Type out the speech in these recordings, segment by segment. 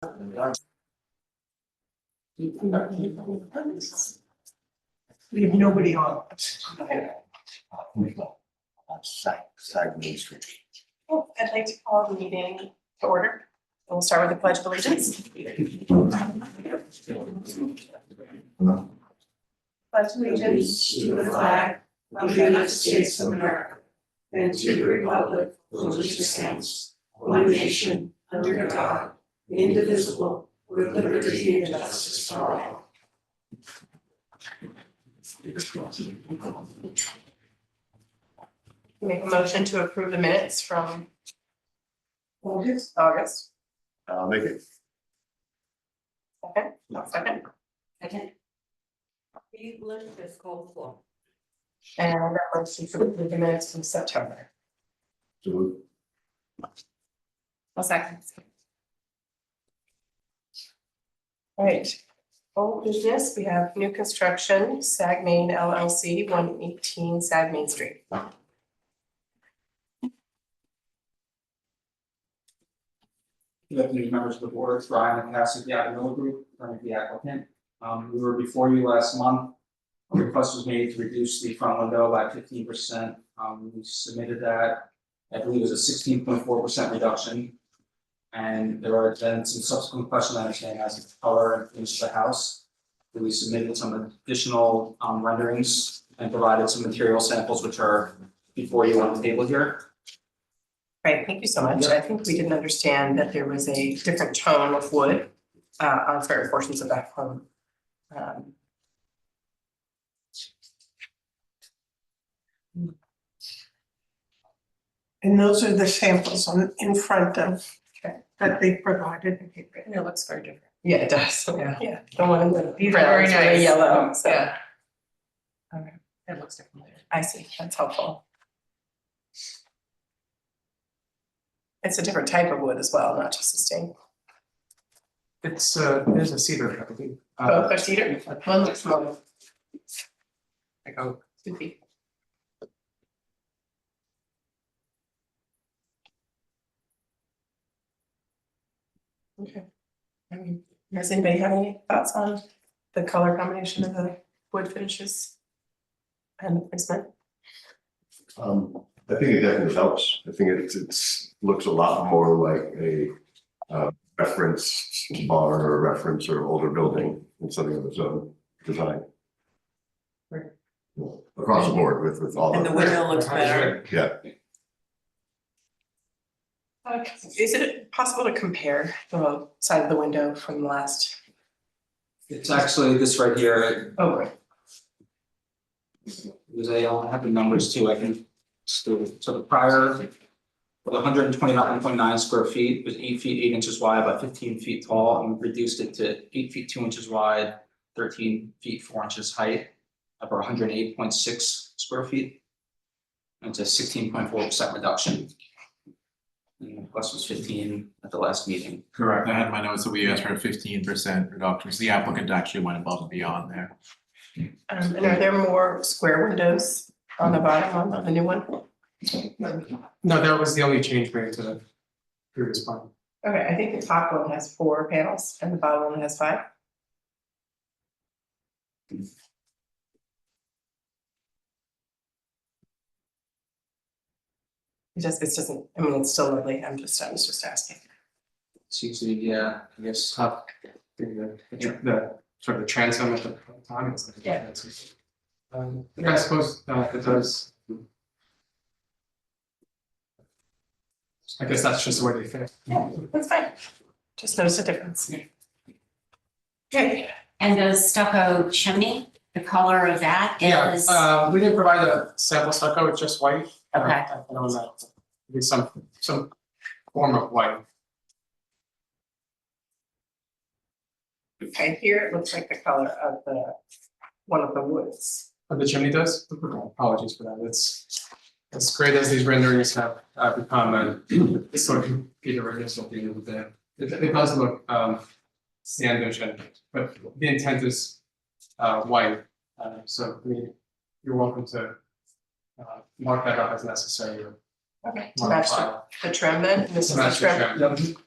We have nobody on. Side Main Street. I'd like to call the meeting to order. And we'll start with the Pledge of Allegiance. Pledge allegiance to the flag of the United States of America and to the republic for which it stands, one nation, under God, indivisible, with liberty and justice for all. Make a motion to approve the minutes from August. I'll make it. Second, second. Second. Elizabeth called for. And that motion to approve the minutes from September. So A second. All right. Old business, we have new construction, Sag Main LLC, 118 Sag Main Street. Good afternoon, members of the board, Brian and Cassie, the Ahrb Group, the applicant. We were before you last month. A request was made to reduce the front window by 15%. We submitted that. I believe it was a 16.4% reduction. And there are then some subsequent questions I understand as to the color and finish of the house. We submitted some additional renderings and provided some material samples which are before you on the table here. Right, thank you so much. I think we didn't understand that there was a different tone of wood on certain portions of that home. And those are the samples on in front of that they provided. And it looks very different. Yeah, it does. Yeah. The one in the Very brown is very nice. yellow, so. Yeah. Okay, it looks different. I see, that's helpful. It's a different type of wood as well, not just a stain. It's there's a cedar, I think. Both are cedar, one looks more. Like a 2 feet. Okay. Does anybody have any thoughts on the color combination of the wood finishes? And the placement? I think it definitely helps. I think it's looks a lot more like a reference barn or a reference or older building than something of its own design. Right. Across the board with all And of the window looks better. Yeah. Is it possible to compare the side of the window from the last? It's actually this right here. Oh, great. Because I have the numbers too, I can still, so the prior. With 129.9 square feet, was 8 feet 8 inches wide by 15 feet tall, and we reduced it to 8 feet 2 inches wide, 13 feet 4 inches height, over 108.6 square feet. And it's a 16.4% reduction. And the request was 15 at the last meeting. Correct, I had in my notes that we asked for a 15% reduction, so the applicant actually went above and beyond there. And are there more square windows on the bottom on the new one? No, that was the only change made to the previous one. Okay, I think the top one has 4 panels and the bottom one has 5. It doesn't, I mean, it's still lovely, I was just asking. Seems to be, yeah, I guess. The sort of the transom at the time is like. Yeah. I suppose it does. I guess that's just the way they fit. Yeah, that's fine. Just notice a difference. Okay, And the stucco chimney, the color of that is. Yeah, we didn't provide a sample stucco, it's just white. Okay. I don't know, maybe some form of white. okay, here it looks like the color of one of the woods. But the chimney does, apologies for that, it's as great as these renderings have become, it's sort of computer renderings at the end of the day. It does look standish, but the intent is white, so I mean, you're welcome to mark that up as necessary. Or Okay, to match modify. the trim then, this is To the match the trim. trim.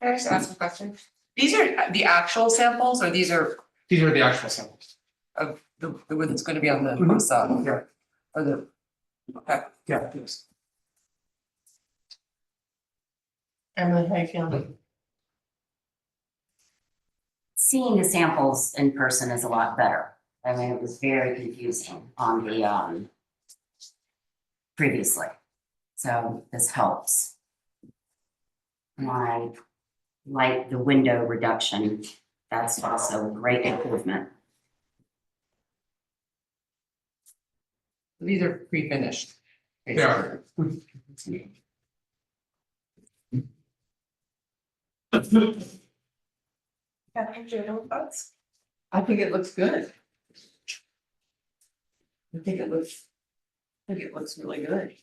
Can I just ask a question? These are the actual samples or these are These are the actual samples. of the wood that's gonna be on the Mhm. facade? Yeah. Or the, okay. Yeah, yes. Emily, how you feeling? Seeing the samples in person is a lot better. I mean, it was very confusing on the previously. So this helps. And I like the window reduction. That's also a great improvement. These are pre-finished. They are. Catherine, do you have any thoughts? I think it looks good. I think it looks really good.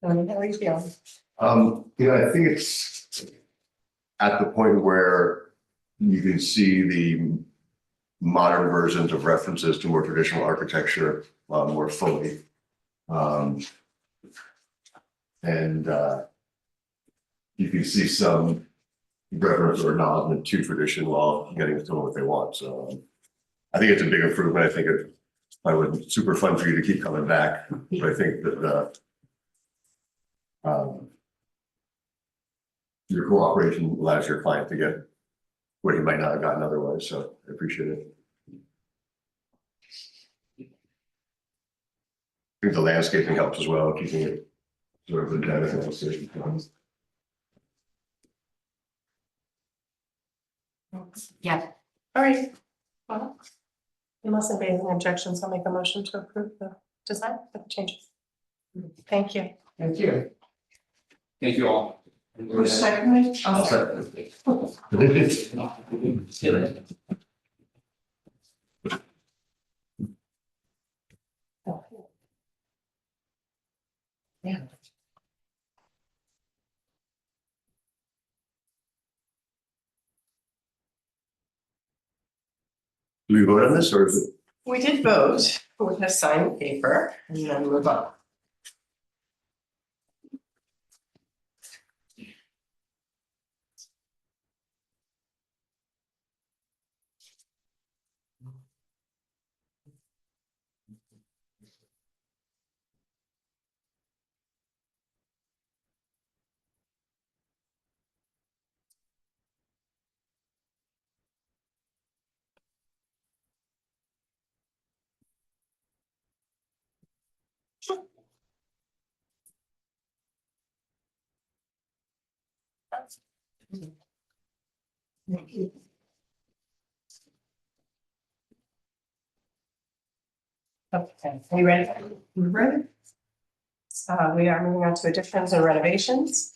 Emily, how are you feeling? I think it's at the point where you can see the modern versions of references to more traditional architecture more fully. And you can see some reference or acknowledgement to tradition while getting to what they want. So I think it's a big improvement. I think it probably was super fun for you to keep coming back. But I think that your cooperation allows your client to get what he might not have gotten otherwise. So I appreciate it. I think the landscaping helps as well, keeping it sort of a dynamic landscape. Yeah, All right. Well, unless anybody has any objections, I'll make a motion to approve the design with the changes. Thank you. Thank you. Thank you all. Who's seconding? I'll second. Yeah. Do we vote on this or is it? We did vote, we have signed paper and then move on. Okay, are you ready? Ready. We are moving on to additions and renovations.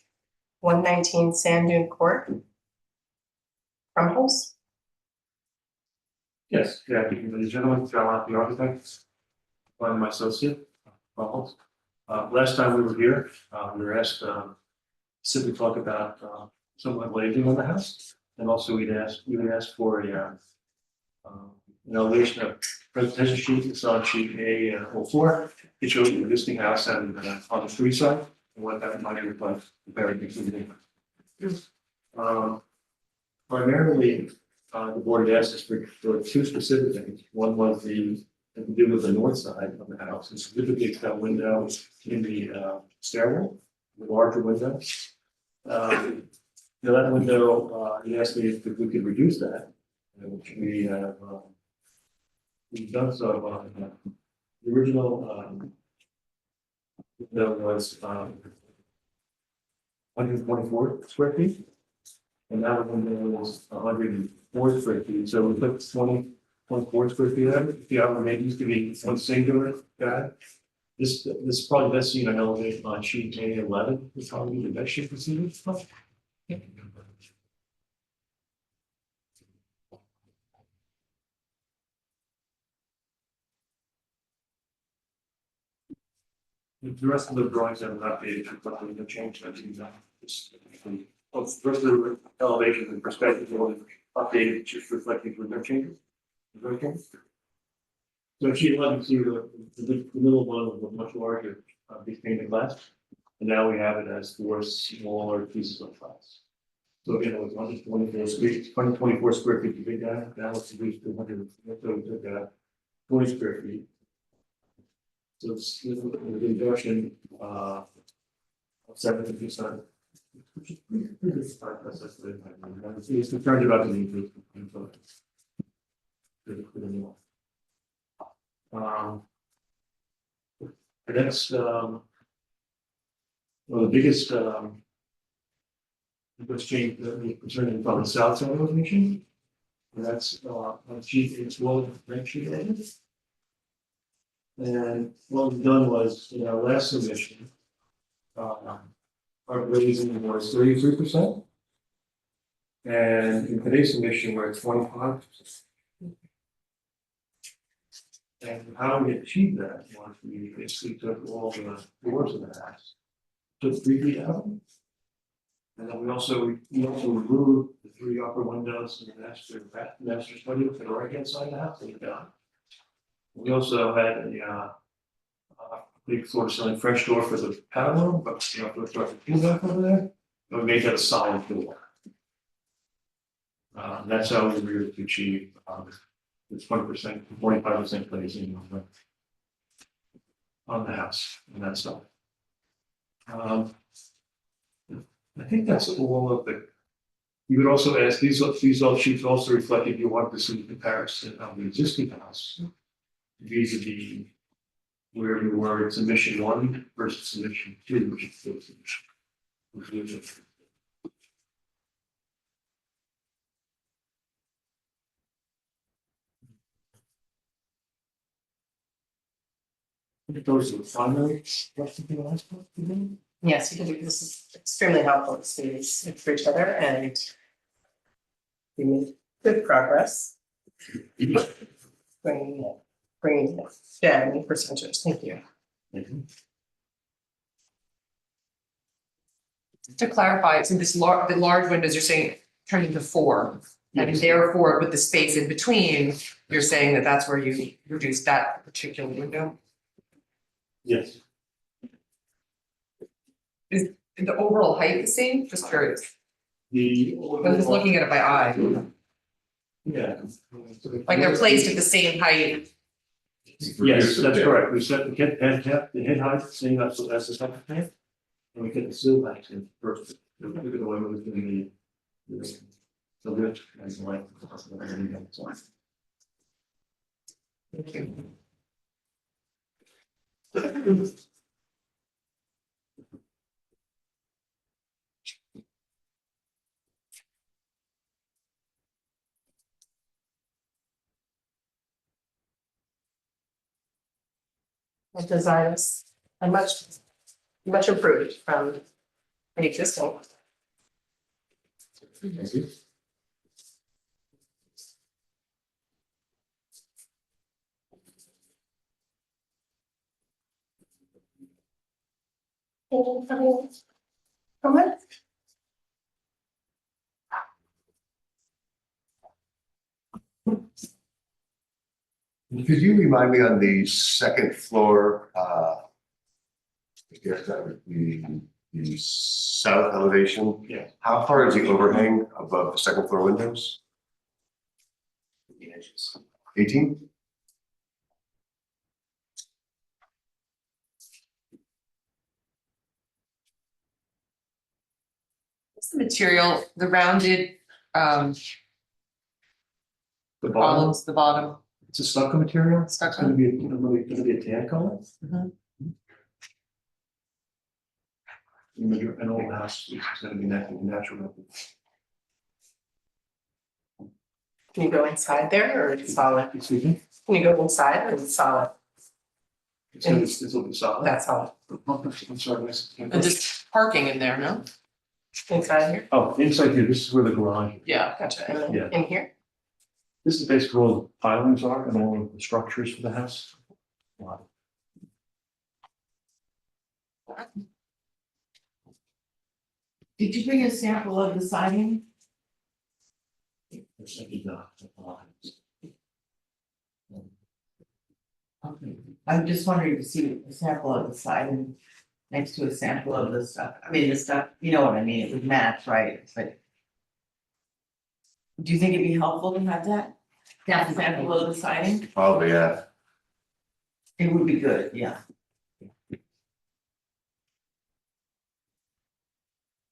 119 Sand Dune Court. Crumbles. Yes, good afternoon, ladies and gentlemen, John, the architect, I'm my associate, Buckles. Last time we were here, we were asked, simply talk about, some of the glazing on the house. And also we would ask for a, an elevation of presentation sheet, it's on sheet A04. It shows the existing house and, on the street side, and what that might look like, compared to. Primarily, the board asked us for two specific things. One was the, had to do with the north side of the house, and specifically that window in the stairwell, the larger window. That window, he asked me if we could reduce that, which we have, we've done so. The original window was 124 square feet. And that one was 104 square feet, so we put 24 square feet in, if the other maybe used to be one singular guy. This is probably best seen on elevation on sheet A11, is probably the best sheet to see this stuff. The rest of the drawings have not updated, but the change that you done. Well, the rest of the elevation and perspective will updated, just reflecting with their changes. Okay. So sheet 11, see the middle one was much larger, between the glass. And now we have it as 4 smaller pieces of glass. So again, it was 124 square feet to big guy, now it's reduced to 100, so we took 20 square feet. So it's the reduction of 70%. It's concerned about the need for. The next, well, the biggest change that we're concerning about the south side of the nation. And that's on sheet, it's well, red sheet. And what we've done was, in our last submission, our raising was 33%. And in today's submission, we're at 25%. And how we achieved that was we basically took all the doors of the house, took 3 feet out. And then we also removed the 3 upper windows in the master study to the right hand side of the house, and down. We also had a big floor ceiling French door for the powder room, but you know, for the back over there, and we made that a solid door. That's how we were able to achieve the 20%, 45% glazing on the house and that stuff. I think that's all of the. You would also ask, these all sheets also reflect if you want to see the comparison of the existing house vis-a-vis where you were in submission 1 versus submission 2, which is those are the primary questions you asked for. Yes, you can do, this is extremely helpful to students for each other, and we made good progress. Bringing it down in percentages, thank you. To clarify, so the large windows, you're saying turn into 4, and therefore with the space in between, you're saying that that's where you reduce that particular window? Yes. Is the overall height the same? Just curious. I'm just looking at it by eye. Yeah. Like they're placed at the same height. Yes, that's correct. We set the head height, same as the second height. And we get the sill height in first. Look at the way we're looking at the lift and the length. Thank you. The design is much improved from the existing. Thank you. Comment? Could you remind me on the second floor, I guess that would be the south elevation? Yeah. How far is the overhang above the second floor windows? 18 inches. 18? What's the material, the rounded The bottom, columns, the bottom? it's a stucco material. It's Stucco. gonna be a tan color. Mhm. An old house is gonna be natural. Can you go inside there or it's solid? Excuse me? Can you go inside or it's solid? It's gonna be, it's a little bit solid. That's solid. I'm sorry, miss. And there's parking in there, no? Inside here? Oh, inside here, this is where the garage is. Yeah. Gotcha. And then Yeah. in here? This is basically where the pilings are and all of the structures for the house. Did you bring a sample of the siding? Okay, I'm just wondering to see a sample of the siding next to a sample of the stuff, I mean, the stuff, you know what I mean, it would match, right, but. Do you think it'd be helpful to have that? Sample Definitely. of the siding? Probably, yeah. It would be good, yeah.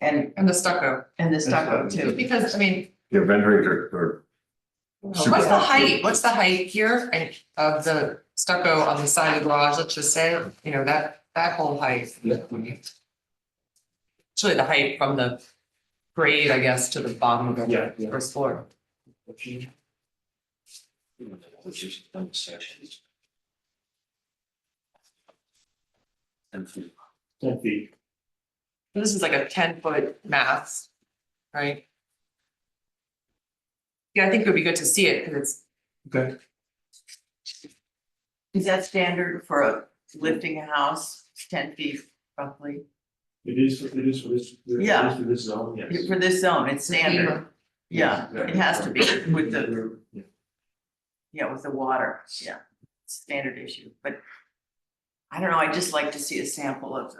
And And the stucco, the stucco too. because I mean, Yeah, renderings are super what's the helpful. height, what's the height here and of the stucco on the side of the garage, let's just say, you know, that whole height. It's really the height from the grade, I guess, to the bottom of Yeah, the yeah. first floor. Ten feet. This is like a 10-foot mass, right? Yeah, I think it would be good to see it, because it's, Okay. Is that standard for lifting a house, 10 feet roughly? It is for this. Yeah. It is for this zone, yes. For this zone, it's standard, yeah, it has to be with the, Yeah. yeah, with the water, yeah, standard issue, but. I don't know, I'd just like to see a sample of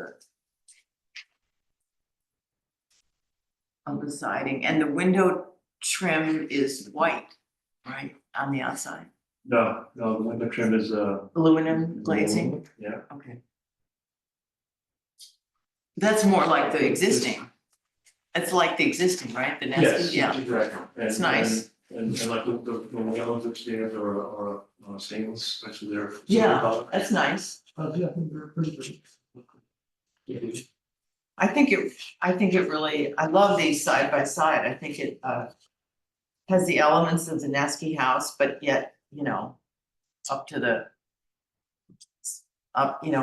the siding, and the window trim is white, right, on the outside, No, the window trim is aluminum glazing, Yeah. okay. That's more like the existing. It's like the existing, right, the Yes, nesting, yeah, exactly. it's nice. And like the windows upstairs are stainless, especially their. Yeah, that's nice. Yeah, I think they're pretty good. I think it really, I love these side by side, I think it has the elements of the Nesky house, but yet, you know, up to the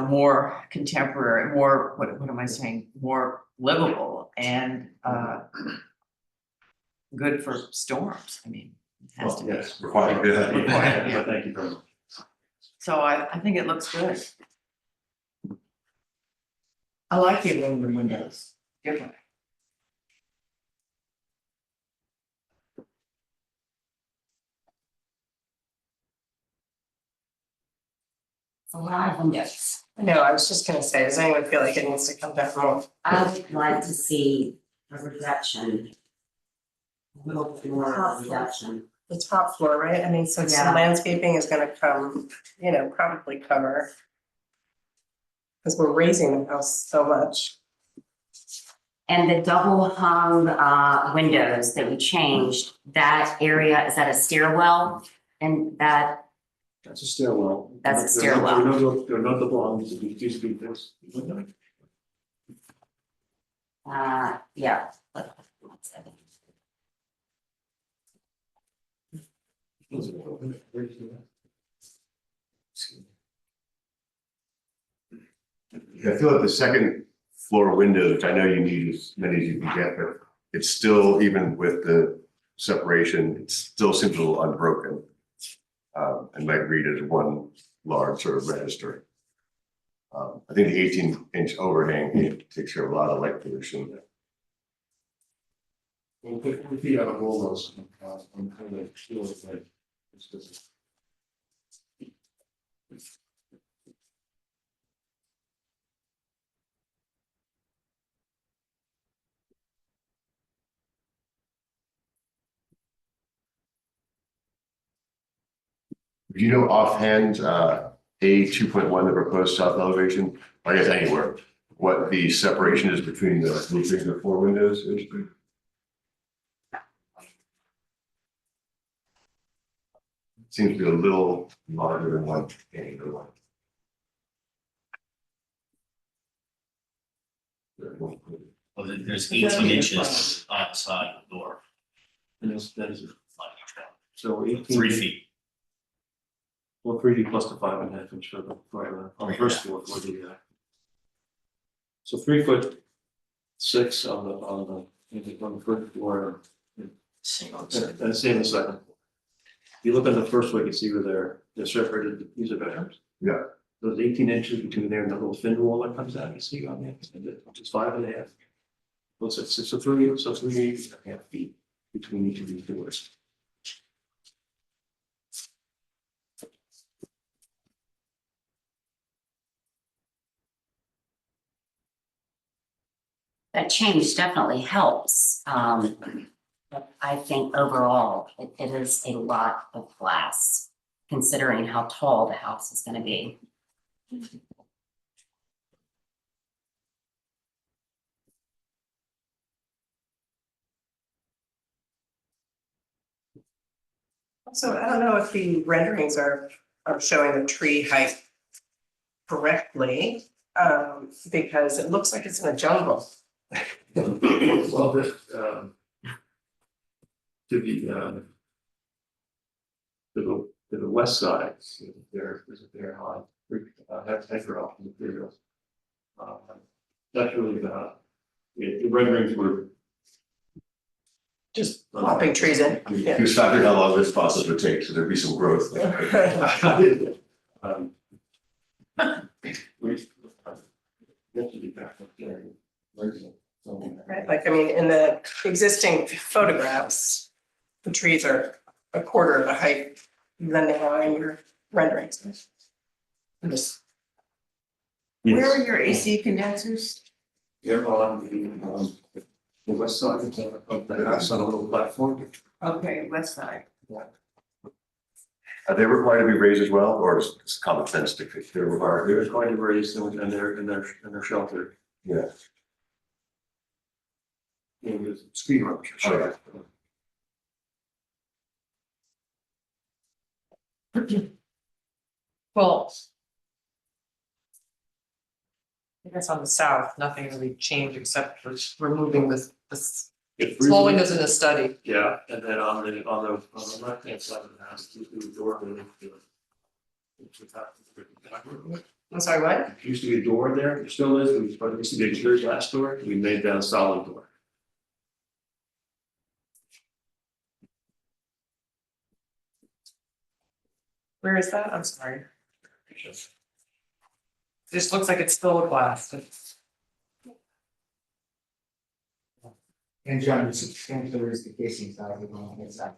more contemporary, more, what am I saying, more livable and good for storms, I mean, it has to be. Yes. Required, yeah. Required, yeah. Thank you very much. So I think it looks good. I like the aluminum windows, different. It's a lot of windows. No, I was just gonna say, does anyone feel like it needs to come down more? I would like to see a reduction. A little bit more of a reduction. The top floor, right? I mean, since Yeah. landscaping is gonna come, you know, probably cover. Cause we're raising the house so much. And the double hung windows that we changed, that area, is that a stairwell? And that, That's a stairwell. That's a There are no- stairwell. There are not the belongings, these be this. yeah. One second. I feel like the second floor windows, which I know you need as many as you can get, but it's still, even with the separation, it still seems a little unbroken. And might read as one large sort of register. I think the 18-inch overhang takes care of a lot of light pollution. We'll put feet out of all those. On the floor, like, it's just- Do you know offhand, A 2.1, the proposed south elevation, I guess anywhere, what the separation is between the roofing and the four windows is? Seems to be a little larger than one. Well, there's 18 inches outside the door, And that is, like, so 18. 3 feet. Well, 3D plus the 5.5 inch for on the first floor for the. So 3'6" on the first floor, Single. and same in the second. If you look on the first one, you can see where they're separated, these are bedrooms. Yeah. those 18 inches between there and the little fin wall that comes out, you see on there, which is 5.5. Well, so 3.5 feet between each of these doors. That change definitely helps. But I think overall, it is a lot of glass, considering how tall the house is gonna be. So I don't know if the renderings are showing the tree height correctly, because it looks like it's in a jungle. Well, this, to the west side, there's a very high, have Ahrb materials. That's really the renderings were. Just plopping trees in. Yeah. He was factoring how long this process would take, so there'd be some growth. Right, like, I mean, in the existing photographs, the trees are a quarter of the height than they are in your renderings. Just Where are your AC condensers? They're on the west side of the house on a little platform. Okay, west side. Are they required to be raised as well, or is it common sense to fit? They're required? They're going to raise them and they're sheltered. Yeah. And there's screen rubber. Sure. Well. I guess on the south, nothing really changed except for removing this small windows in the study. Yeah, and then on the left hand side of the house, the door. I'm sorry, what? There used to be a door there, there still is, but it used to be a clear glass door, we made that a solid door. Where is that? I'm sorry. Just looks like it's still a glass. And John, the substantial is the casing size of the inside.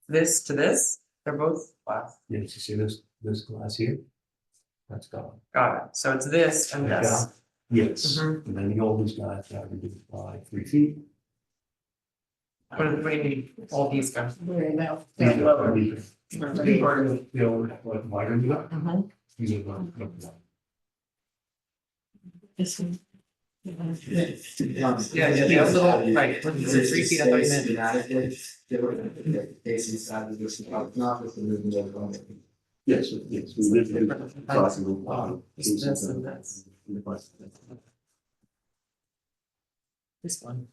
This to this, they're both glass. Yes, you see this glass here? That's gone. Got it. So it's this and this. Yes, Mhm. and then the oldest guy's got to be by 3 feet. What do you need? All these guys. Where now? The old, what, wider you got? Mhm. You get one. This one. Yeah, the little, right, 3 feet, I thought you meant. Casing size of this, not just the moving of Yes, yes, we live in. This and this. This one.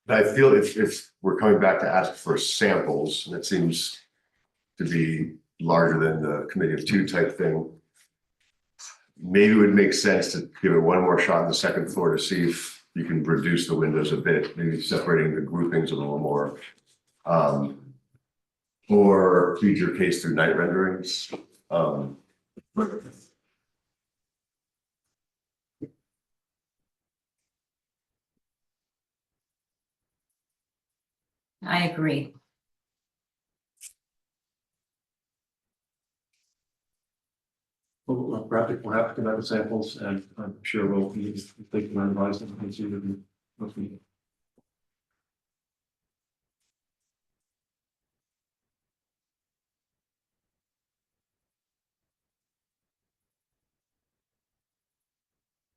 I feel if we're coming back to ask for samples, and it seems to be larger than the committee of two type thing. Maybe it would make sense to give it one more shot on the second floor to see if you can reduce the windows a bit, maybe separating the groupings a little more. Or plead your case through night renderings. I agree. We'll have to come out with samples and I'm sure we'll be taking our advice and see what we.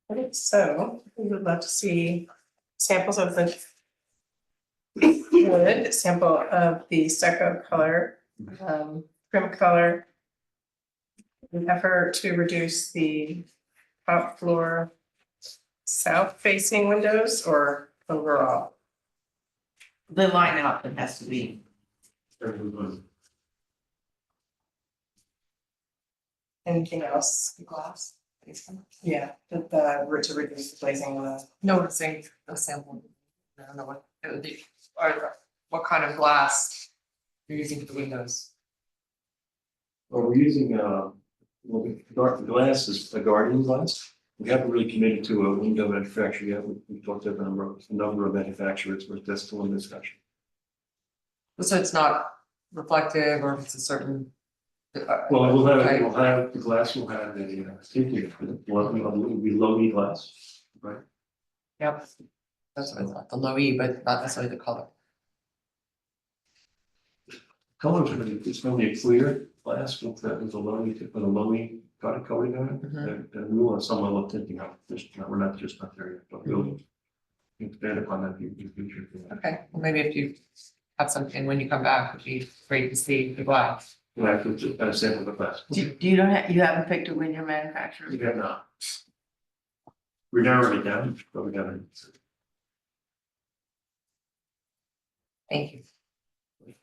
Okay, so we would love to see samples of the wood, sample of the stucco color, trim color. An effort to reduce the top floor south facing windows or overall. The line out that has to be. Anything else? Glass. Yeah, to reduce the glazing on the, Noticing a sample. I don't know what it would be, or what kind of glass you're using for the windows. Well, we're using, well, the glass is a guardian glass. We haven't really committed to a window manufacturer yet. We've talked to a number of manufacturers, but that's still in discussion. So it's not reflective or if it's a certain. Well, we'll Right. have, the glass will have a, tinting, it'll be low E glass, right? Yep. That's what I thought, the low E, but not necessarily the color. Colors, it's gonna be a clear glass with a low E, with a low E coating on it, and we will have some level of tinting on it, we're not there yet, but we'll expand upon that in the future. Okay, well, maybe if you have something when you come back, it'd be great to see the glass. We'll have to just sample the glass. Do you don't have, you haven't picked a window manufacturer? We have not. We're narrowing it down, but we haven't. Thank you. I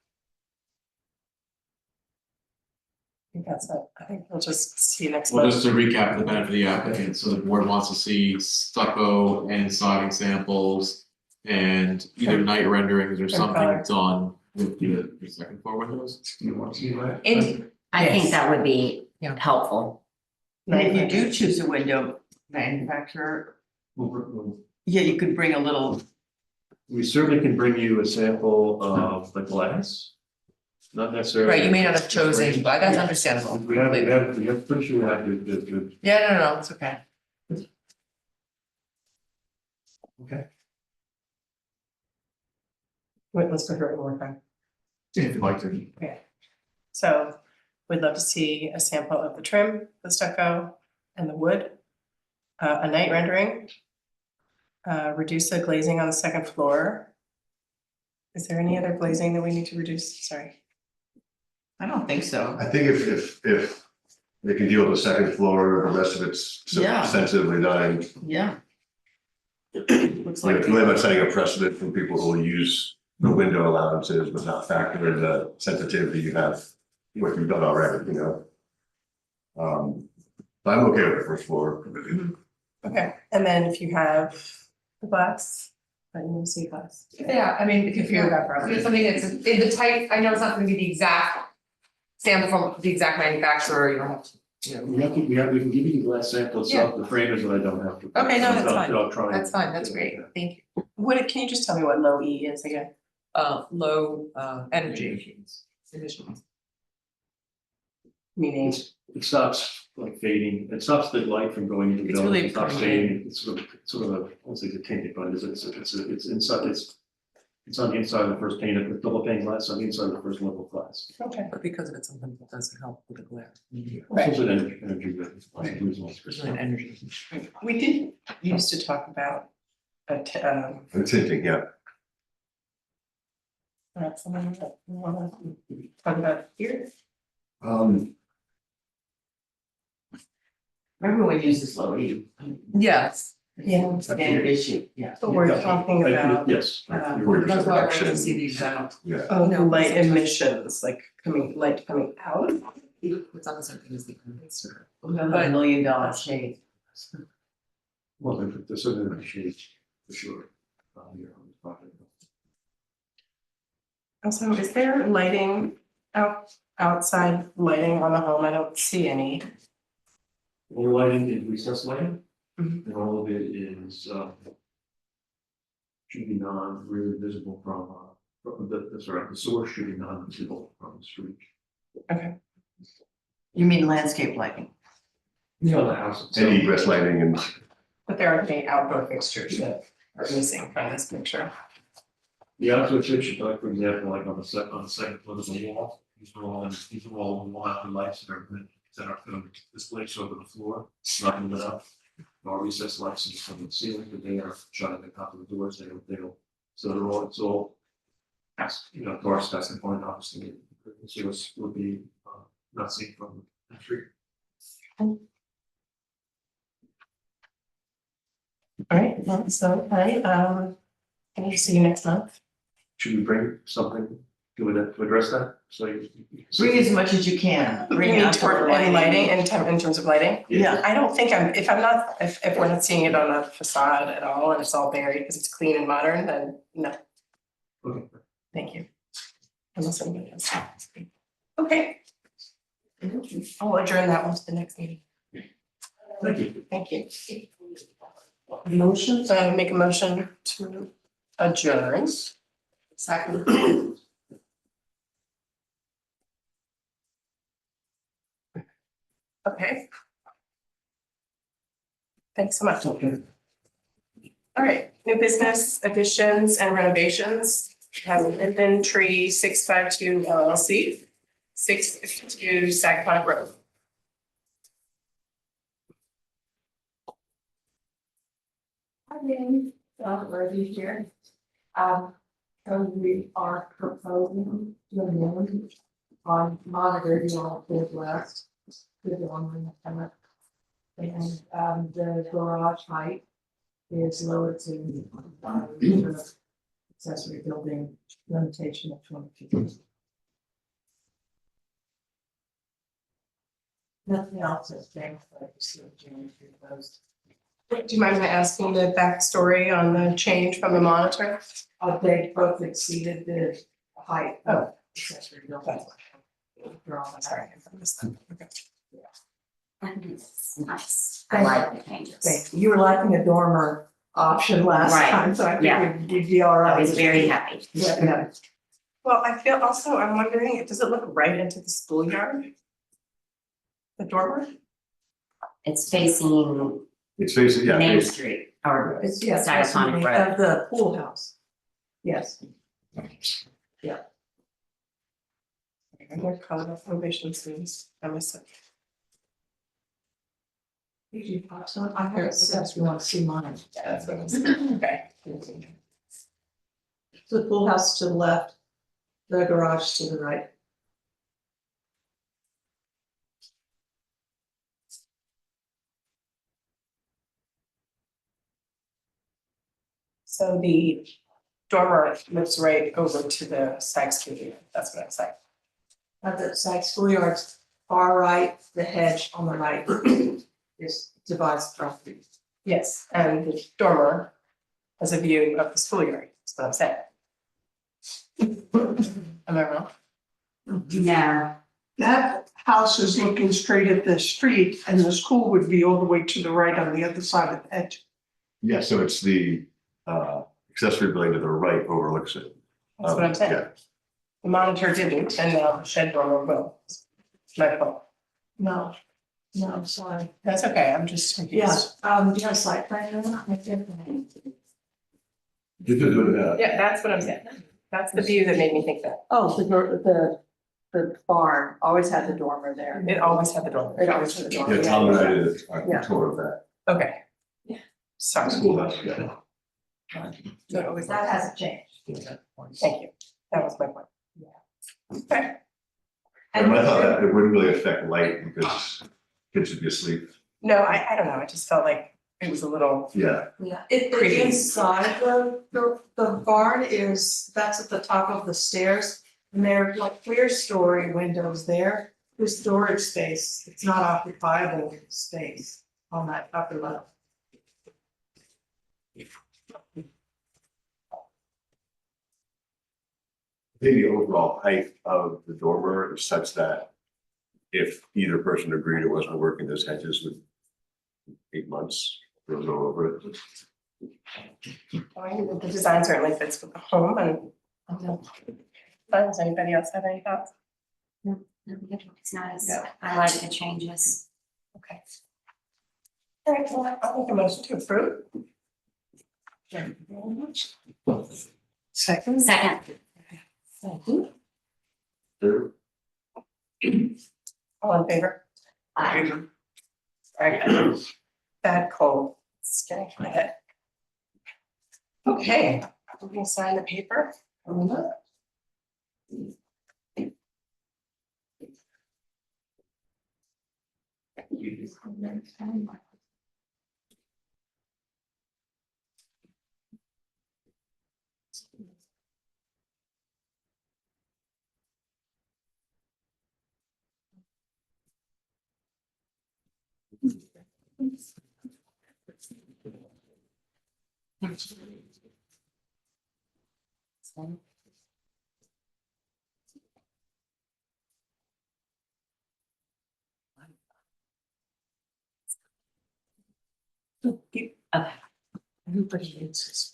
think that's it. I think we'll just see you next Well, month. just to recap the benefit of the applicant, so the board wants to see stucco and siding samples. And either night renderings or something color. done with the second floor windows. Do you want to see that? And I think that would be Yeah. helpful. And if you do choose a window manufacturer, yeah, you could bring a little, We certainly can bring you a sample of the glass. Not necessarily. right, you may not have chosen, but that's understandable. We have, pretty sure we have the. Yeah, no, it's okay. Okay. Wait, let's go through it one more time. If you'd like to. Okay. So we'd love to see a sample of the trim, the stucco, and the wood. A night rendering. Reduce the glazing on the second floor. Is there any other glazing that we need to reduce? Sorry. I don't think so. I think if they can deal with the second floor, the rest of it's Yeah. sensitively done. Yeah. Looks like. Really not setting a precedent for people who will use the window allowances, but not factor in the sensitivity you have, what you've done already, you know? But I'm okay with the first floor. Okay, and then if you have the glass, I didn't see glass. Yeah, I mean, if You're that problem. It's something that's in the type, I know it's not gonna be the exact sample from the exact manufacturer, you don't have to, you know. We can give you the glass sample itself, the frame is what I don't have to. Okay, no, that's fine. I'll try. That's fine, that's great, thank you. Can you just tell me what low E is again? Low energy emissions. Meaning, It stops like fading, it stops the light from going into the It's building, really it stops coming in. fading, it's sort of a, I won't say it's a tinted, but it's inside, it's on the inside of the first pane, of the double pane glass, on the inside of the first level of glass. okay, But because of it, sometimes it doesn't help with the glare. Right. Also, it's an energy that It's an energy. we did used to talk about The tinting, yeah. that's something that we wanna talk about here. Remember when we used this low E? Yes. Yeah. Standard issue, yeah. But we're talking about Yes. Before That's why I wanted to reduction, see the example. yeah. the light emissions, like light coming out. It's not the same thing as the condenser. $1 million shade. Well, there's certainly a shade, for sure. Here on the project. Also, is there lighting outside lighting on the home? I don't see any. All the lighting is recessed lighting, Mhm. and all of it is, should be really visible from the source should be non-visible from the street. You mean landscape lighting? Yeah, the house And itself. egress lighting and But there aren't any outdoor fixtures that are missing from this picture. The outdoor fixture, like for example, like on the second floor of the wall, these are all wall mounted lights that are going to display over the floor, not lit up. Or recessed lights from the ceiling, but they are shut at the top of the doors, so it's all. You know, door specs and point obviously, so this would be not seen from the street. All right, well, so, can I see you next month? Should we bring something to address that, so you. Bring as much as you can, You bring mean out toward the any lighting in terms of lighting? Yeah, I don't think if I'm not, if we're not seeing it on a facade at all and it's all buried because it's clean and modern, then no. Okay. Thank you. Unless anybody else. Okay. I'll adjourn that one to the next meeting. Thank you. Thank you. motions, So make a motion to adjourn. Second. Okay. Thanks so much. All right, new business additions and renovations. We have Linden Tree 652 LLC, 652 Sagaponic Road. Hi, Danny, Rosie here. So we are proposing to amend on monitor your Midwest. To the online camera. And the garage height is lowered to accessory building limitation of 20 feet. Nothing else has changed, but it's still changed proposed. Do you mind me asking the backstory on the change from the monitor? They both exceeded the height of accessory building. Sorry, I missed that. Okay. And it's nice. I like the changes. Thank you. You were liking the dormer option last Right. time, so I Yeah. figured you'd be all I right. was very happy. Yeah. Well, I feel also, I'm wondering, does it look right into the schoolyard? The dormer? It's facing It's basically, yeah, Main it's- Street or It's, yes, Sagaponic Road. of the pool house. Yes. And they're color elevation series. I miss it. Usually pops on. I heard it says you want to see mine. Yeah, that's what I'm saying. Okay. The pool house to the left, the garage to the right. So the dormer looks right over to the side studio. That's what I'm saying. The side schoolyard's far right, the hedge on the right is divides the property. Yes, and the dormer has a view of the schoolyard. That's what I'm saying. Am I wrong? No, That house is looking straight at the street and the school would be all the way to the right on the other side of the hedge. yeah, so it's the accessory building to the right overlooks it. That's what I'm saying. Yeah, The monitor didn't, and the shed dormer will. My fault. No, I'm sorry. That's okay, I'm just confused. Yes, do you have a site plan? Yeah, that's what I'm saying. That's the view that made me think that. Oh, the barn always had the dormer there. It always had the dormer. It always had the dormer. yeah, Tom and I did Yeah. a tour of that. Okay. Yeah. Sorry. School house, yeah. So it always- That hasn't changed. Thank you. That was my point. Okay. And I thought that it wouldn't really affect light because kids would be asleep. No, I don't know. I just felt like it was a little, Yeah, Yeah, Pretty. inside the barn is, that's at the top of the stairs. And there are like clear story windows there, there's storage space, it's not occupiable space on that upper level. I think the overall height of the dormer is such that if either person agreed it wasn't working, those hedges would 8 months, they'll go over it. I mean, the design certainly fits with the home and. Does anybody else have any thoughts? it's nice. Yeah. I like the changes. Okay. All right, well, I'll make a motion to approve. Thank you very much. Second. Second, Thank you. Third, All in favor? Very good. Bad cold, it's getting to my head. Okay, we can sign the paper. Okay. Everybody is.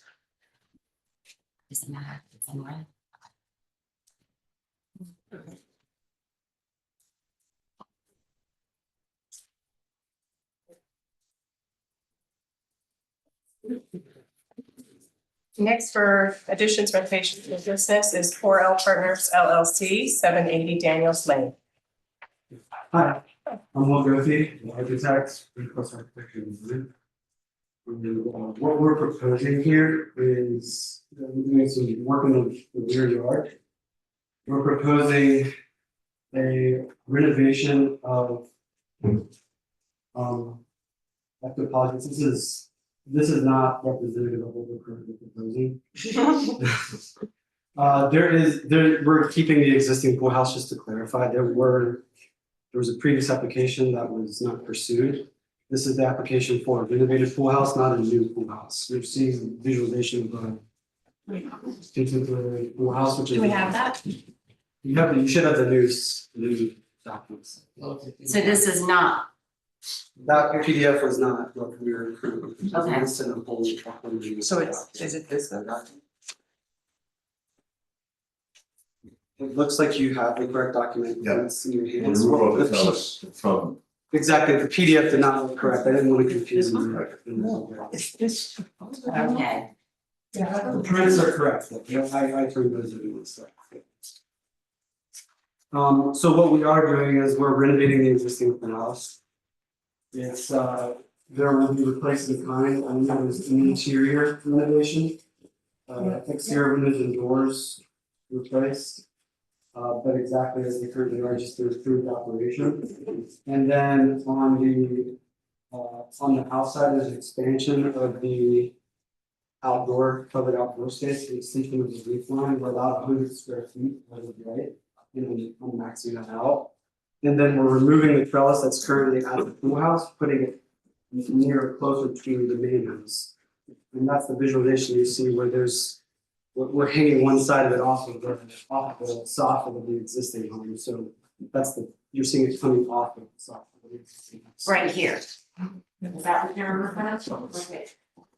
Doesn't matter, it's in red. Next for additions, renovations, and business is 4L Partners LLC, 780 Daniels Lane. Hi, I'm Will Gothi, architect, Coast Architecture Design. What we're proposing here is, we're doing some work in the rear yard. We're proposing a renovation of, I have to apologize, this is not representative of what we're currently proposing. We're keeping the existing pool house, just to clarify, there was a previous application that was not pursued. This is the application for a renovated pool house, not a new pool house. You're seeing visualization of a contemporary pool house, which is. Do we have that? You should have the new documents. So this is not, That PDF was not what we were. Okay. It's in a whole document. So is it this then? It looks like you have the correct document. Yeah. It's in your We'll hands. remove all the The P- fellas from, Exactly, the PDF did not look correct. I didn't want to confuse them. Is this? okay, The prints are correct. I turned those in. So what we are doing is we're renovating the existing house. It's there will be replacing kind, and that was an interior renovation. Exterior windows and doors replaced. But exactly as they currently are, just through improved operation. And then on the outside, there's an expansion of the covered outdoor space, the extension of the roof line, we're allowed 100 square feet as of right, and I'm maxing that out. And then we're removing the trellis that's currently at the pool house, putting it near closer to the main house. And that's the visualization you see where we're hanging one side of it off of the soffit of the existing home, so you're seeing it coming off of the soffit of the existing house. right here. Is that what you're referring to?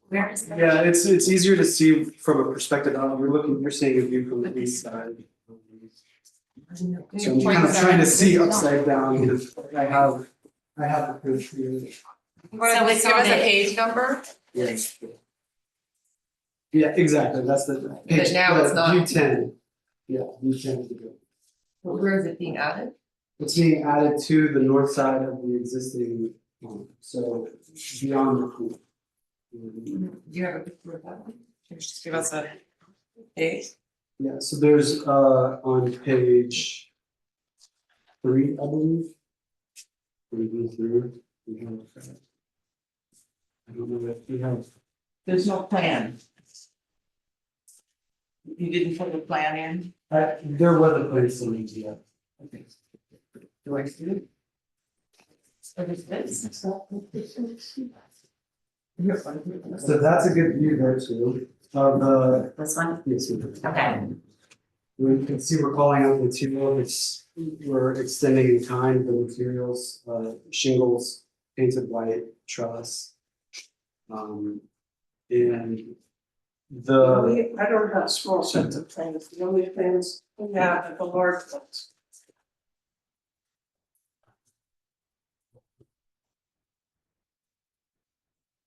Where is that? Yeah, it's easier to see from a perspective of, you're seeing a view from the east side. So I'm kind of trying to see upside down, I have the proof here. So it's Give us on a the, page number? Yes. Yeah, exactly, that's the page, now it's not. view 10. Yeah, view 10 is good. Where is it being added? It's being added to the north side of the existing home, so beyond the pool. Do you have a picture of that? Can you just give us a page? Yeah, so there's on page 3, I believe. Maybe 3. We have, I don't know if we have. There's no plan. You didn't put a plan in? There was a place to leave, yeah. Okay. Do I see it? What is this? So that's a good view there too, of the, this one? yes, Okay, we can see we're calling out the material, we're extending in kind the materials, shingles, painted white, trellis. And I don't have small sets of plans, the only things we have are the large ones.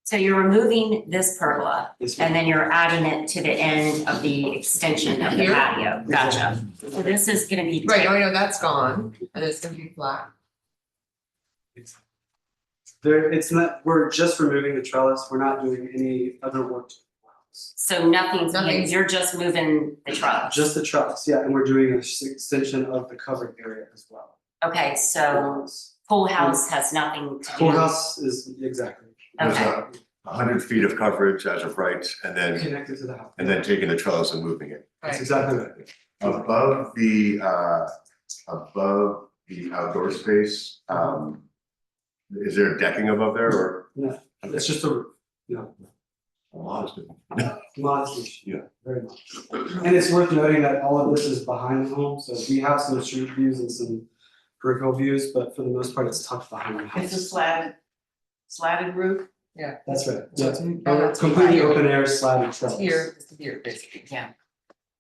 so you're removing this pergola this one. and then you're adding it to the end of the extension of the Here? patio, gotcha. So this is gonna be. Right, I know that's gone, and it's gonna be flat. It's not, we're just removing the trellis, we're not doing any other work to the house. So nothing's, Nothing's- you're just moving the truck. Just the trellis, yeah, and we're doing an extension of the covered area as well. Okay, so pool house has nothing to do. Pool house is, exactly, there's Okay. 100 feet of coverage as of right, and then connected to the house. taking the trellis and moving it. That's Right. exactly right. Above the outdoor space, Is there decking above there or? No, it's just a, Honestly. modest, Yeah. very much. And it's worth noting that all of this is behind the home, so we have some street views and some peripheral views, but for the most part, it's tucked behind the It's a house. slatted roof. That's right. So Yeah. it's- Oh, completely open air slatted trellis. It's here, basically. Yeah.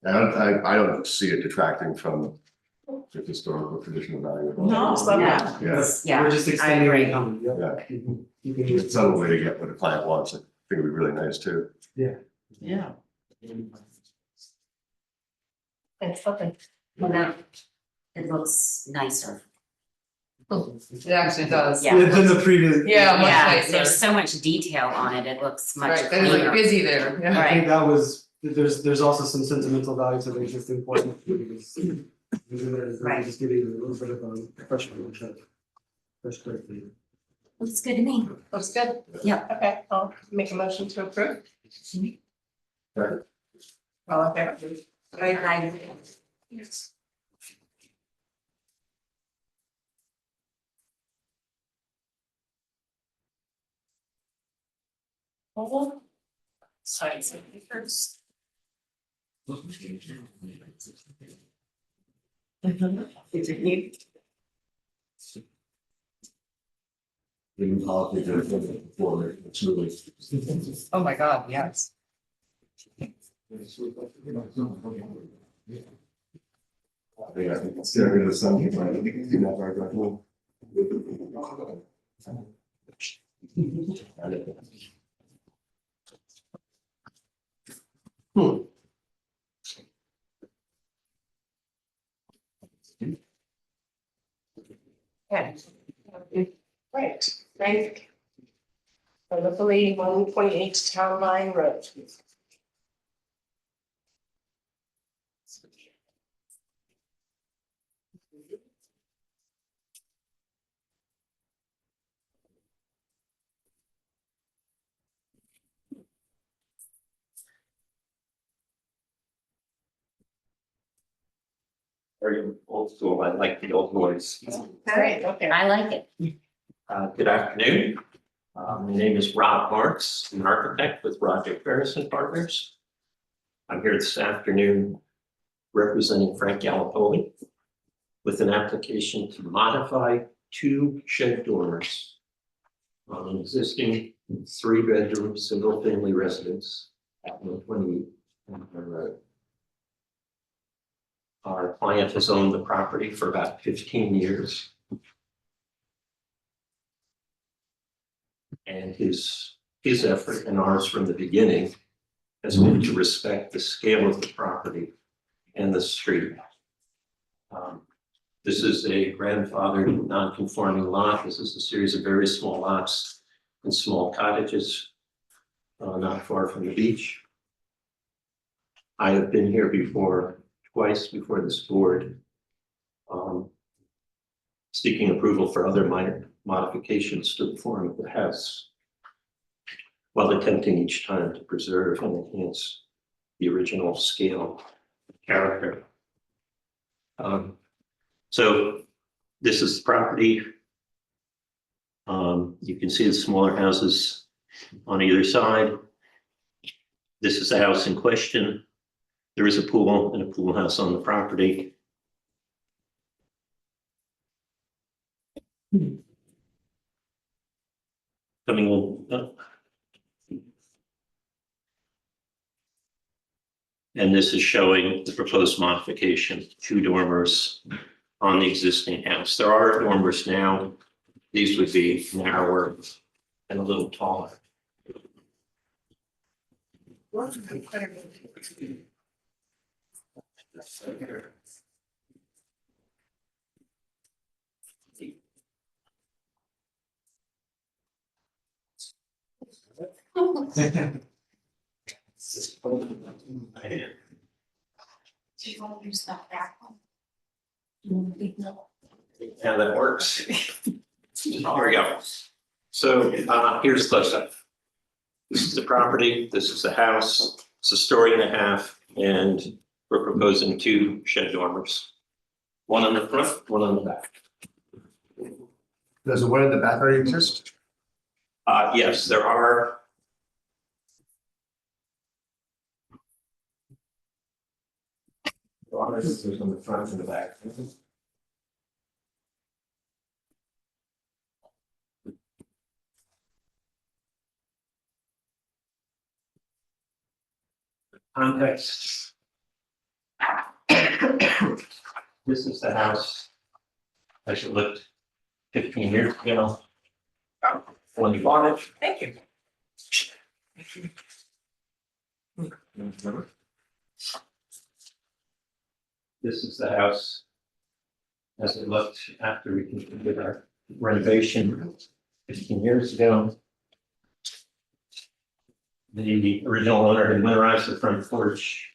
I don't see it detracting from the historical traditional value. at all. No, it's not. Yeah, That's- Yeah, We're just I extending agree. the home, yeah. yeah. Mhm. You can use It's some way to get what the client wants. I think it'd be really nice too. Yeah. It's something. Well, now, it looks nicer. It actually does. Yeah. Than the previous. Yeah, much Yeah, nicer. there's so much detail on it, it looks much Right, and it's like cleaner. busy there, yeah. I think that was, there's also some sentimental value to the existing portion. Because Right. just giving it a little bit of a fresh start. Looks good to me. Looks good. Yeah. Okay, I'll make a motion to approve. All in favor? Yes. Sorry, first. In politics, before, it's really. Oh my God, yes. I think it's there in the sun. I think it's in that very good. Okay. Right, right. Locally, 128 Town Line Road. Very old school, I like the old boys. Great, okay. I like it. Good afternoon. My name is Rob Marks, I'm an architect with Project Ferris and Partners. I'm here this afternoon representing Frank Galapoli with an application to modify 2 shed dormers on an existing 3-bedroom, single-family residence at 128 Ahrb Road. Our client has owned the property for about 15 years. And his effort and ours from the beginning has been to respect the scale of the property and the street. This is a grandfathered non-conforming lot. This is a series of very small lots and small cottages not far from the beach. I have been here twice before this board, seeking approval for other minor modifications to the form of the house, while attempting each time to preserve and enhance the original scale character. So this is the property. You can see the smaller houses on either side. This is the house in question. There is a pool and a pool house on the property. Coming in. And this is showing the proposed modification, 2 dormers on the existing house. There are dormers now. These would be narrower and a little taller. Do you want to use that back one? How that works. Here we go. So here's close up. This is the property, this is the house, it's a story and a half, and we're proposing 2 shed dormers. One on the front, one on the back. Does the one in the back already exist? Yes, there are. There's on the front and the back. Context. This is the house as it looked 15 years ago. When you bought it. Thank you. This is the house as it looked after we completed our renovation 15 years ago. The original owner had winterized the front porch.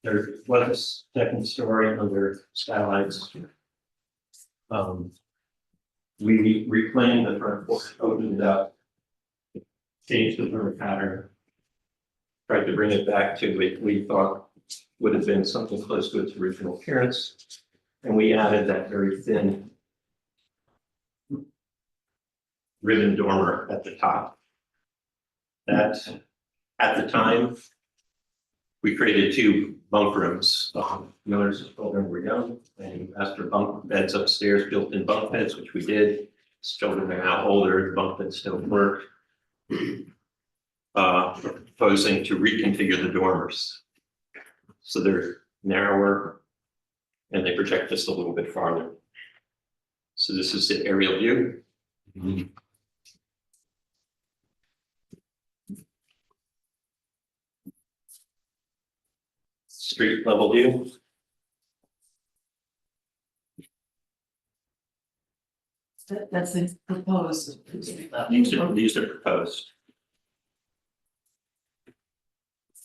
There was a second story under skylights. We reclaimed the front porch, opened it up, changed the dormer pattern, tried to bring it back to what we thought would have been something close to its original appearance. And we added that very thin ribbon dormer at the top. That, at the time, we created 2 bunk rooms. The owners of the children were young, and asked for bunk beds upstairs, built-in bunk beds, which we did. As children are now older, the bunk beds still work. Proposing to reconfigure the dormers. So they're narrower and they project just a little bit farther. So this is the aerial view. Street level view. That's the proposed. These are proposed.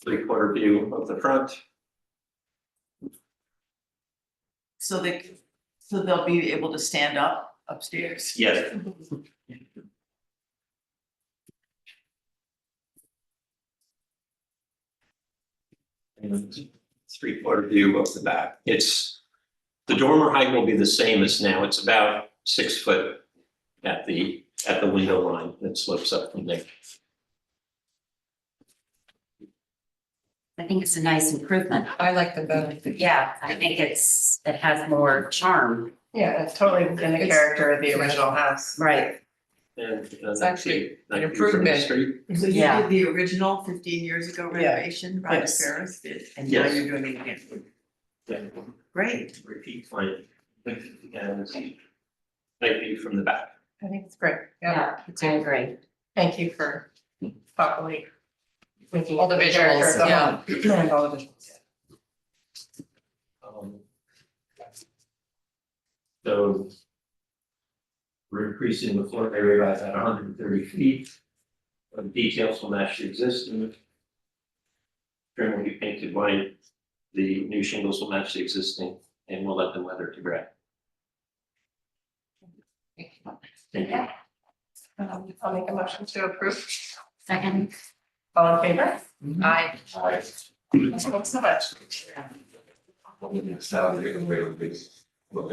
3/4 view of the front. So they'll be able to stand up upstairs? Yes. And 3/4 view of the back. The dormer height will be the same as now. It's about 6 foot at the window line that slopes up from there. I think it's a nice improvement. I like them better. Yeah, I think it has more charm. Yeah, it's totally in the It's- character of the original house. Right. And It's actually an that view from the improvement. street. So you Yeah. did the original 15 years ago renovation, Roger Yes. Ferris did, and now Yes. you're doing it again. Yeah. Great. Repeat flank. And night view from the back. I think it's great. Yeah, I agree. Thank you for thoughtfully making All the it character of visuals, the yeah. home. And all the visuals. So we're increasing the floor area by about 130 feet. The details will match the existing. Trim will be painted white. The new shingles will match the existing, and we'll let them weather to gray. Thank you. I'll make a motion to approve. Second. All in favor? I, Thanks so much. My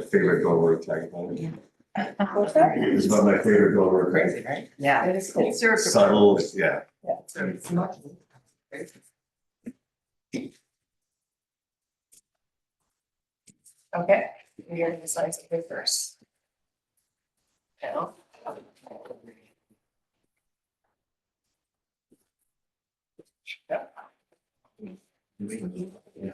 favorite dormer tag. What's that? It's about my favorite dormer. Crazy, right? Yeah. It is cool. Subtle, yeah. Yeah, it's much. Okay, we are gonna decide something first. Now. Yep. Yeah.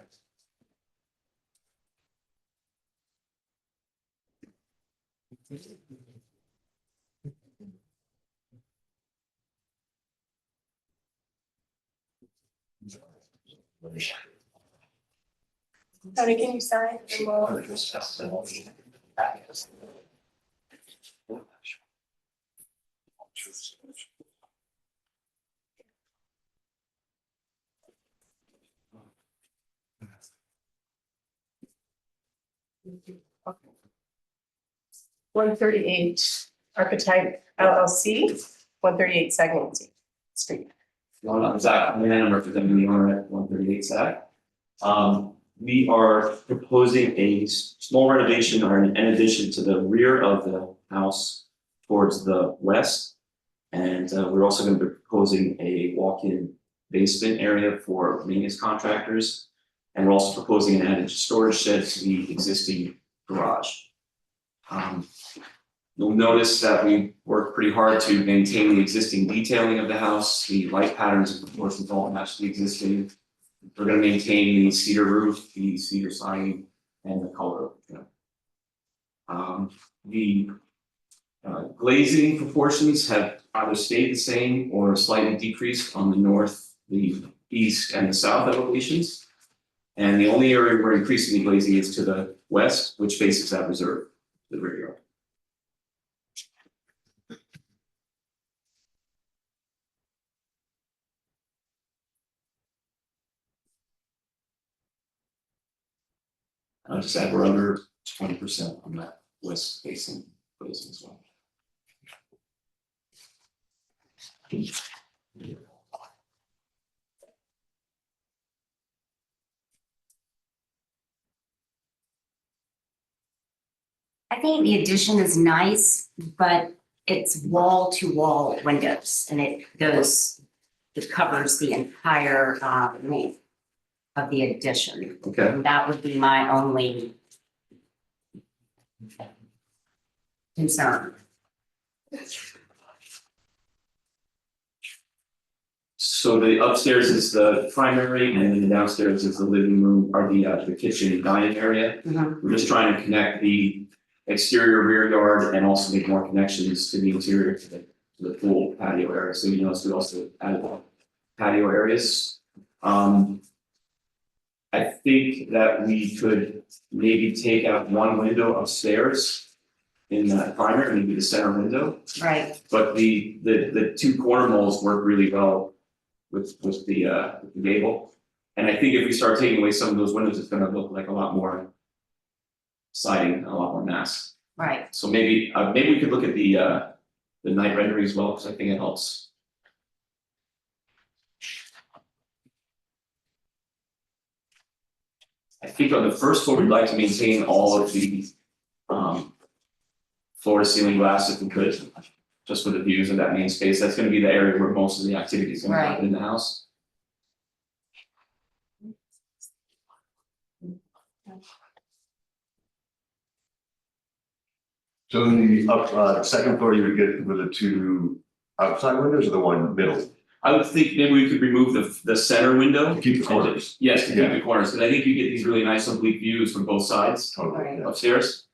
Tony, can you sign? And we'll- Okay. 138 Archetype LLC, 138 Saginaw Street. I'm Zach, I'm representing the owner at 138 Sac. We are proposing a small renovation or an addition to the rear of the house. towards the west. And we're also gonna be proposing a walk-in basement area for maintenance contractors. And we're also proposing an added storage shed to the existing garage. You'll notice that we worked pretty hard to maintain the existing detailing of the house, the light patterns and proportions all match the existing. We're gonna maintain the cedar roof, the cedar siding, and the color. The glazing proportions have either stayed the same or slightly decreased on the north, the east, and the south elevations. And the only area we're increasing the glazing is to the west, which faces that reserve, the rear yard. I'll just add we're under 20% on that west facing glazing as well. I think the addition is nice, but it's wall to wall windows and it covers the entire length of the addition. Okay. And that would be my only concern. So the upstairs is the primary and then the downstairs is the living room or the kitchen and dining area. We're just trying to connect the exterior rear yard and also make more connections to the interior to the pool patio area. So you notice we also added patio areas. I think that we could maybe take out one window upstairs in that primary, maybe the center window. Right. But the two corner moles work really well with the gable. And I think if we start taking away some of those windows, it's gonna look like a lot more siding, a lot more mass. Right. So maybe we could look at the night rendering as well, because I think it helps. I think on the first floor, we'd like to maintain all of the floor to ceiling glass if we could, just with the views of that main space. That's gonna be the area where most of the activity is gonna happen in the house. So in the second floor, you would get with the two outside windows or the one middle? I would think maybe we could remove the center window. Keep the corners. Yes, to keep Yeah. the corners, because I think you get these really nice oblique views from both sides Totally, yeah. upstairs.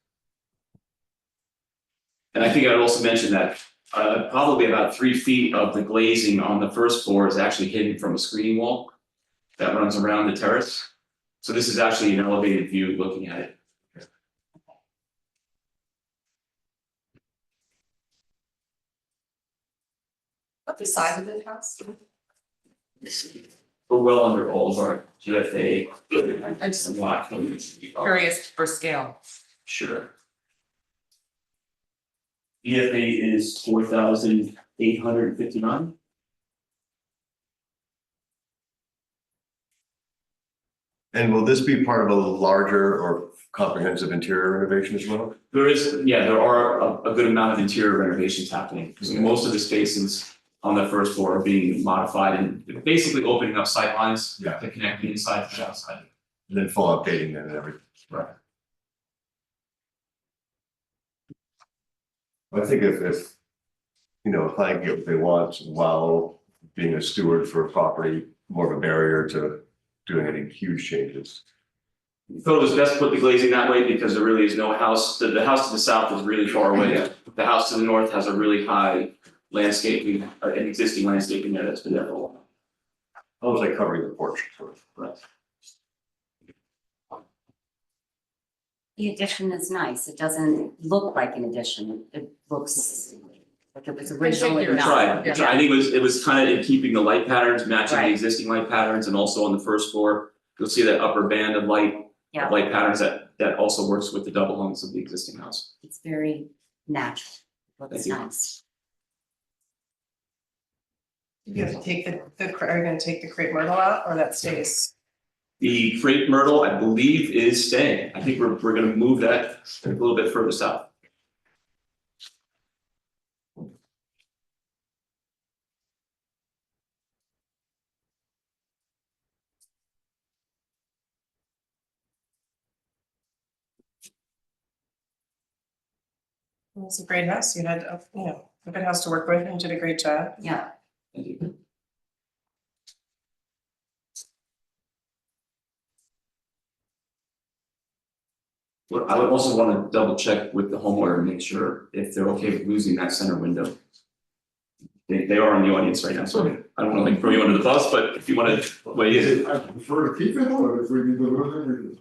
And I think I'd also mention that probably about 3 feet of the glazing on the first floor is actually hidden from a screening wall that runs around the terrace. So this is actually an elevated view looking at it. What's the size of the house? We're well under all of our GFA. I just curious for scale. Sure. GFA is 4,859. And will this be part of a larger or comprehensive interior renovation as well? There are a good amount of interior renovations happening, because most of the spaces on the first floor are being modified and basically opening up sight lines Yeah. to connect the inside to the outside. And then full updating and everything. Right. I think if, you know, a client can get what they want while being a steward for a property, more of a barrier to doing any huge changes. We thought it was best to put the glazing that way because there really is no house, the house to the south is really far away. The house to the north has a really high landscaping, an existing landscaping there that's been there for a while. Almost like covering the porch, sort of. Right. The addition is nice. It doesn't look like an addition. It looks like it was originally Contiguous. not. That's right. I think it was kind of in keeping the light patterns, matching the Right. existing light patterns, and also on the first floor, you'll see that upper band of light. Yeah. Light patterns that also works with the double hungs of the existing house. It's very natural. Looks Thank you. nice. You have to take are you gonna take the crepe myrtle out or that stays? The crepe myrtle, I believe, is staying. I think we're gonna move that a little bit further south. It's a great house. You had, a good house to work with and did a great job. Yeah. Thank you. Well, I would also want to double check with the homeowner and make sure if they're okay with losing that center window. They are in the audience right now, so I don't want to like throw you under the bus, but if you want to weigh in. I prefer to keep it, or if we can do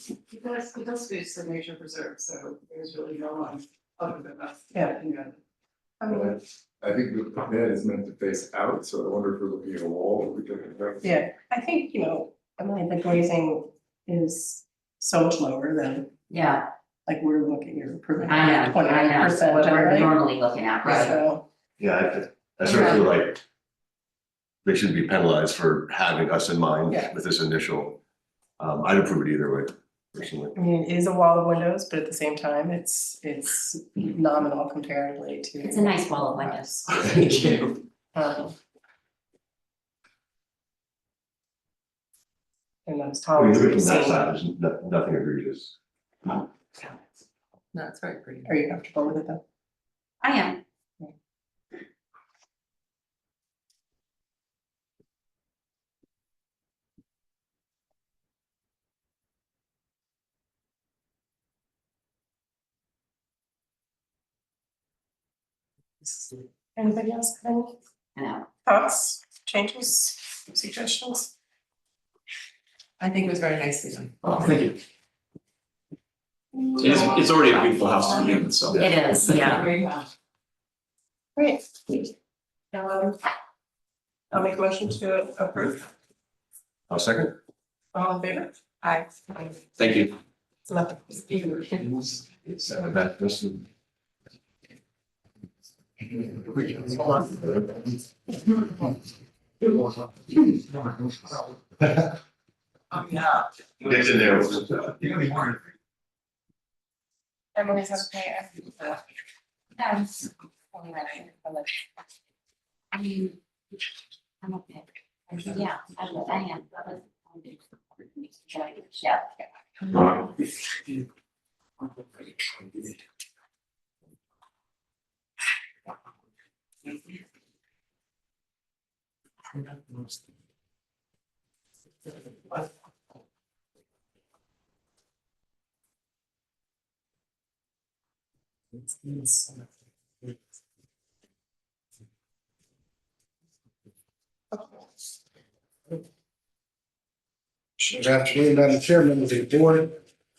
It does face the nature preserve, so there's really no one other than us. Yeah. I mean, I think the plan is meant to face out, so I wonder if we're looking at a wall, we could. Yeah, I think, I mean, the glazing is so much lower than, Yeah, like, we're looking, you're improving. I know, 20%, what we're right? normally looking at, right? So, Yeah, I sort of feel like they should be penalized for having us in mind Yeah. with this initial. I'd approve it either way, personally. I mean, it is a wall of windows, but at the same time, it's nominal comparatively to. It's a nice wall of windows. Thank you. And those I mean, towers. look at from that side, there's nothing egregious. No, it's very pretty. Are you comfortable with it though? I am. Anybody else have any I know. thoughts, changes, suggestions? I think it was very nicely done. Oh, thank you. It's already a beautiful house to begin with, so. It is, yeah. Great. I'll make a motion to approve. I'll second. All in favor? Aye. Thank you. It's nothing. It's that this. Yeah. Get in there. Emily's has to pay. That's. I mean, I'm okay. Yeah, I am. Yeah. Good afternoon, Madam Chair, members of the board.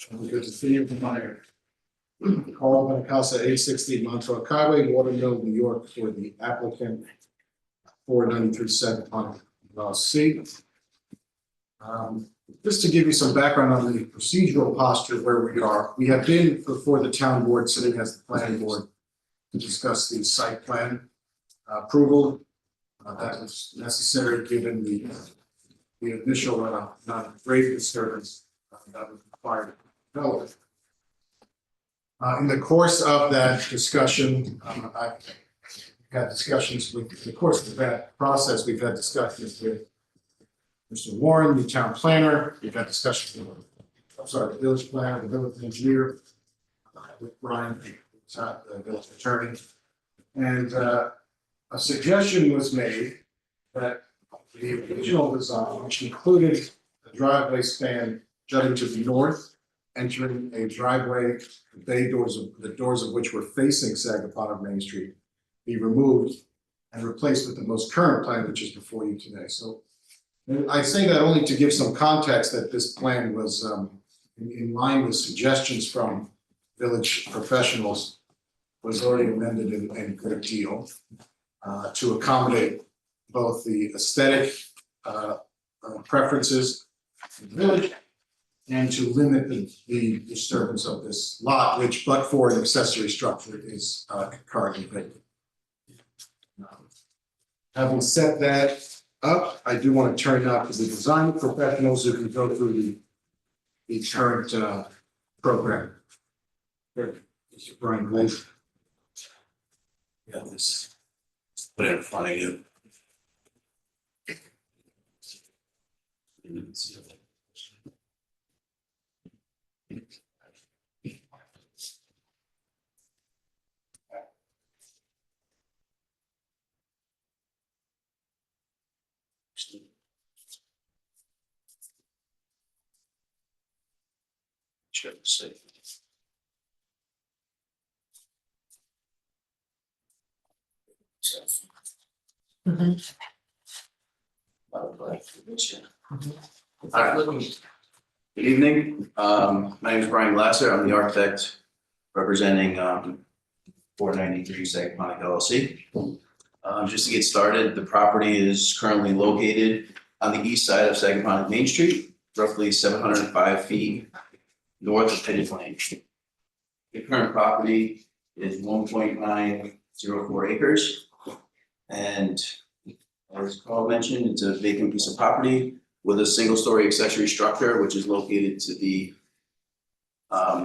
Good to see you from here. Call on house at 860 Montauk Highway, Watermill, New York, for the applicant 493 Second Pond C. Just to give you some background on the procedural posture where we are, we have been before the town board sitting as the planning board to discuss the site plan approval. That was necessary given the initial grade disturbance that was required. In the course of that discussion, I've had discussions with, in the course of that process, we've had discussions with Mr. Warren, the town planner. We've had discussions with, the village planner, the village engineer, with Brian, the village attorney. And a suggestion was made that the original design, which included a driveway span jutting to the north, entering a driveway, the doors of which were facing Sagaponic Main Street, be removed and replaced with the most current plan, which is before you today. So I say that only to give some context that this plan was in line with suggestions from village professionals, was already amended in good deal to accommodate both the aesthetic preferences of the village and to limit the disturbance of this lot, which but for an accessory structure is currently vacant. Having set that up, I do want to turn now to the design professionals who can go through the current program. Here, Mr. Brian Glaze. Yeah, this. Put it in front of you. Sure, see. Alright, good evening, my name is Brian Glasser, I'm the architect representing 493 Sagaponic LLC. Just to get started, the property is currently located on the east side of Sagaponic Main Street, roughly 705 feet north of Petty Plain. The current property is 1.904 acres. And as Carl mentioned, it's a vacant piece of property with a single-story accessory structure, which is located to the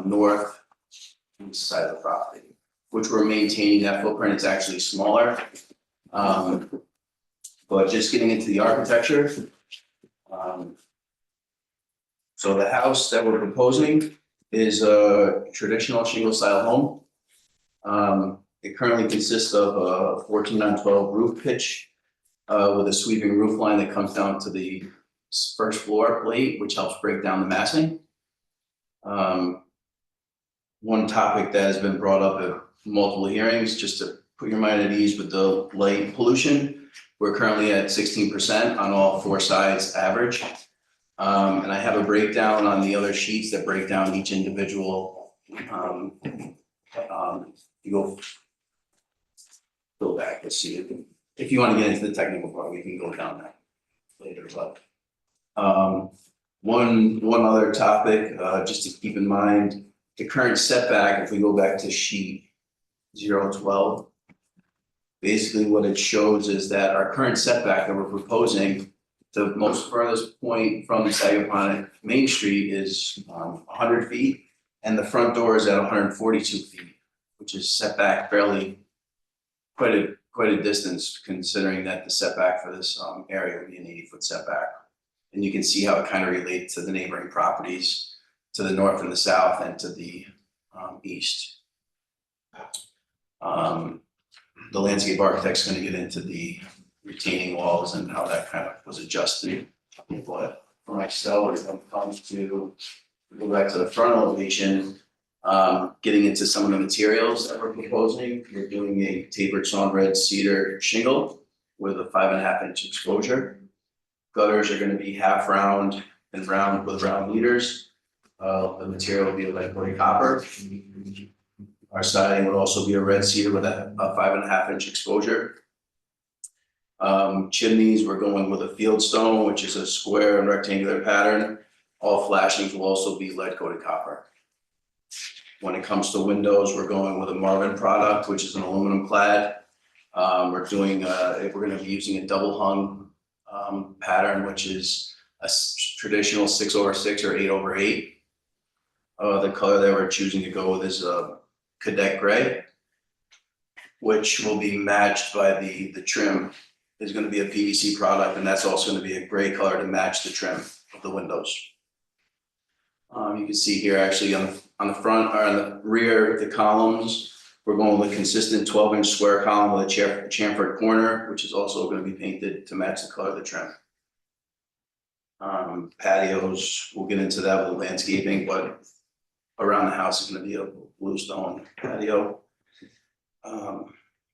north east side of the property, which we're maintaining. That footprint is actually smaller. But just getting into the architecture. So the house that we're proposing is a traditional shingle style home. It currently consists of a 14-on-12 roof pitch with a sweeping roof line that comes down to the first floor plate, which helps break down the massing. One topic that has been brought up at multiple hearings, just to put your mind at ease with the light pollution, we're currently at 16% on all four sides average. And I have a breakdown on the other sheets that break down each individual. You go back, let's see, if you want to get into the technical part, we can go down that later, but. One other topic, just to keep in mind, the current setback, if we go back to sheet 012. Basically what it shows is that our current setback that we're proposing, the most furthest point from Sagaponic Main Street is 100 feet. And the front door is at 142 feet, which is set back fairly quite a distance, considering that the setback for this area would be an 80-foot setback. And you can see how it kind of relates to the neighboring properties to the north and the south and to the east. The landscape architect's going to get into the retaining walls and how that kind of was adjusted. But for myself, when it comes to go back to the front elevation, getting into some of the materials that we're proposing, we're doing a tapered sawn red cedar shingle with a 5.5-inch exposure. Gutters are going to be half round and round with round leaders. The material will be a lead coated copper. Our siding would also be a red cedar with a 5.5-inch exposure. Chimneys, we're going with a field stone, which is a square and rectangular pattern. All flashings will also be lead coated copper. When it comes to windows, we're going with a Marvin product, which is an aluminum clad. We're going to be using a double hung pattern, which is a traditional 6/6 or 8/8. The color that we're choosing to go with is a cadet gray, which will be matched by the trim. Is going to be a PVC product, and that's also going to be a gray color to match the trim of the windows. You can see here actually on the front or on the rear, the columns, we're going with a consistent 12-inch square column with a chamfered corner, which is also going to be painted to match the color of the trim. Patios, we'll get into that with the landscaping, but around the house is going to be a blue stone patio.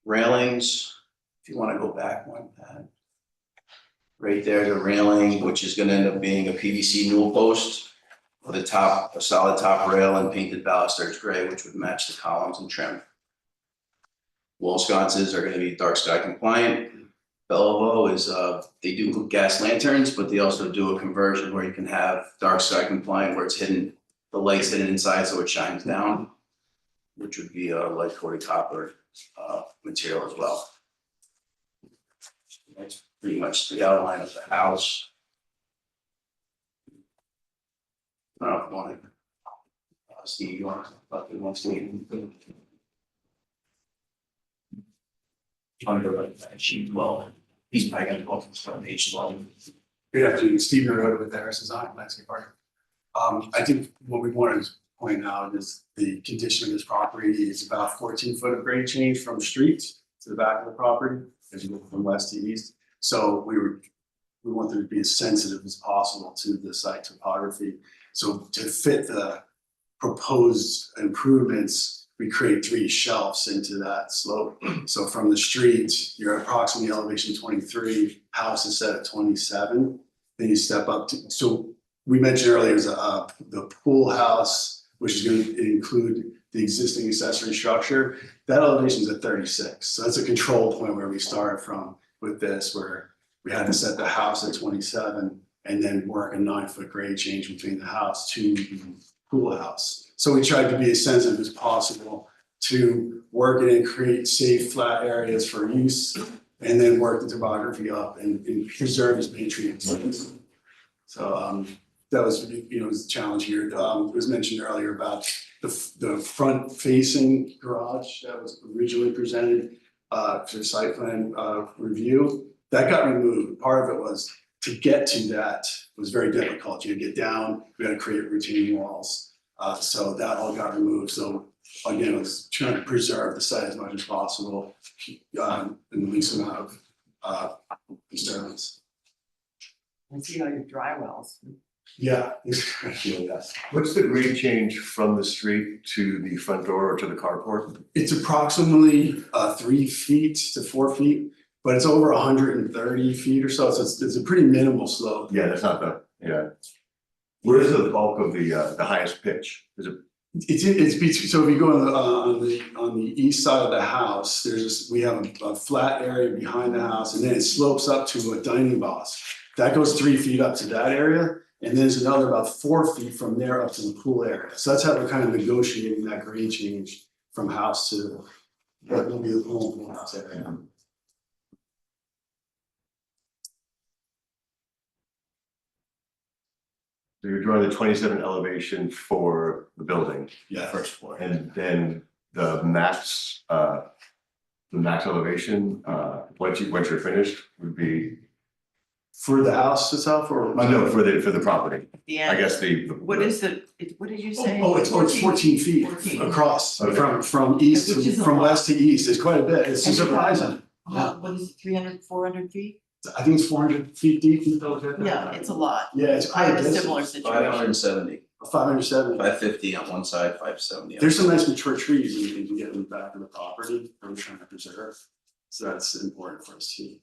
Railings, if you want to go back one, Pat. Right there, the railing, which is going to end up being a PVC newel post with a solid top rail and painted balusters gray, which would match the columns and trim. Wall sconces are going to be dark sky compliant. Bellevue is, they do gas lanterns, but they also do a conversion where you can have dark sky compliant where it's hidden, the light's hidden inside so it shines down, which would be a light coated copper material as well. That's pretty much the outline of the house. I don't know if you want to, Steve, you want to talk about the one Steve? Under like sheet 12, he's probably going to go up to page 12. Good afternoon, Steve Rhoda with Harris Design, landscape architect. I think what we wanted to point out is the condition of this property is about 14 foot of grade change from street to the back of the property as you go from west to east. So we were we want them to be as sensitive as possible to the site topography. So to fit the proposed improvements, we create 3 shelves into that slope. So from the street, you're approximately elevation 23, house is set at 27. Then you step up to, so we mentioned earlier is the pool house, which is going to include the existing accessory structure. That elevation is at 36. So that's a control point where we started from with this, where we had to set the house at 27 and then work a 9-foot grade change between the house to the pool house. So we tried to be as sensitive as possible to work it and create safe, flat areas for use, and then work the topography up and preserve as many trees. So that was, was a challenge here. It was mentioned earlier about the front facing garage that was originally presented to the site plan review. That got removed. Part of it was to get to that was very difficult. You had to get down, we had to create retaining walls. So that all got removed. So again, it was trying to preserve the site as much as possible, in the least amount of disturbance. I see all your dry wells. Yeah. What's the grade change from the street to the front door or to the carport? It's approximately 3 feet to 4 feet, but it's over 130 feet or so. So it's a pretty minimal slope. Yeah, that's not the, yeah. Where is the bulk of the highest pitch? Is it? It's between, so if you go on the east side of the house, we have a flat area behind the house, and then it slopes up to a dining box. That goes 3 feet up to that area, and there's another about 4 feet from there up to the pool area. So that's how we're kind of negotiating that grade change from house to what will be the pool house area. So you're drawing the 27 elevation for the building. Yeah. First floor. And then the max elevation, once you're finished, would be. For the house itself, or? No, for the property. Yeah. I guess What is what did you say? It's 14 feet 14. across, Okay. from east Which is to, a from lot. west to east. It's quite a bit. It's surprising. What is it, 300, 400 feet? I think it's 400 feet deep. Yeah, it's a lot. Yeah, it's I quite have a a similar distance. situation. 570, 570. 550 on one side, 570 on. There's some nice mature trees that you can get in the back of the property that we're trying to preserve. So that's important for us too.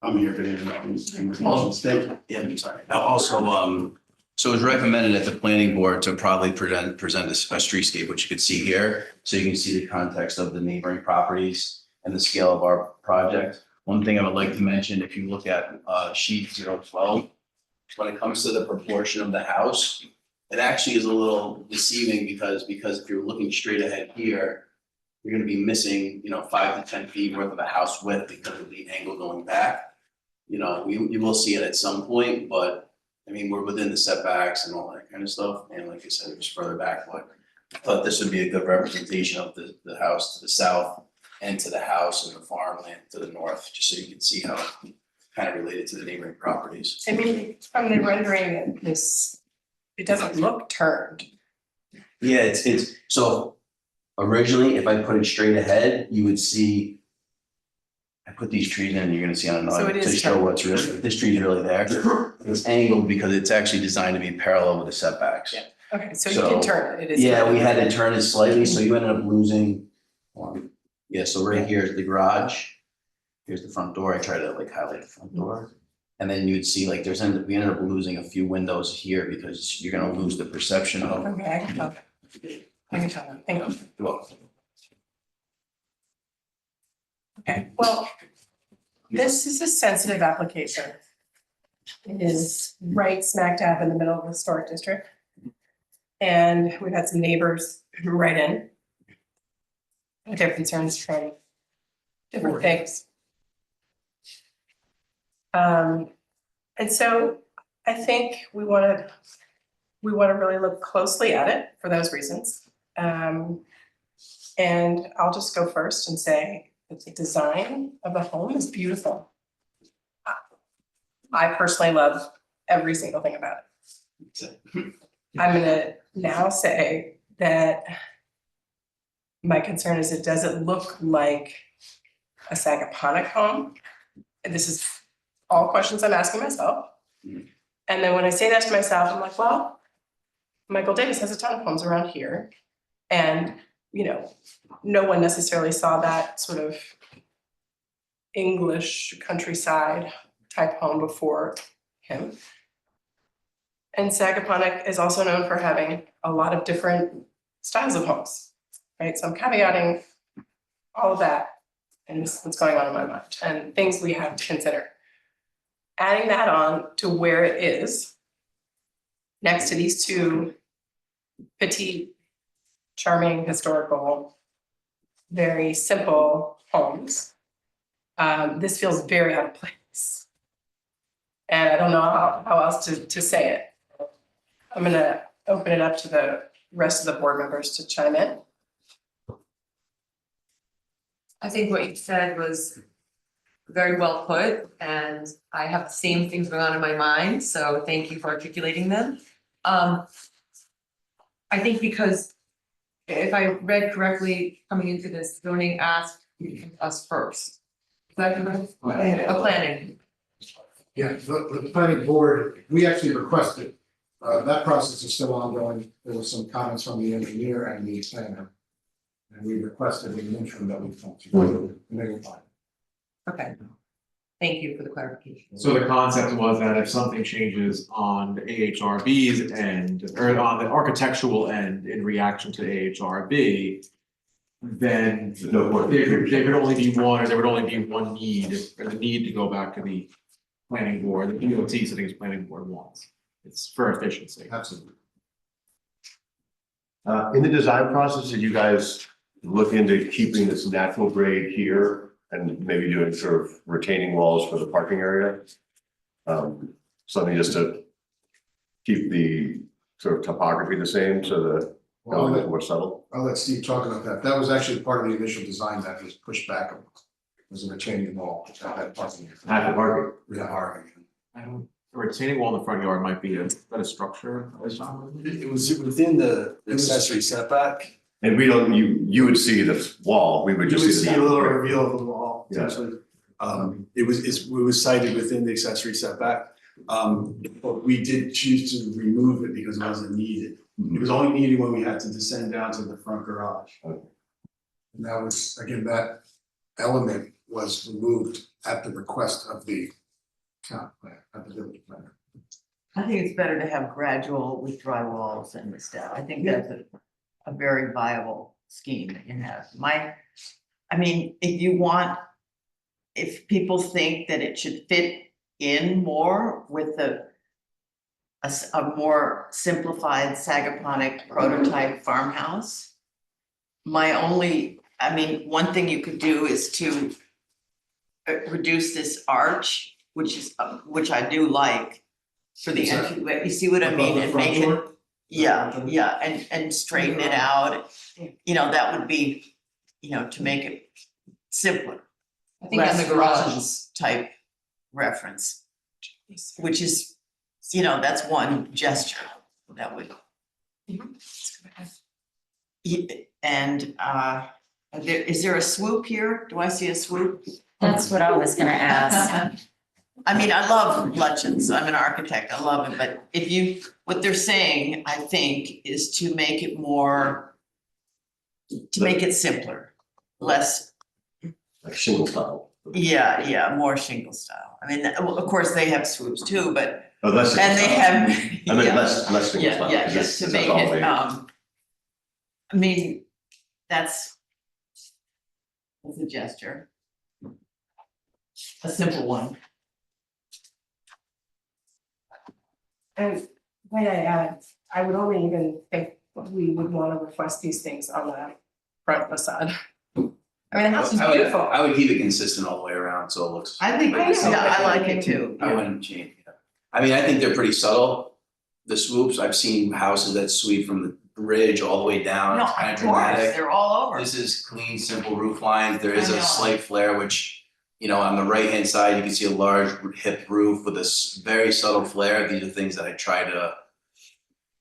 I'm here to thank you. Yeah, I'm sorry. Also, so it's recommended at the planning board to probably present a streetscape, which you could see here. So you can see the context of the neighboring properties and the scale of our project. One thing I would like to mention, if you look at sheet 012, when it comes to the proportion of the house, it actually is a little deceiving because if you're looking straight ahead here, you're gonna be missing, 5 to 10 feet worth of a house width because of the angle going back. You will see it at some point, but I mean, we're within the setbacks and all that kind of stuff. And like I said, it was further back, but I thought this would be a good representation of the house to the south and to the house and the farmland to the north, just so you can see how it kind of related to the neighboring properties. I mean, from the rendering, it doesn't look turned. Yeah, it's, so originally, if I put it straight ahead, you would see. I put these trees in, you're gonna see on So another, it to is show turned. what's really, this tree's really there. It's angled because it's actually designed to be parallel with the setbacks. Yeah. Okay, so you can turn it. It is. Yeah, turned. we had to turn it slightly, so you ended up losing. Yeah, so right here is the garage. Here's the front door. I tried to highlight the front door. And then you'd see we ended up losing a few windows here because you're gonna lose the perception of. Okay, I can tell. I can tell. Thank you. Well, Okay, well, this is a sensitive application. It is right smack dab in the middle of the historic district. And we've had some neighbors write in with their concerns from different things. And so I think we want to really look closely at it for those reasons. And I'll just go first and say that the design of the home is beautiful. I personally love every single thing about it. I'm gonna now say that My concern is does it look like a Sagaponic home? And this is all questions I'm asking myself. And then when I say that to myself, I'm like, well, Michael Davis has a ton of homes around here. And, you know, no one necessarily saw that sort of English countryside type home before him. And Sagaponic is also known for having a lot of different styles of homes, right? So I'm caveating all of that and this is what's going on in my mind and things we have to consider. Adding that on to where it is next to these two petite, charming, historical, very simple homes. This feels very out of place. And I don't know how else to say it. I'm gonna open it up to the rest of the board members to chime in. I think what you said was very well put, and I have the same things going on in my mind, so thank you for articulating them. I think because if I read correctly, coming into this, zoning asked us first. Is that correct? Planning. Yeah, the planning board, we actually requested, that process is still ongoing. There were some comments from the engineer and the planner. And we requested an interim that we come to, and they were fine. Okay. Thank you for the clarification. So the concept was that if something changes on the AHRB's end, or on the architectural end in reaction to AHRB, then there could only be one, or there would only be one need, or the need to go back to the planning board, the DOT sitting as planning board wants. It's for efficiency. Absolutely. In the design process, did you guys look into keeping this natural grade here and maybe doing sort of retaining walls for the parking area? Something just to keep the sort of topography the same, so the elements more subtle. I'll let Steve talk about that. That was actually part of the initial design that was pushed back. It was a retaining wall at that parking. At the parking. Yeah, parking. A retaining wall in the front yard might be a better structure. It was within the accessory setback. And we don't, you would see this wall, we would You just would see. see the a little natural grade. reveal of the wall, Yeah. essentially. It was cited within the accessory setback. But we did choose to remove it because it wasn't needed. It was only needed when we had to descend down to the front garage. And that was, again, that element was removed at the request of the town plan, at the village planner. I think it's better to have gradual with dry walls and this stuff. I think that's a very viable scheme that you have. I mean, if people think that it should fit in more with a more simplified Sagaponic prototype farmhouse. One thing you could do is to reduce this arch, which I do like for the entryway. You see what I mean? And make it, yeah, and straighten it out. You know, that would be, to make it simpler. I think in the garage. Type reference, which is, that's one gesture that would. And is there a swoop here? Do I see a swoop? That's what I was gonna ask. I mean, I love legends. I'm an architect. I love it, but what they're saying, I think, is to make it simpler, less. Like shingle style. Yeah, more shingle style. I mean, of course, they have swoops too, but. Oh, less And they shingle have. style. I mean, less shingle style. Yeah, because just to that's make all it, they- I mean, that's a gesture. A simple one. And might I add, I would only even think we would want to request these things on the front facade. I mean, the house is beautiful. I would keep it consistent all the way around, so it looks. I think, yeah, I like it too. I wouldn't change it. I mean, I think they're pretty subtle. The swoops, I've seen houses that sweep from the bridge all the way down, No, it's kind of of course, dramatic. they're all over. This is clean, simple roof lines. There is I a know. slight flare, which, on the right hand side, you can see a large hip roof with a very subtle flare. These are things that I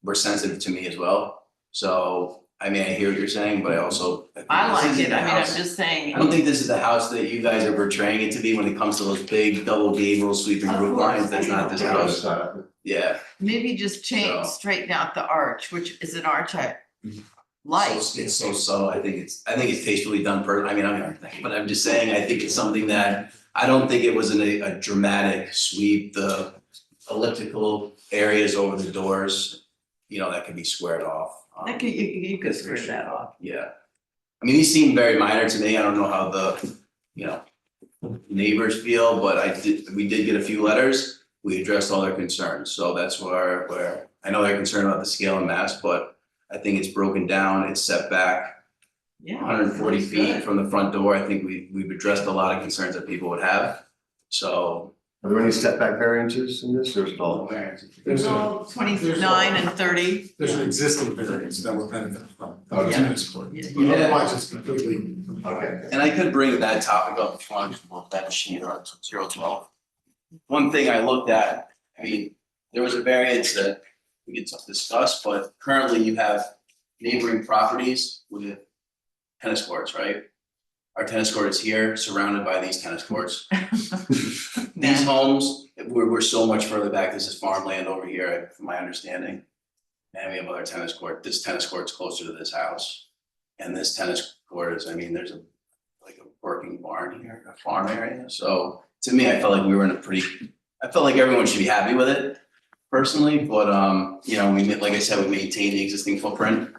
were sensitive to me as well. So I mean, I hear what you're saying, but I also. think I this like isn't it, the I mean, I'm house- just saying. I don't think this is the house that you guys are portraying it to be when it comes to those big double gable sweeping Of roof course, lines, that's not this house. Yeah. Maybe just change, So- straighten out the arch, which is an arch I So like. it's so subtle, I think it's tastefully done I'm an architect, but I'm just saying, I think it's something that, I don't think it was a dramatic sweep, the elliptical areas over the doors, that could be squared off. You could square that off. Yeah. I mean, these seem very minor to me, I don't know how the, neighbors feel, but we did get a few letters, we addressed all their concerns, so that's where, I know they're concerned about the scale and mass, but I think it's broken down, it's set back Yeah. 140 looks feet good. from the front door, I think we've addressed a lot of concerns that people would have, so. Are there any setback variances in this, or is it all? There's a- Well, 29 and 30. There's an existing variance that we're benefiting from. Oh, yeah. Tennis court. Yeah. Otherwise, it's completely. Okay. And I could bring that topic up if you want to look at that sheet on 012. One thing I looked at, I mean, there was a variance that we could discuss, but currently you have neighboring properties with tennis courts, right? Our tennis court is here, surrounded by these tennis courts. These homes, we're so much further back, this is farmland over here, from my understanding. And we have other tennis court, this tennis court's closer to this house. And this tennis court is, I mean, there's a working barn here, a farm area, so to me, I felt like we were in I felt like everyone should be happy with it personally, but like I said, we maintain the existing footprint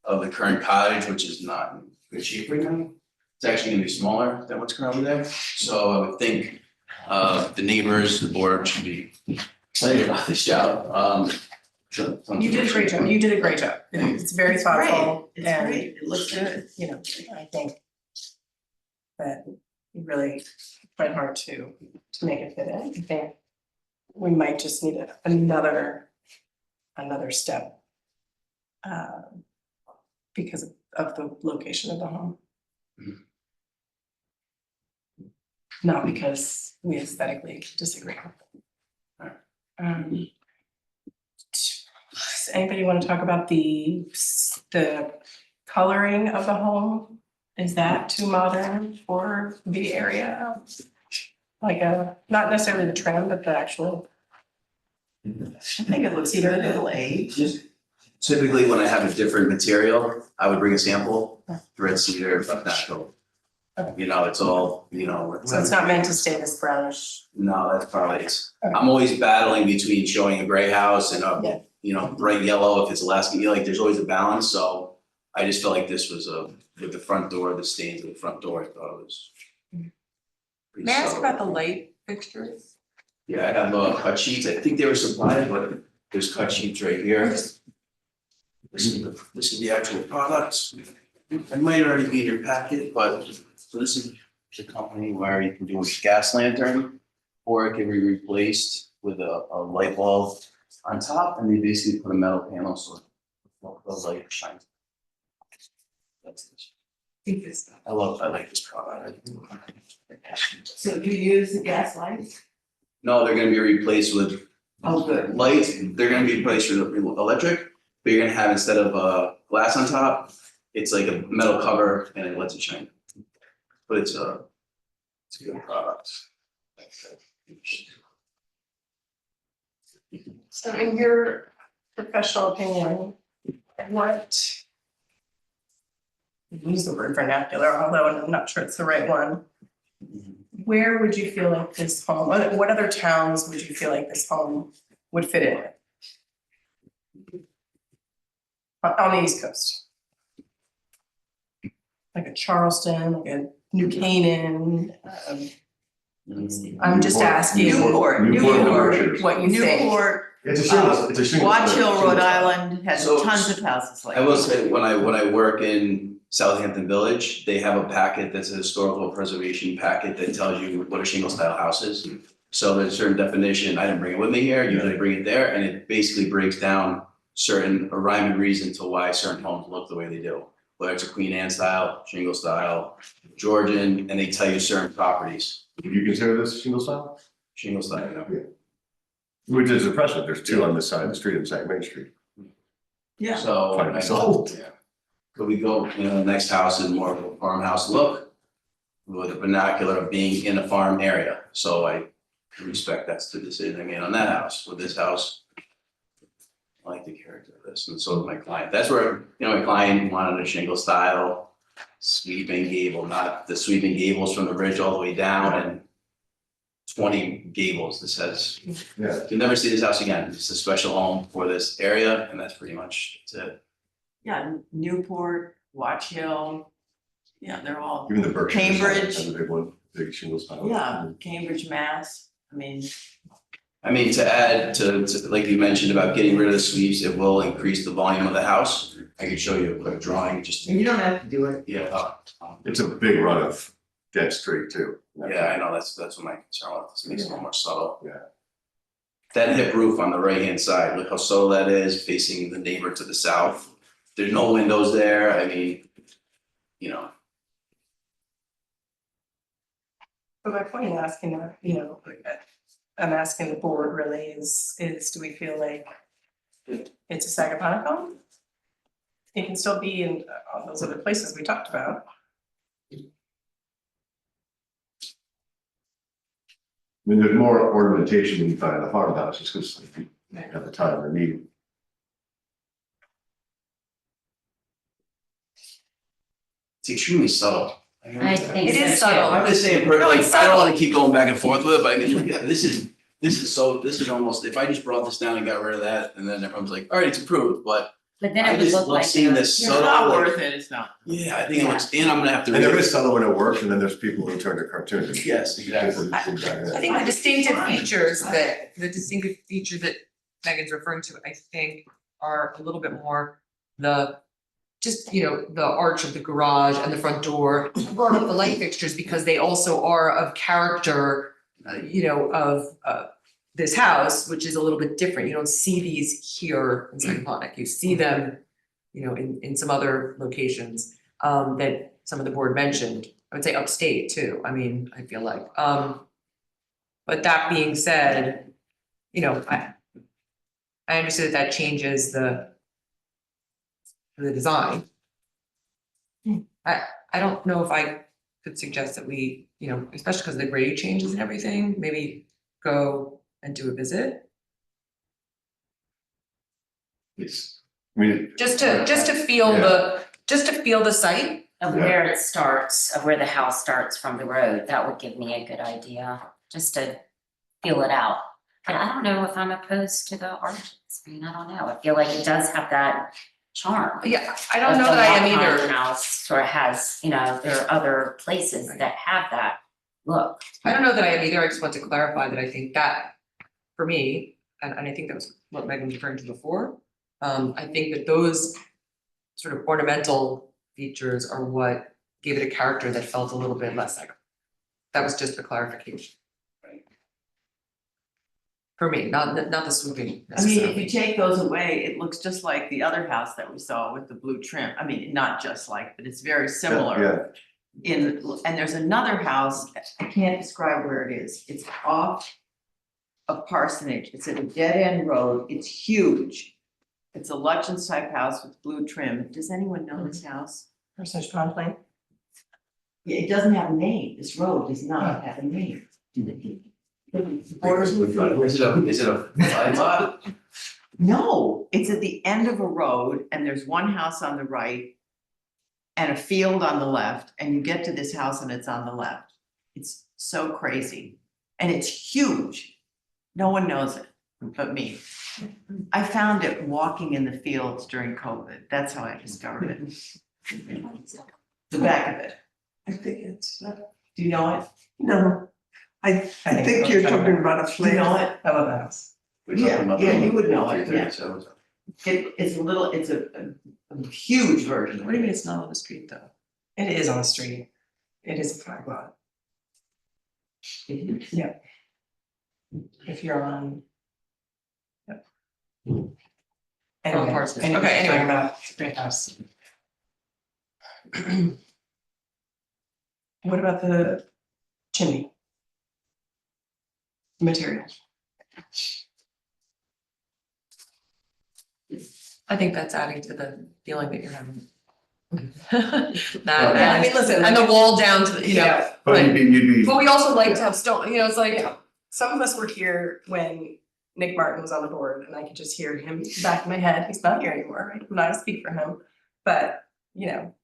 of the current cottage, which is not in good shape right now. It's actually gonna be smaller than what's currently there, so I would think the neighbors, the board should be excited about this job. You did a great job, it's very thoughtful It's and, great, it looks good. I think that you really tried hard to make it fit in. I think we might just need another step because of the location of the home. Mhm. Not because we aesthetically disagree. Does anybody want to talk about the coloring of the home? Is that too modern for the area? Like not necessarily the trim, but the actual. I think it looks either middle age. Typically, when I have a different material, I would bring a sample, red cedar, but natural. It's all, So it's not meant to stay this brownish. No, that's probably, I'm always battling between showing a gray house and bright yellow if it's Alaskan, there's always a balance, so I just felt like this was with the front door, the stains of the front door, I thought it was. pretty May I ask subtle. about the light fixtures? Yeah, I have cut sheets, I think they were supplied, but there's cut sheets right here. This is the actual product. It might already be in your packet, but so this is the company where you can do a gas lantern. Or it can be replaced with a light bulb on top, and they basically put a metal panel so the light shines. That's this. I like this product. So you use the gas lights? No, they're gonna be replaced with Oh, good. lights, they're gonna be replaced with electric, but you're gonna have instead of glass on top, it's like a metal cover and it lets it shine. But it's a good product. So in your professional opinion, what? Use the word vernacular, although I'm not sure it's the right one. Where would you feel like this home, what other towns would you feel like this home would fit in? On the East Coast? Like a Charleston, like a New Canaan, I'm just asking. Newport, What you think. Newport, It's a single. Watch Hill, Rhode Island has So- tons of houses like I will that. say, when I work in Southampton Village, they have a packet that's a historical preservation packet that tells you what a shingle style house is. So there's a certain definition, I didn't bring it with me here, usually I bring it there, and it basically breaks down a rhyme and reason to why certain homes look the way they do. Whether it's a Queen Anne style, shingle style, Georgian, and they tell you certain properties, Would you consider this a single style? shingle style, Which is impressive, there's two on this side of the street on Sac Main Street. Yeah. So. Find it sold. Yeah. Could we go, the next house is more of a farmhouse look with a vernacular of being in a farm area, so I respect that's the decision I made on that house. With this house, I like the character of this, and so does my client. That's where, my client wanted a shingle style, sweeping gable, not the sweeping gables from the ridge all the way down and 20 gables. This has, Yeah. you'll never see this house again. It's a special home for this area, and that's pretty much it. Yeah, Newport, Watch Hill, yeah, they're all, Even the Berkshire. Cambridge. Has a big one, big shingle style. yeah, Cambridge, Mass, I mean, To add to like you mentioned about getting rid of the sweeps, it will increase the volume of the house. I can show you a quick drawing, just. and you don't have to do it. Yeah, It's a big run of dead street too. yeah, I know, that's what my concern was, this makes it a little more subtle. Yeah. That hip roof on the right-hand side, look how subtle that is, facing the neighbor to the south. There's no windows there, I mean, But my point in asking, I'm asking the board really is do we feel like it's a Sagaponic home? It can still be in all those other places we talked about. I mean, there's more ornamentation than you find in a farmhouse, just because you have the time or need. it's extremely subtle. I think It is so, too. subtle. I'm just saying, No, like, it's I don't subtle. wanna keep going back and forth with it, but I mean, this is almost, if I just brought this down and got rid of that, and then everyone's like, alright, it's approved, but But then I it would just look love like seeing they're- this It's subtle, not like, worth it, it's not. yeah, I think it looks, and I'm gonna have to. And there is subtle when it works, and then there's people who turn to cartoons. Yes, exactly. I think the distinctive features that Megan's referring to, I think, are a little bit more the the arch of the garage and the front door. I brought up the light fixtures because they also are of character, of this house, which is a little bit different. You don't see these here in Sagaponic. You see them, in some other locations that some of the board mentioned. I would say upstate too. I mean, I feel like, but that being said, I understand that changes the design. I don't know if I could suggest that we, especially because the grade changes and everything, maybe go and do a visit. Just to feel the site. Of where it starts, of where the house starts from the road, that would give me a good idea, just to feel it out. But I don't know if I'm opposed to the arches, I mean, I don't know, I feel like it does have that charm. Yeah, I don't know that I am either. The house sort of has, there are other places that have that look. I don't know that I am either. I just want to clarify that I think that, for me, and I think that was what Megan was referring to before. I think that those sort of ornamental features are what gave it a character that felt a little bit less like. That was just the clarification. For me, not the swooping I mean, if necessarily. you take those away, it looks just like the other house that we saw with the blue trim. I mean, not just like, but it's very similar. And there's another house, I can't describe where it is. It's off of Parsonage. It's at a dead end road. It's huge. It's a Lutyens type house with blue trim. Does anyone know this house? Parsonage Pond Lane. Yeah, it doesn't have a name. This road does not have a name. Is it a flag lot? No, it's at the end of a road and there's one house on the right and a field on the left, and you get to this house and it's on the left. It's so crazy. And it's huge. No one knows it but me. I found it walking in the fields during COVID. That's how I discovered it. The back of it. I think it's, Do you know it? no, I think you're talking about a Do you know flag. it? I love that house. Yeah, you would know it, yeah. 337. It's a huge version. What do you mean it's not on the street though? It is on the street. It is a flag lot. Yeah. If you're on. Yep. Anyway, Parsonage. anyway, Okay, anyway. talking about it's a great house. What about the chimney? Material. I think that's adding to the feeling that you're having. That, Yeah, I mean, listen, and the wall down to, the you know, Yeah. But you'd be. but we also like to have stone, you know, it's like, Some of us were here when Nick Martin was on the board and I could just hear him back in my head. He's not here anymore, right? I'm not gonna speak for him, but you know.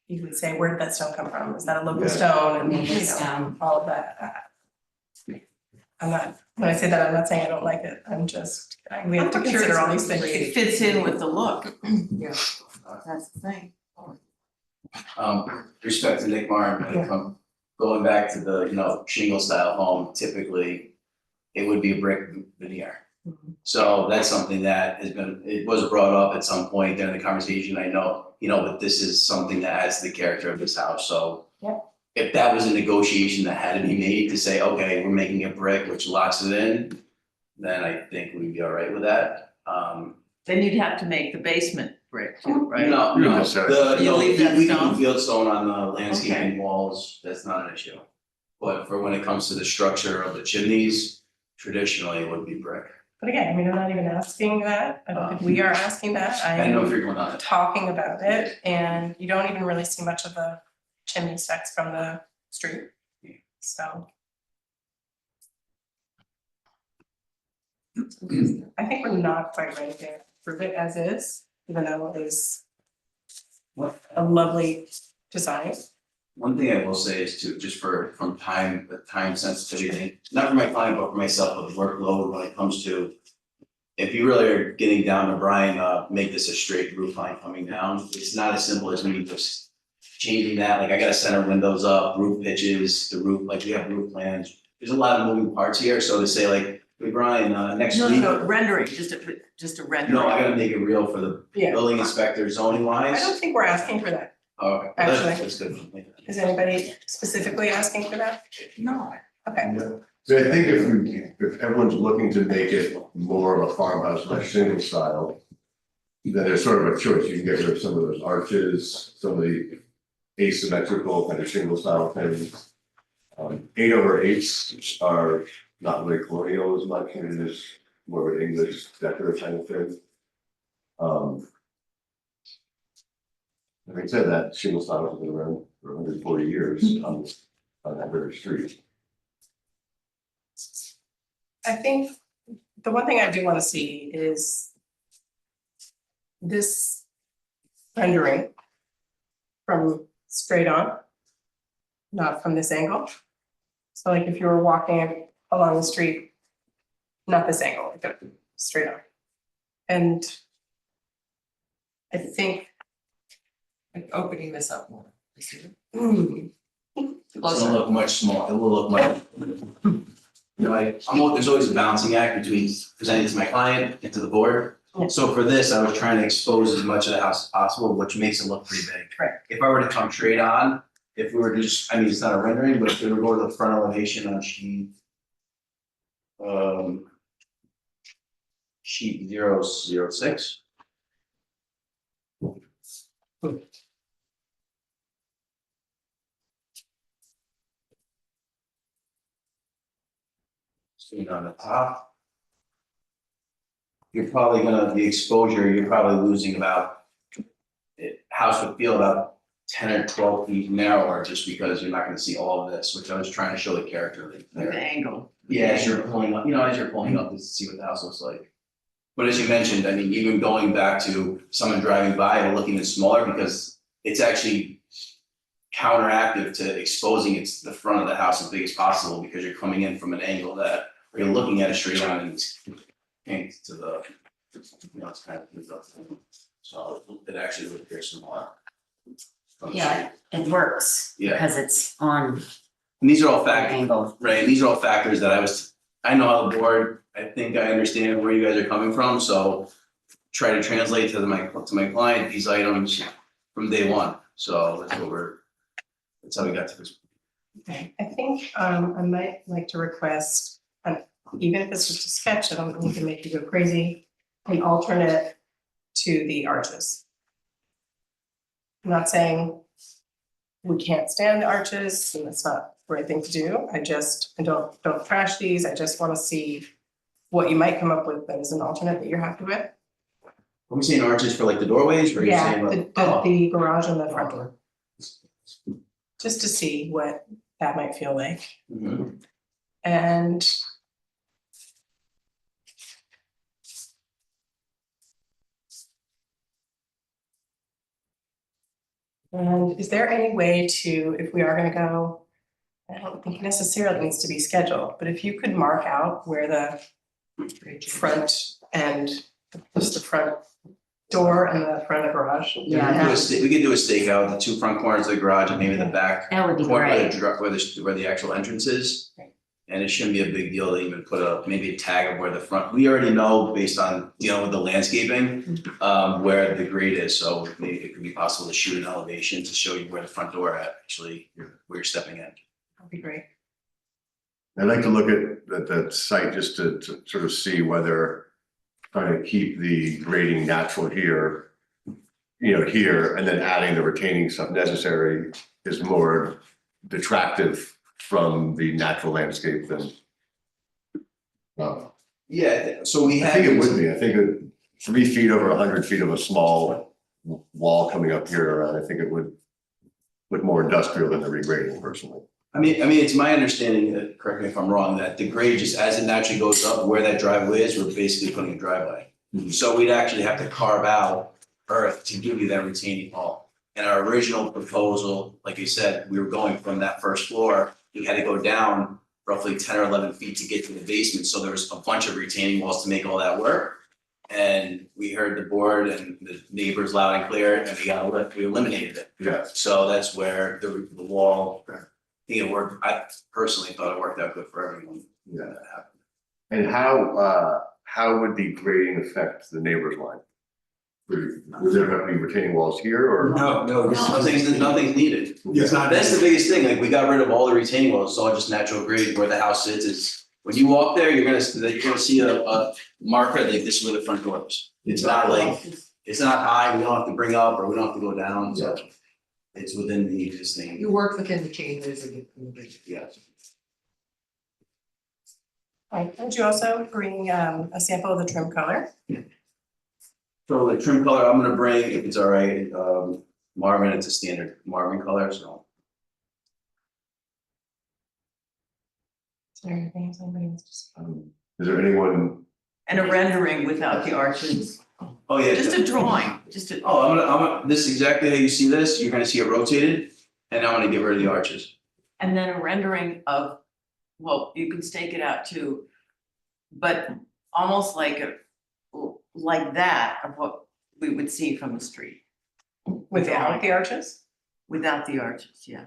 You would say, where did that stone come from? Is that a local Yeah. stone? And Local you know, stone. all of that. I'm not, when I say that, I'm not saying I don't like it. I'm just, we have to I'm sure consider it's all these things. It fits in with the look. Yeah. That's the thing. Respect to Nick Martin, when it come, going back to the, shingle style home, typically it would be a brick veneer. So that's something that it was brought up at some point during the conversation, I know, but this is something that adds to the character of this house, so. Yeah. If that was a negotiation that had to be made to say, okay, we're making a brick which locks it in, then I think we'd be all right with that. Then you'd have to make the basement brick too, right? No, You no, just said- You leave that we can stone? do field stone on the landscaping Okay. walls, that's not an issue. But for when it comes to the structure of the chimneys, traditionally it would be brick. But again, I mean, I'm not even asking that. I don't think we are asking that. I know if I'm you're going on it. talking about it and you don't even really see much of the chimney stacks from the street. So. I think we're not quite ready to approve it as is, even though it is a lovely design. One thing I will say is to, just from the time sensitivity, not for my client, but for myself, with the workload when it comes to. If you really are getting down to Brian, make this a straight roof line coming down, it's not as simple as me just changing that, like I gotta center windows up, roof pitches, the roof, like we have roof plans. There's a lot of moving parts here, so to say like, hey Brian, next No, week. no, rendering, just a rendering. No, I gotta make it real for the Yeah. building inspector zoning I wise. don't think we're asking for that. Oh, okay, Actually. that's good for me. Is anybody specifically asking for that? No. Okay. So I think if everyone's looking to make it more of a farmhouse like single style, then there's sort of a choice. You can get rid of some of those arches, some of the asymmetrical kind of single style things. 8/8s are not really colonial as much, and it is more of an English decorative kind of thing. Having said that, single style has been around for 140 years on that very street. I think the one thing I do wanna see is this rendering from straight on, not from this angle. So like if you were walking along the street, not this angle, like straight on. And I think, like opening this up more. It's gonna look much smaller, it will look much. There's always a balancing act between presenting to my client and to the board. Yeah. So for this, I was trying to expose as much of the house as possible, which makes it look pretty big. Correct. If I were to come straight on, if we were to just, it's not a rendering, but if we were to go to the front elevation on sheet. Sheet 006. See on the top. You're probably the exposure, you're probably losing about. House would feel about 10 or 12 feet narrower, just because you're not gonna see all of this, which I was trying to show the character of it The there. angle. Yeah, as you're pulling up, to see what the house looks like. But as you mentioned, even going back to someone driving by and looking at smaller, because it's actually counteractive to exposing the front of the house as big as possible, because you're coming in from an angle that, or you're looking at it straight on and it's aimed to the, it's kind of, so it actually would appear smaller. Yeah, it works Yeah. because it's on And these are all factors, angle. right, and these are all factors that I know how the board, I think I understand where you guys are coming from, so. Try to translate to my client these items from day one, so that's how we got to this. okay, I think I might like to request, even if it's just a sketch, I don't need to make you go crazy, an alternate to the arches. I'm not saying we can't stand the arches, and that's not the right thing to do. I don't trash these. I just want to see what you might come up with that is an alternate that you're happy with. Are we saying arches for like the doorways, or are you Yeah, saying? the garage and the front door. Just to see what that might feel like. Mhm. And is there any way to, if we are gonna go, I don't think necessarily needs to be scheduled, but if you could mark out where the front and just the front door and the front of the garage. Yeah, We could do a stakeout, the two front corners of the garage and maybe the back. that would be corner great. where the actual entrance is. Right. And it shouldn't be a big deal to even put maybe a tag of where the front, we already know based on dealing with the landscaping, where the grade is, so maybe it could be possible to shoot an elevation to show you where the front door actually, where you're stepping in. That'd be great. I'd like to look at that site just to sort of see whether trying to keep the grading natural here, here, and then adding the retaining stuff necessary is more detractive from the natural landscape than. Yeah, so we I have. think it would be, I think 3 feet over 100 feet of a small wall coming up here, I think it would look more industrial than the regrading personally. I mean, it's my understanding that, correct me if I'm wrong, that the grade just as it naturally goes up, where that driveway is, we're basically putting a driveway. So we'd actually have to carve out earth to give you that retaining wall. And our original proposal, like you said, we were going from that first floor, we had to go down roughly 10 or 11 feet to get to the basement, so there was a bunch of retaining walls to make all that work. And we heard the board and the neighbors loud and clear, and we eliminated it. Yeah. So that's where the wall, I think it worked, I personally thought it worked out good for everyone. Yeah. That happened. And how would the grading affect the neighbor's line? Would there have to be retaining walls here or? No, nothing's needed. It's not. That's the biggest thing, like, we got rid of all the retaining walls, it's all just natural grade where the house sits is, when you walk there, you're gonna see a marker, like this is where the front door is. It's not like, it's not high, we don't have to bring up, or we don't have to go down, so it's within the existing. You work within the changes of the. Yeah. Right, would you also bring a sample of the trim color? So the trim color, I'm gonna bring, if it's all right, Marvin, it's a standard Marvin color, so. Is there anything else anybody wants to say? Is there anyone? And a rendering without the arches, Oh, yeah. just a drawing, just a. Oh, I'm gonna, this is exactly how you see this, you're gonna see it rotated, and I'm gonna get rid of the arches. And then a rendering of, well, you can stake it out too. But almost like that of what we would see from the street. Without the arches? Without the arches, yeah.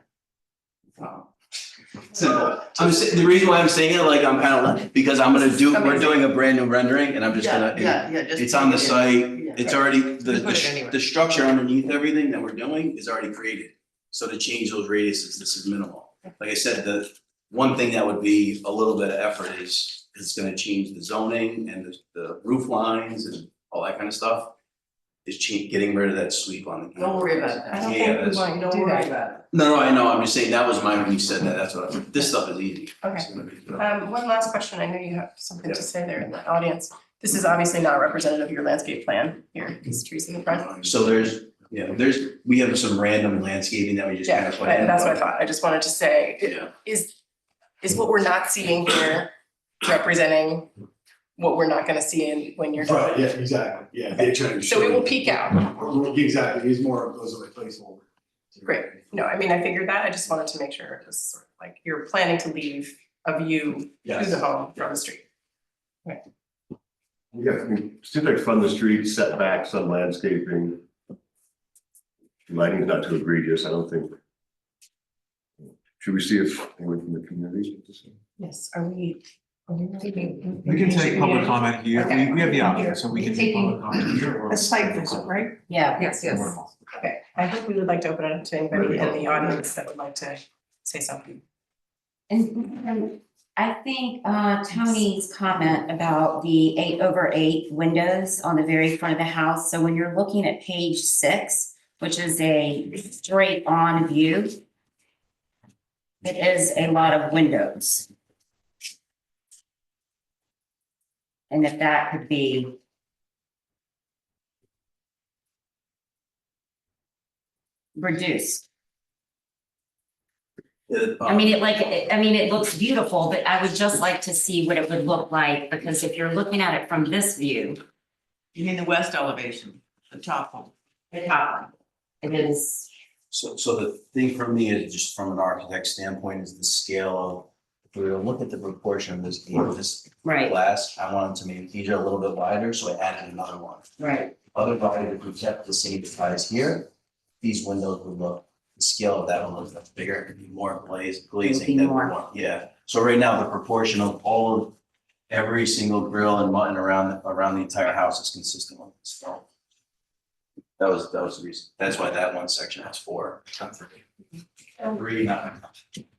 Simple. The reason why I'm saying it, like, I'm kind of, because we're doing a brand new rendering, and I'm just gonna. Just. It's on the site, Yeah. it's already, Put it anywhere. the structure underneath everything that we're doing is already created. So to change those radiuses, this is minimal. Like I said, the one thing that would be a little bit of effort is, it's gonna change the zoning and the roof lines and all that kind of stuff. Is getting rid of that sweep on the. Don't worry about I that. don't Yeah, think we that's- want to Don't do worry that. about it. No, I know, I'm just saying, that was mine when you said that, that's what, this stuff is easy. Okay. It's gonna be- One last question, I know you have something to say there in the audience. This is obviously not representative of your landscape plan, here, these trees in the front. So we have some random landscaping that we just kind Yeah, of put in. that's what I thought, I just wanted to say, Yeah. is what we're not seeing here representing what we're not gonna see when you're done? Right, yeah, exactly, yeah, they're trying to show. So it will peek out. Exactly, it's more of those are like placeholder. Great, no, I mean, I figured that, I just wanted to make sure it was sort of like you're planning to leave a view to Yes. the home from the street. Yeah, I mean, seems like from the street, setbacks, some landscaping. Lighting's not too egregious, I don't think. Should we see if anyone from the community? Yes, are we? We can take public comment here, Okay. we have the option, so we can take public comment here or. A site visit, right? Yeah. Yes, yes. Okay, I think we would like to open it up to anybody in the audience that would like to say something. And I think Tony's comment about the 8/8 windows on the very front of the house, so when you're looking at page 6, which is a straight on view, it is a lot of windows. And if that could be reduced? Uh, I mean, it looks beautiful, but I would just like to see what it would look like, because if you're looking at it from this view, You mean the west elevation, the top one? the top one, it is, So the thing for me is just from an architect standpoint is the scale of, if we were to look at the proportion of this right, glass, I wanted to make these are a little bit wider, so I added another one. right. Otherwise, if we kept the same size here, these windows would look, the scale of that one would look bigger, it'd be more glazing than more. one, yeah. So right now, the proportion of all of every single grill and mutton around the entire house is consistent with this. So that was the reason, that's why that one section has 4, not 3. 3, not.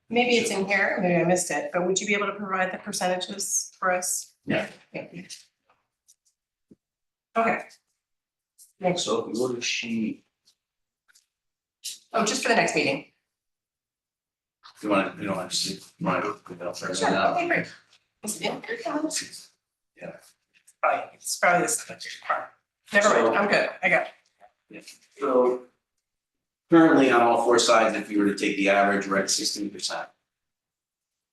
Maybe it's in here, maybe I missed it, but would you be able to provide the percentages for us? Yeah. Thank you. Okay. Next, So if we go to sheet, oh, just for the next meeting. You don't want to see, right, first Sure, now. okay, great. Is it in here? Yeah. It's probably this part. Never mind, I'm good, I got it. So currently on all 4 sides, if you were to take the average, we're at 16%.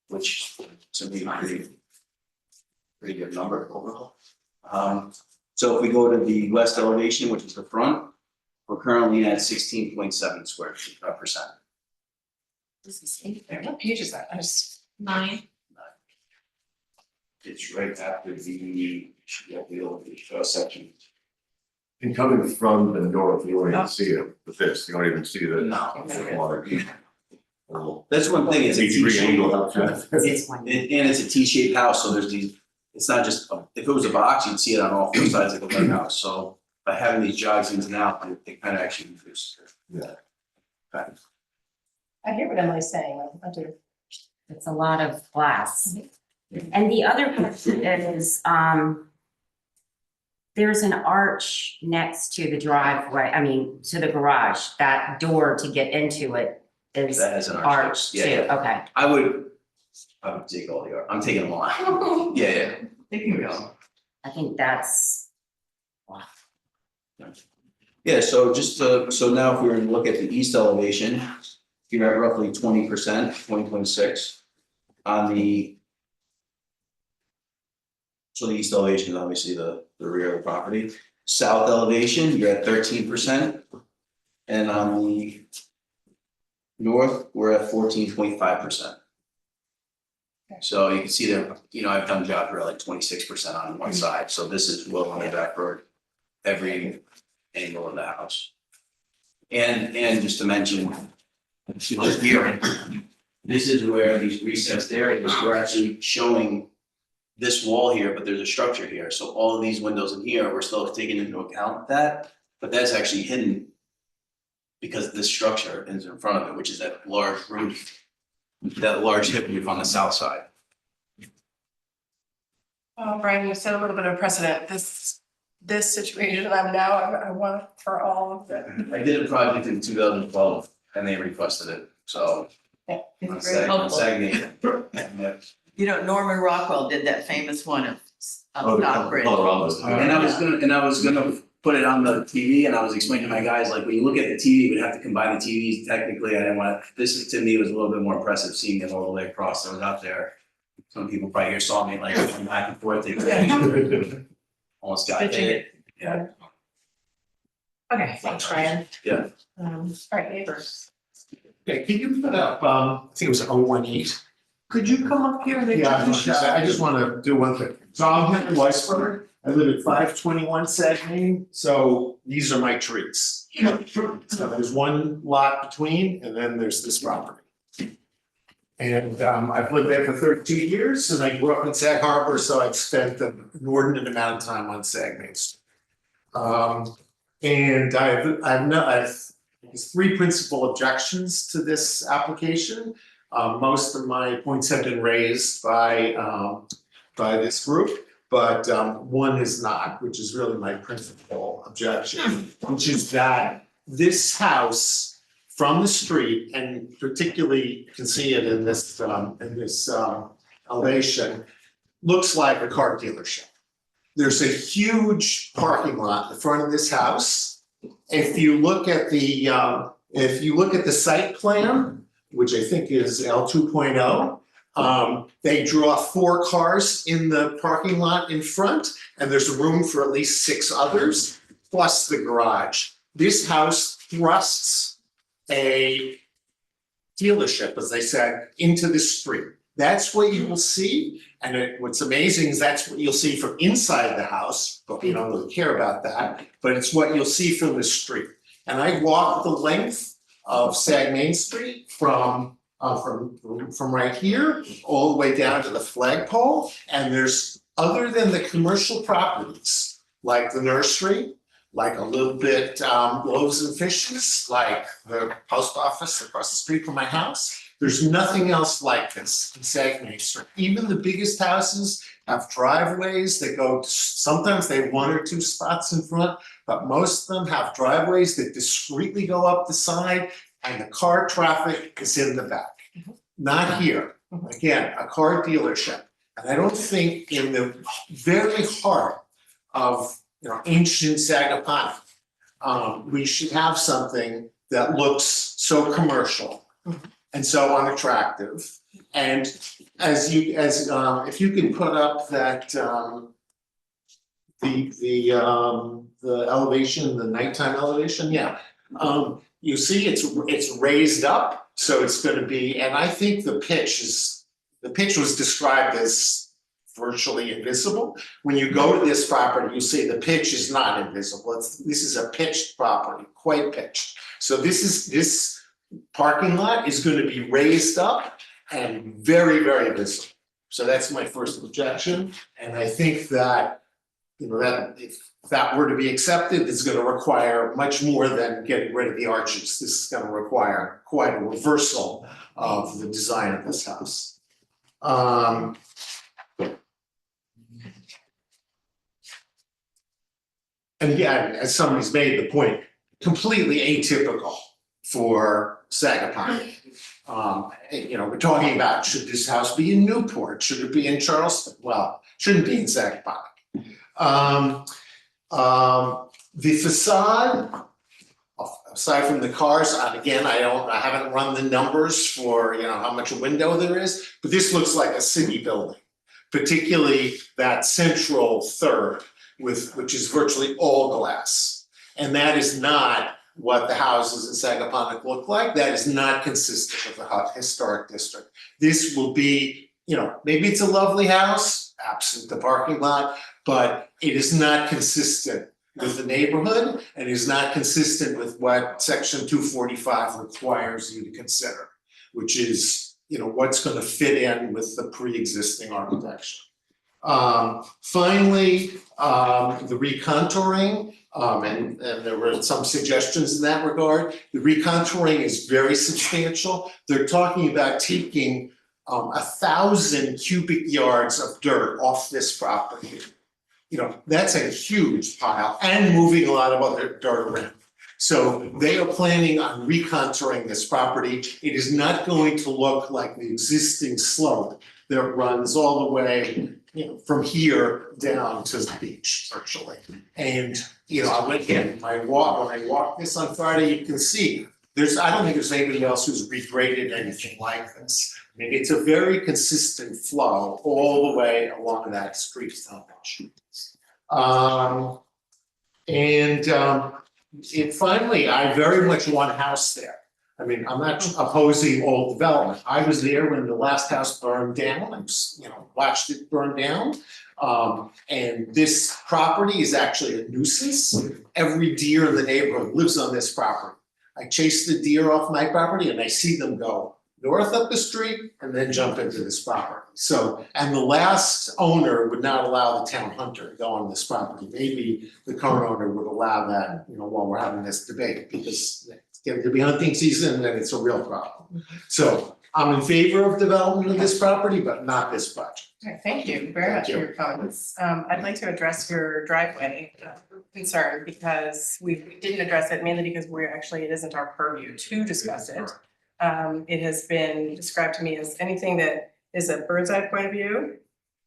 Which to me, pretty good number overall. So if we go to the west elevation, which is the front, we're currently at 16.7 square feet percent. This is in there. What page is that? I just, 9. It's right after the section. And coming from the north, you won't even see it with this, you don't even see the. No. the water. That's one thing, it's a Degree T-shaped, angle. it's, and it's a T-shaped house, so there's these, it's not just, if it was a box, you'd see it on all 4 sides like a lighthouse, so by having these jogs in and out, they kind of actually reduce. Yeah. I hear what Emily's saying, I do. it's a lot of glass. And the other question is, there's an arch next to the driveway, I mean, to the garage, that door to get into it is That is an arch, arched too, yeah. okay. I would take all the, I'm taking them all out. Yeah. They can go. I think that's, Yeah, so so now if we were to look at the east elevation, you're at roughly 20%, 20.6 on the. So the east elevation is obviously the rear of the property. South elevation, you're at 13%. And on the north, we're at 14.5%. So you can see that, I've done jobs where like 26% on one side, so this is well on the back for every angle of the house. And just to mention, if you look here, this is where these recessed areas, we're actually showing this wall here, but there's a structure here, so all of these windows in here, we're still taking into account that, but that's actually hidden because this structure is in front of it, which is that large roof, that large hip roof on the south side. Oh, Brian, you set a little bit of precedent, this situation that I'm now, I want for all of them. I did a project in 2012 and they requested it, so. It's very helpful. Yeah. Norman Rockwell did that famous one of Oh, the Stockbridge. Colorado. And I was gonna put it on the TV and I was explaining to my guys, like, when you look at the TV, we'd have to combine the TVs. Technically, I didn't want, this to me was a little bit more impressive, seeing it all the way across. I was out there. Some people probably here saw me like going back and forth. They almost got hit. Yeah. Okay, thanks, Brian. Yeah. All right, neighbors. Okay, can you put up, I think it was 018. Could you come up here and Yeah, I just want to do one thing. So I'm Henry Weisberger. I live at 521 Saguenay, so these are my trees. So there's one lot between, and then there's this property. And I've lived there for 13 years, and I grew up in Sag Harbor, so I've spent an inordinate amount of time on Saguenay Street. And I've there's 3 principal objections to this application. Most of my points have been raised by this group, but one is not, which is really my principal objection, which is that this house from the street, and particularly you can see it in this elevation, looks like a car dealership. There's a huge parking lot in front of this house. If you look at the If you look at the site plan, which I think is L 2.0, they draw 4 cars in the parking lot in front, and there's room for at least 6 others, plus the garage. This house thrusts a dealership, as they said, into the street. That's what you will see, and what's amazing is that's what you'll see from inside the house, but we don't really care about that, but it's what you'll see from the street. And I walked the length of Sag Main Street from right here all the way down to the flagpole, and there's, other than the commercial properties, like the nursery, like a little bit Loaves and Fishes, like the post office across the street from my house. There's nothing else like this in Sag Main Street. Even the biggest houses have driveways that go, sometimes they have 1 or 2 spots in front, but most of them have driveways that discreetly go up the side, and the car traffic is in the back. Not here. Again, a car dealership. And I don't think in the very heart of ancient Sagaponack, we should have something that looks so commercial and so unattractive. And if you can put up that the elevation, the nighttime elevation, you see it's raised up, so it's going to be, and I think the pitch was described as virtually invisible. When you go to this property, you see the pitch is not invisible. This is a pitched property, quite pitched. So this parking lot is going to be raised up and very, very visible. So that's my first objection. And I think that, that if that were to be accepted, it's going to require much more than getting rid of the arches. This is going to require quite a reversal of the design of this house. And again, as somebody's made the point, completely atypical for Sagaponack. We're talking about, should this house be in Newport? Should it be in Charleston? Well, it shouldn't be in Sagaponack. The facade, aside from the cars, and again, I haven't run the numbers for how much a window there is, but this looks like a city building, particularly that central third, which is virtually all glass. And that is not what the houses in Sagaponack look like. That is not consistent with the historic district. This will be, maybe it's a lovely house, absent the parking lot, but it is not consistent with the neighborhood and is not consistent with what Section 245 requires you to consider, which is, what's going to fit in with the pre-existing architecture. Finally, the recontouring, and there were some suggestions in that regard. The recontouring is very substantial. They're talking about taking 1,000 cubic yards of dirt off this property. That's a huge pile, and moving a lot of other dirt around. So they are planning on recontouring this property. It is not going to look like the existing slope that runs all the way, from here down to the beach virtually. And, I went in, when I walked this on Friday, you can see, I don't think there's anybody else who's regraded anything like this. I mean, it's a very consistent flow all the way along that street frontage. Finally, I very much want a house there. I mean, I'm not opposing all development. I was there when the last house burned down. I watched it burn down. And this property is actually a nuisance. Every deer in the neighborhood lives on this property. I chase the deer off my property and I see them go north up the street and then jump into this property. So, and the last owner would not allow the town hunter to go on this property. Maybe the current owner would allow that, while we're having this debate, because it's getting to be hunting season and it's a real problem. So I'm in favor of development of this property, but not this project. Okay, thank you very much for your comments. I'd like to address your driveway concern, because we didn't address it mainly because it isn't our purview to discuss it. It has been described to me as anything that is a bird's eye point of view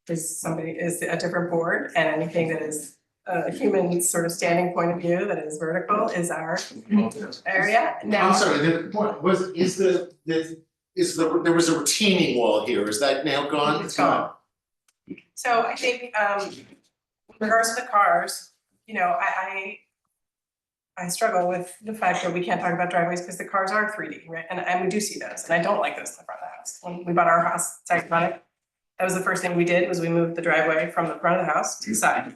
is a different board, and anything that is a human sort of standing point of view that is vertical is our area. Now, I'm sorry, the point was, there was a retaining wall here, is that now gone? It's gone. So I think, in regards to the cars, you know, I struggle with the fact that we can't talk about driveways because the cars are 3D, right? And we do see those, and I don't like those in the front of the house. When we bought our house, Tectonic, that was the first thing we did, was we moved the driveway from the front of the house to the side.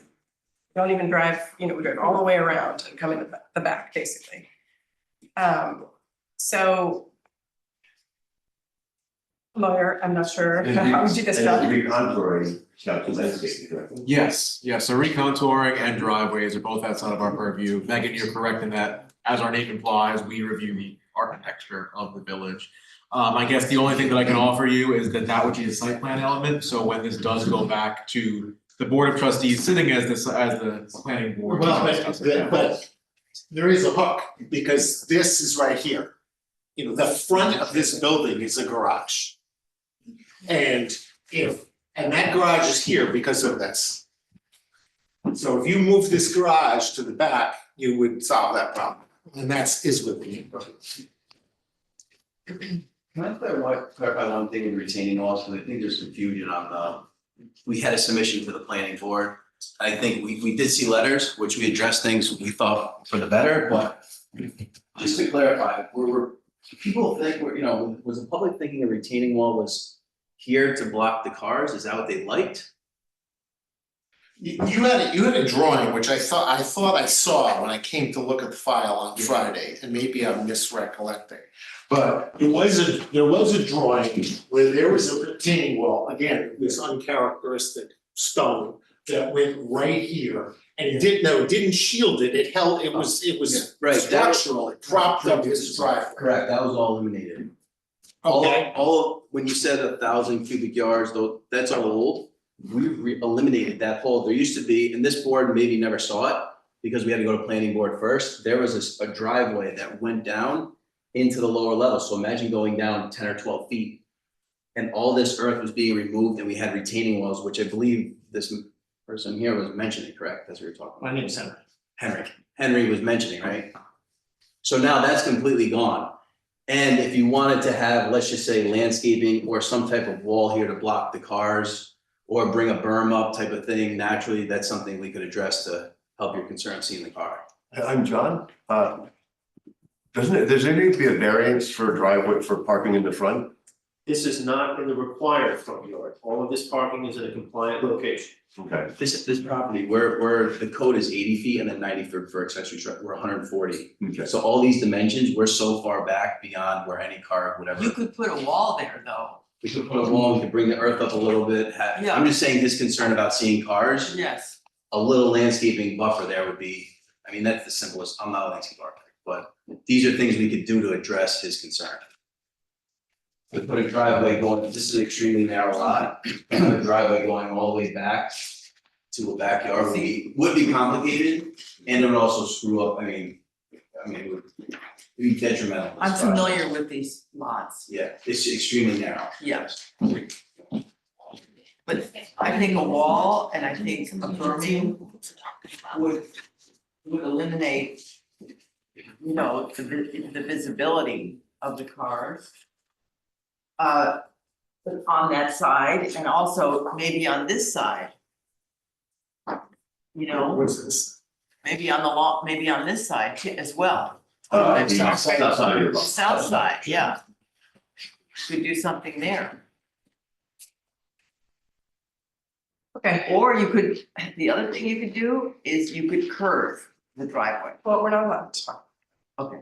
Don't even drive, you know, we drive all the way around and come in the back, basically. So. Lawyer, I'm not sure how we do this stuff. Recontouring, not the landscaping, correct? Yes, so recontouring and driveways are both outside of our purview. Megan, you're correct in that, as our name implies, we review the architecture of the village. I guess the only thing that I can offer you is that would be a site plan element, so when this does go back to the Board of Trustees, sitting as the planning board. Well, but there is a hook, because this is right here. You know, the front of this building is a garage. And that garage is here because of this. So if you move this garage to the back, you would solve that problem, and is with the neighborhood. Can I clarify one thing in retaining walls, because I think there's confusion on we had a submission to the planning board. I think we did see letters, which we addressed things we thought for the better, but just to clarify, people think was the public thinking a retaining wall was here to block the cars? Is that what they liked? You had a drawing, which I thought I saw when I came to look at the file on Friday, and maybe I'm misrecollecting. But there was a drawing where there was a retaining wall, again, this uncharacteristic stone that went right here. And it didn't shield it, it was right, structural, it propped up his driveway. Correct, that was all eliminated. Okay. All when you said 1,000 cubic yards, though, that's all old. We eliminated that whole, there used to be, and this board maybe never saw it because we had to go to planning board first. There was a driveway that went down into the lower level. So imagine going down 10 or 12 feet. And all this earth was being removed and we had retaining walls, which I believe this person here was mentioning, correct, as we were talking about? My name's Henry. Henry was mentioning, right? So now that's completely gone. And if you wanted to have, let's just say landscaping or some type of wall here to block the cars or bring a berm up type of thing, naturally, that's something we could address to help your concern seeing the car. I'm John. Does there need to be a variance for driveway for parking in the front? This is not in the required front yard. All of this parking is in a compliant location. Okay. This property, where the code is 80 feet and then 90 for accessory truck, we're 140. Okay. So all these dimensions, we're so far back beyond where any car, whatever. You could put a wall there, though. We could put a wall, we could bring the earth up a little bit. Yeah. I'm just saying his concern about seeing cars. Yes. A little landscaping buffer there would be, I mean, that's the simplest, I'm not a landscape architect, but these are things we could do to address his concern. We put a driveway going, this is an extremely narrow lot, a driveway going all the way back to a backyard would be complicated, and it would also screw up, I mean, it would be detrimental. to this I'm project. familiar with these lots. Yeah, it's extremely narrow. Yes. But I think a wall and I think a berming would eliminate, you know, the visibility of the cars. On that side and also maybe on this side. You know, What's this? maybe on the law, maybe on this side too as well. South side. South side, yeah. Could do something there. Okay, Or you could, the other thing you could do is you could curve the driveway. well, we're not allowed to talk. Okay.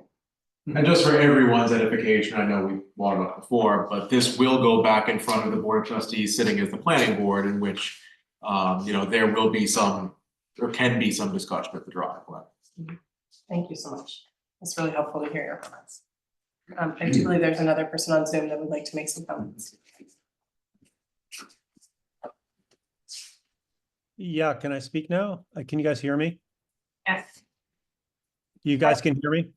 And just for everyone's edification, I know we brought it up before, but this will go back in front of the Board of Trustees sitting as the planning board in which, there will be some, or can be some discussion at the driveway. Thank you so much. It's really helpful to hear your comments. I do believe there's another person on Zoom that would like to make some comments. Yeah, can I speak now? Can you guys hear me? Yes. You guys can hear me?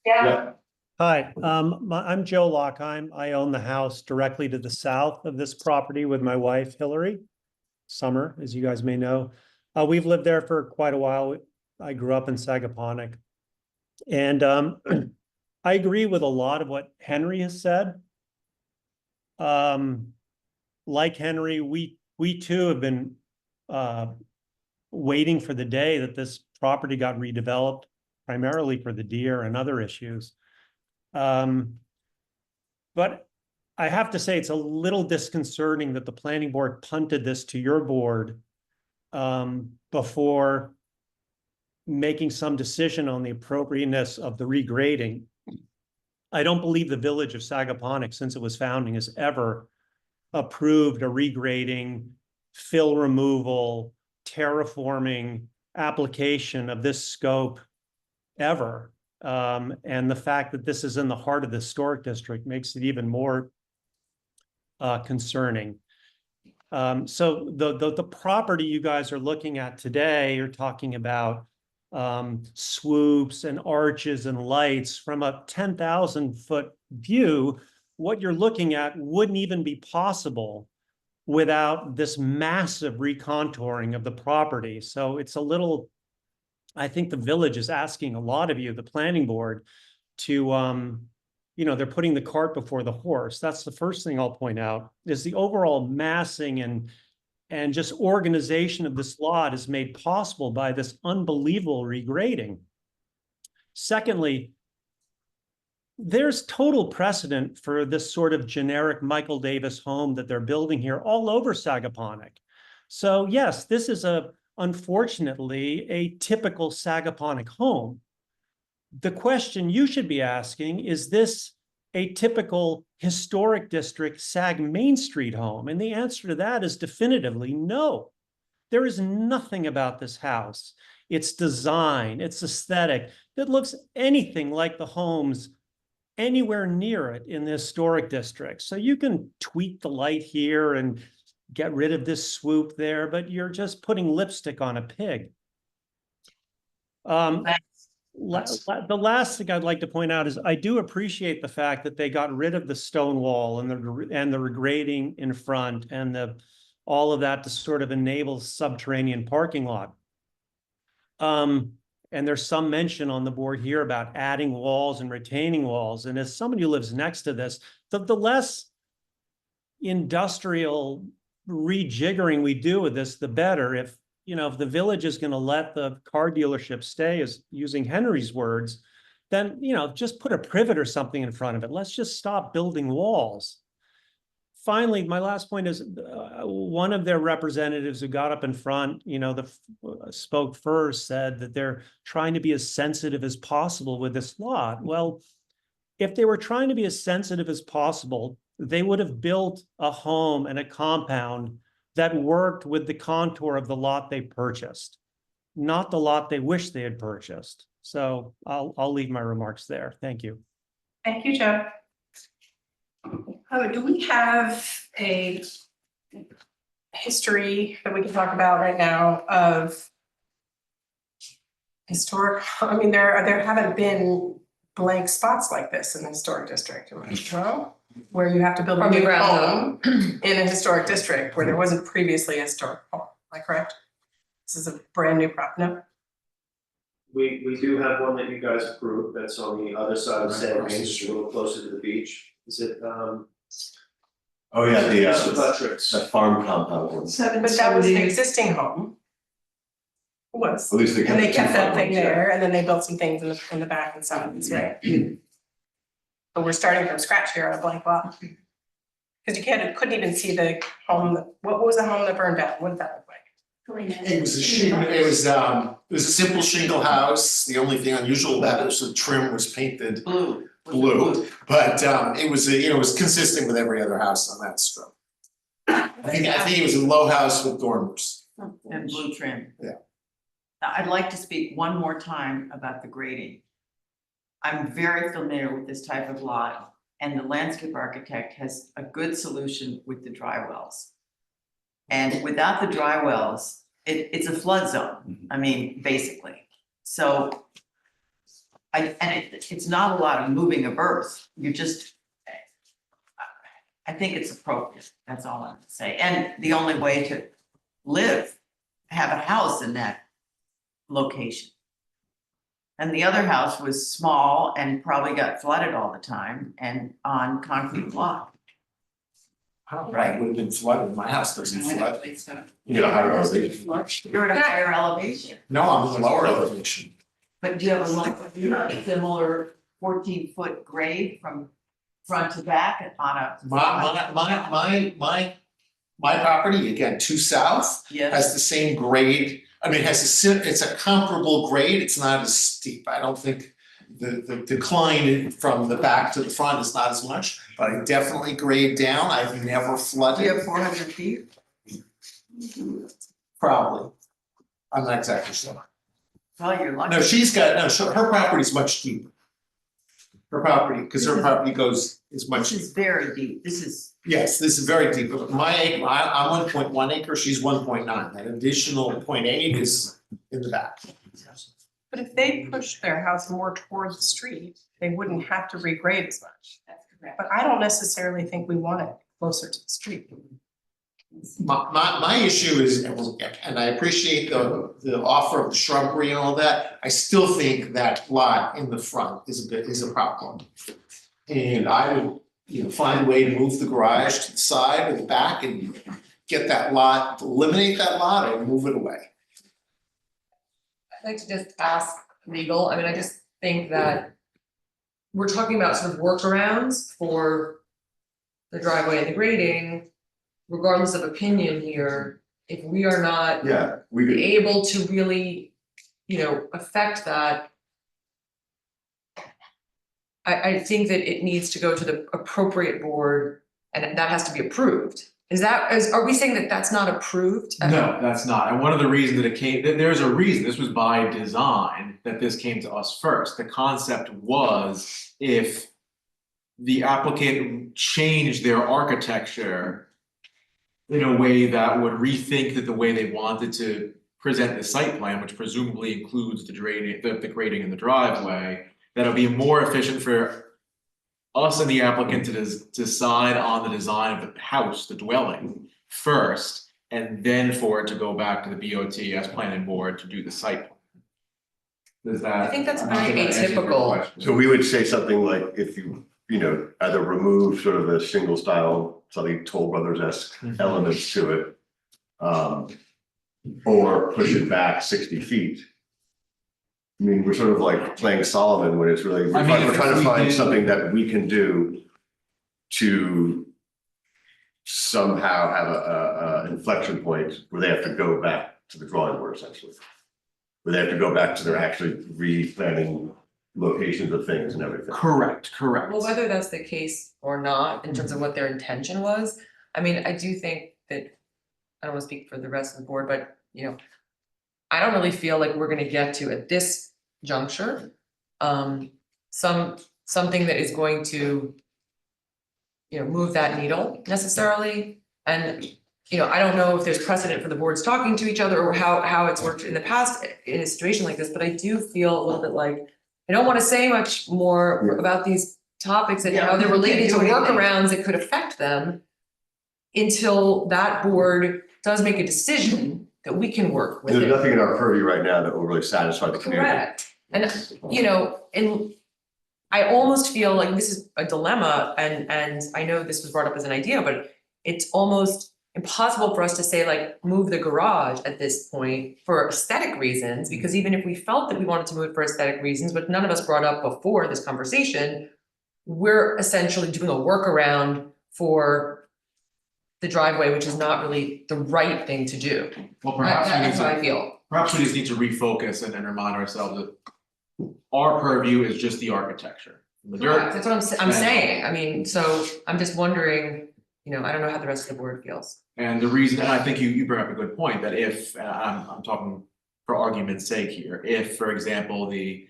Yeah. Hi, I'm Joe Lockheim. I own the house directly to the south of this property with my wife, Hillary Summer, as you guys may know. We've lived there for quite a while. I grew up in Sagaponack. And I agree with a lot of what Henry has said. Like Henry, we too have been waiting for the day that this property got redeveloped, primarily for the deer and other issues. But I have to say it's a little disconcerting that the planning board punted this to your board before making some decision on the appropriateness of the regrading. I don't believe the village of Sagaponack, since it was founding, has ever approved a regrading, fill removal, terraforming application of this scope ever. And the fact that this is in the heart of the historic district makes it even more concerning. So the property you guys are looking at today, you're talking about swoops and arches and lights from a 10,000-foot view. What you're looking at wouldn't even be possible without this massive recontouring of the property. So it's a little, I think the village is asking a lot of you, the planning board, to, they're putting the cart before the horse. That's the first thing I'll point out, is the overall massing and just organization of this lot is made possible by this unbelievable regrading. Secondly, there's total precedent for this sort of generic Michael Davis home that they're building here all over Sagaponack. So yes, this is unfortunately a typical Sagaponack home. The question you should be asking, is this a typical historic district Sag Main Street home? And the answer to that is definitively no. There is nothing about this house, its design, its aesthetic, that looks anything like the homes anywhere near it in the historic district. So you can tweak the light here and get rid of this swoop there, but you're just putting lipstick on a pig. The last thing I'd like to point out is I do appreciate the fact that they got rid of the stone wall and the regrading in front and all of that to sort of enable subterranean parking lot. And there's some mention on the board here about adding walls and retaining walls. And as somebody who lives next to this, the less industrial rejiggering we do with this, the better. If the village is going to let the car dealership stay, as using Henry's words, then, just put a privet or something in front of it. Let's just stop building walls. Finally, my last point is one of their representatives who got up in front, spoke first, said that they're trying to be as sensitive as possible with this lot. Well, if they were trying to be as sensitive as possible, they would have built a home and a compound that worked with the contour of the lot they purchased, not the lot they wish they had purchased. So I'll leave my remarks there. Thank you. Thank you, Joe. Do we have a history that we can talk about right now of historic? I mean, there haven't been blank spots like this in the historic district, am I wrong? Where you have to build a new home in a historic district where there wasn't previously a historic home. Am I correct? This is a brand new prop. No. We do have one that you guys approved, that's on the other side of Sag Main, just a little closer to the beach. Is it, Oh, yeah, the farm compound one. But that was an existing home. Was. At least they And they kept kept the that two thing farms, there, and then they built some things in the back and sides, right? But we're starting from scratch here on a blank lot. Because you couldn't even see the home, what was the home that burned down? What did that look like? It was a simple shingle house. The only thing unusual about it was the trim was painted blue. But it was consistent with every other house on that strip. I think it was a low house with dormers. And blue trim. Yeah. I'd like to speak one more time about the grading. I'm very familiar with this type of lot, and the landscape architect has a good solution with the dry wells. And without the dry wells, it's a flood zone, I mean, basically. So it's not a lot of moving of earth, I think it's appropriate, that's all I have to say. And the only way to live have a house in that location. And the other house was small and probably got flooded all the time and on concrete block. Right, would have been flooded, my house doesn't flood. You get a higher elevation. You're at a higher elevation, No, I'm in a lower elevation. but do you have a similar 14-foot grade from front to back on a? My property, again, 2 south, Yes. has the same grade. I mean, it has it's a comparable grade, it's not as steep. I don't think the decline from the back to the front is not as much, but I definitely grade down. I've never flooded. Do you have 400 feet? Probably. I'm not exactly sure. Well, you're lucky. No, her property's much deeper. Her property, because her property is much. This is very deep, this is. Yes, this is very deep, but I'm 1.1 acre, she's 1.9, that additional 0.8 is in the back. But if they pushed their house more towards the street, they wouldn't have to regrade as much. That's correct. But I don't necessarily think we want it closer to the street. My issue is, and I appreciate the offer of the shrubbery and all that, I still think that lot in the front is a problem. And I would, find a way to move the garage to the side or the back and get that lot, eliminate that lot or move it away. I'd like to just ask legal, I mean, I just think that we're talking about sort of workarounds for the driveway and the grading, regardless of opinion here, if we are not Yeah, we could, able to really, affect that. I think that it needs to go to the appropriate board and that has to be approved. Are we saying that that's not approved? No, that's not. And one of the reasons that it came, there's a reason, this was by design, that this came to us first. The concept was if the applicant changed their architecture in a way that would rethink that the way they wanted to present the site plan, which presumably includes the grading and the driveway, that'll be more efficient for us and the applicant to decide on the design of the house, the dwelling first, and then for it to go back to the BOT as planning board to do the site plan. Does that? I think that's I'm not very sure that answers your atypical. question. so we would say something like if you, either remove sort of the shingle style, something Toll Brothers-esque elements to it. Or push it back 60 feet. I mean, we're sort of like playing Solomon when it's really, we're trying to find something that we can do to somehow have a inflection point where they have to go back to the drawing board essentially. Where they have to go back to their actually replanning locations of things and everything. Correct. Well, whether that's the case or not, in terms of what their intention was, I mean, I do think that, I don't wanna speak for the rest of the board, but, I don't really feel like we're gonna get to at this juncture, something that is going to, move that needle necessarily, and, I don't know if there's precedent for the boards talking to each other or how it's worked in the past in a situation like this, but I do feel a little bit like, I don't wanna say much more about these topics and how they're related to workarounds that could affect them until that board does make a decision that we can work with There's it. nothing in our purview right now that will really satisfy the community. Correct, and and I almost feel like this is a dilemma, and I know this was brought up as an idea, but it's almost impossible for us to say like, move the garage at this point for aesthetic reasons, because even if we felt that we wanted to move it for aesthetic reasons, but none of us brought up before this conversation, we're essentially doing a workaround for the driveway, which is not really the right thing to do. Well, perhaps we need That's how I to, feel. perhaps we just need to refocus and remind ourselves that our purview is just the architecture. The dirt. Correct, that's what I'm saying, I mean, so I'm just wondering, I don't know how the rest of the board feels. And the reason, and I think you bring up a good point, that if, and I'm talking for argument's sake here, if, for example, the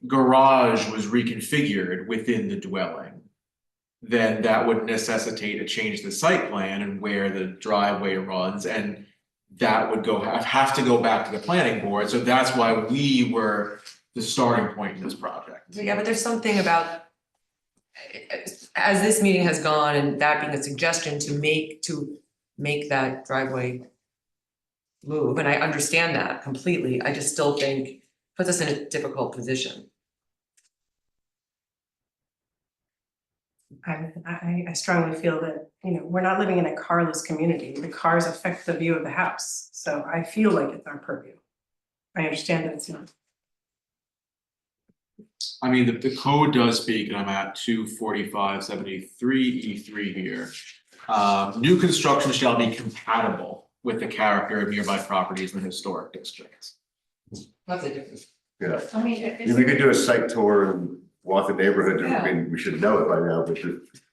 garage was reconfigured within the dwelling, then that would necessitate a change to the site plan and where the driveway runs, and that would have to go back to the planning board, so that's why we were the starting point in this project. Yeah, but there's something about, as this meeting has gone and that being a suggestion to make that driveway move, and I understand that completely. I just still think puts us in a difficult position. I strongly feel that, you know, we're not living in a carless community. The cars affect the view of the house. So I feel like it's our purview. I understand that it's not. I mean, the code does speak, and I'm at 24573E3 here. New construction shall be compatible with the character of nearby properties in the historic districts. That's a difference. Yeah. I mean, If we could do a site tour and walk the neighborhood, I mean, we should know it by now, but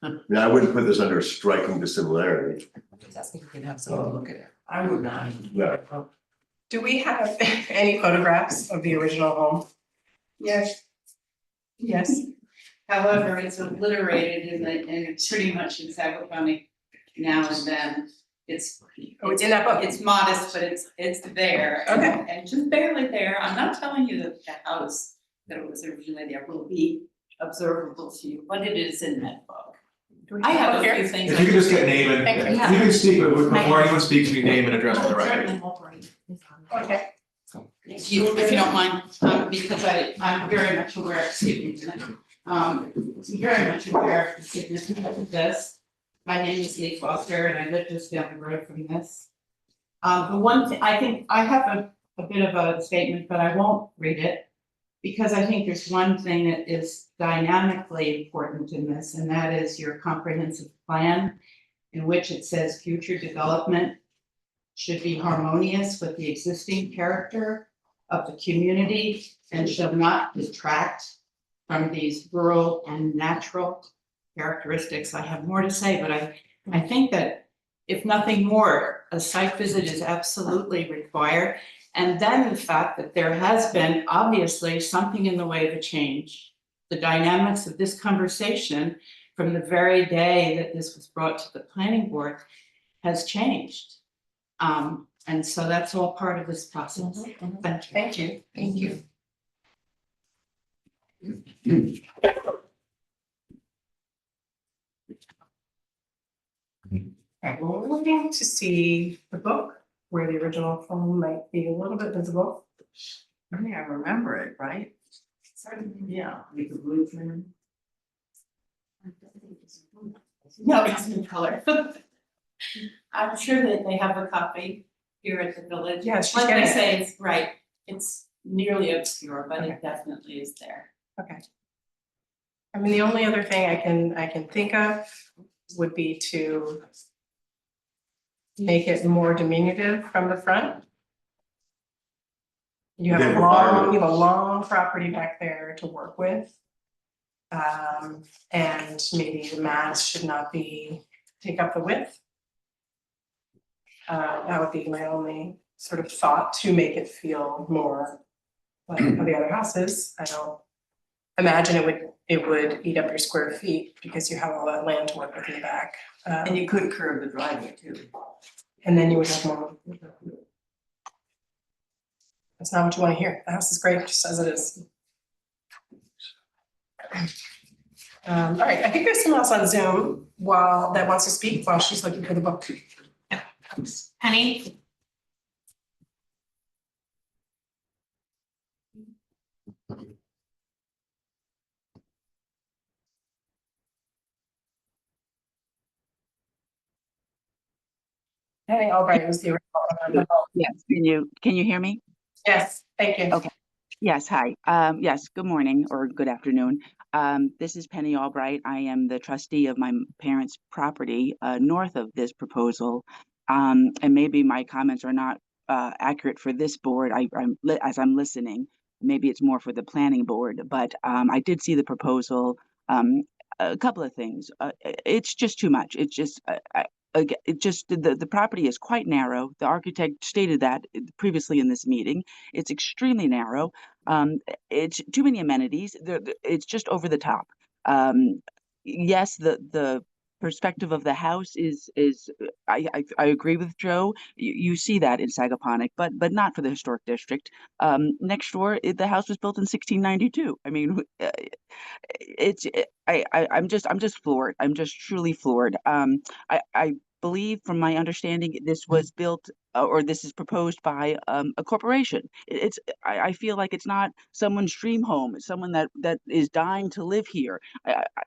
I mean, I wouldn't put this under striking dissimilarity. Just asking if we can have someone look at it. I would not. Yeah. do we have any photographs of the original home? Yes, Yes. however, it's obliterated and it's pretty much in Saco County now and then. It's. Oh, it's in that book? It's modest, but it's there. Okay. And just barely there. I'm not telling you that the house that was originally there will be observable to you, but it is in that book. I have a few things. If you could just get name and, Thank you. you can speak, but before anyone speaks, you name and address for the record. Okay. If you don't mind, because I'm very much aware, excuse me, very much aware of the significance of this. My name is Lee Foster and I live just down the road from this. The one thing, I think I have a bit of a statement, but I won't read it. Because I think there's one thing that is dynamically important in this, and that is your comprehensive plan. In which it says future development should be harmonious with the existing character of the community and shall not detract from these rural and natural characteristics. I have more to say, but I think that if nothing more, a site visit is absolutely required. And then the fact that there has been obviously something in the way of a change. The dynamics of this conversation from the very day that this was brought to the planning board has changed. And so that's all part of this process. Thank you. Thank you. Okay, well, we're looking to see the book where the original home might be a little bit visible. I mean, I remember it, right? Yeah, with the blueprint. No, it's in color. I'm sure that they have a copy here at the village. Yeah, she's Like getting I it. say, it's right, it's nearly obscure, but it definitely is there. Okay. I mean, the only other thing I can think of would be to make it more diminutive from the front. You have Yeah, you have a long property back there to work with. And maybe the mast should not take up the width. That would be my only sort of thought to make it feel more like the other houses. I don't imagine it would eat up your square feet because you have all that land to work with in the back. And you could curve the driveway too. And then you would have more. That's not what you want to hear. The house is great just as it is. All right, I think there's someone else on Zoom that wants to speak while she's looking for the book. Penny? Penny Albright was the original. Yes, can you hear me? Yes, thank you. Okay. Yes, hi. Yes, good morning or good afternoon. This is Penny Albright. I am the trustee of my parents' property north of this proposal. And maybe my comments are not accurate for this board. As I'm listening, maybe it's more for the planning board, but I did see the proposal. A couple of things. It's just too much. It's just again, the property is quite narrow. The architect stated that previously in this meeting. It's extremely narrow. It's too many amenities. It's just over the top. Yes, the perspective of the house is I agree with Joe. You see that in Sagaponic, but not for the historic district. Next door, the house was built in 1692. I mean, I'm just floored. I'm just truly floored. I believe from my understanding, this was built or this is proposed by a corporation. I feel like it's not someone's dream home. It's someone that is dying to live here.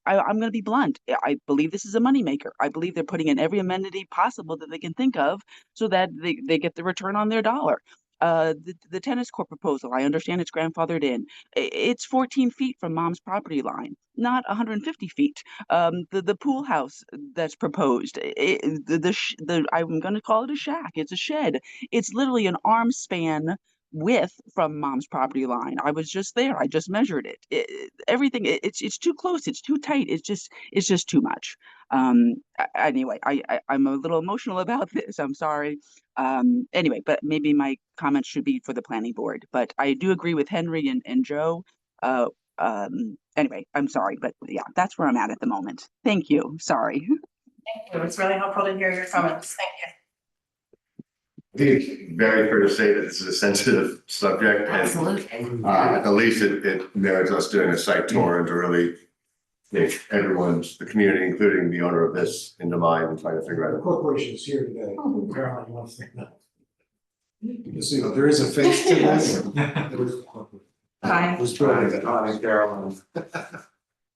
I'm going to be blunt. I believe this is a moneymaker. I believe they're putting in every amenity possible that they can think of so that they get the return on their dollar. The tennis court proposal, I understand it's grandfathered in. It's 14 feet from mom's property line, not 150 feet. The pool house that's proposed, I'm going to call it a shack. It's a shed. It's literally an arm span width from mom's property line. I was just there. I just measured it. Everything. It's too close. It's too tight. It's just too much. Anyway, I'm a little emotional about this. I'm sorry. Anyway, but maybe my comments should be for the planning board. But I do agree with Henry and Joe. Anyway, I'm sorry, but yeah, that's where I'm at the moment. Thank you. Sorry. Thank you. It's really helpful to hear your comments. Thank you. I think it's very fair to say that this is a sensitive subject. And, Absolutely. at the least, it merits us doing a site tour and to really take the community, including the owner of this, into mind and try to figure The out. corporation is here today. Apparently, you want to think that. Because, you know, there is a face to this. There is a corporate. Hi. Was building. Hi, Carolyn.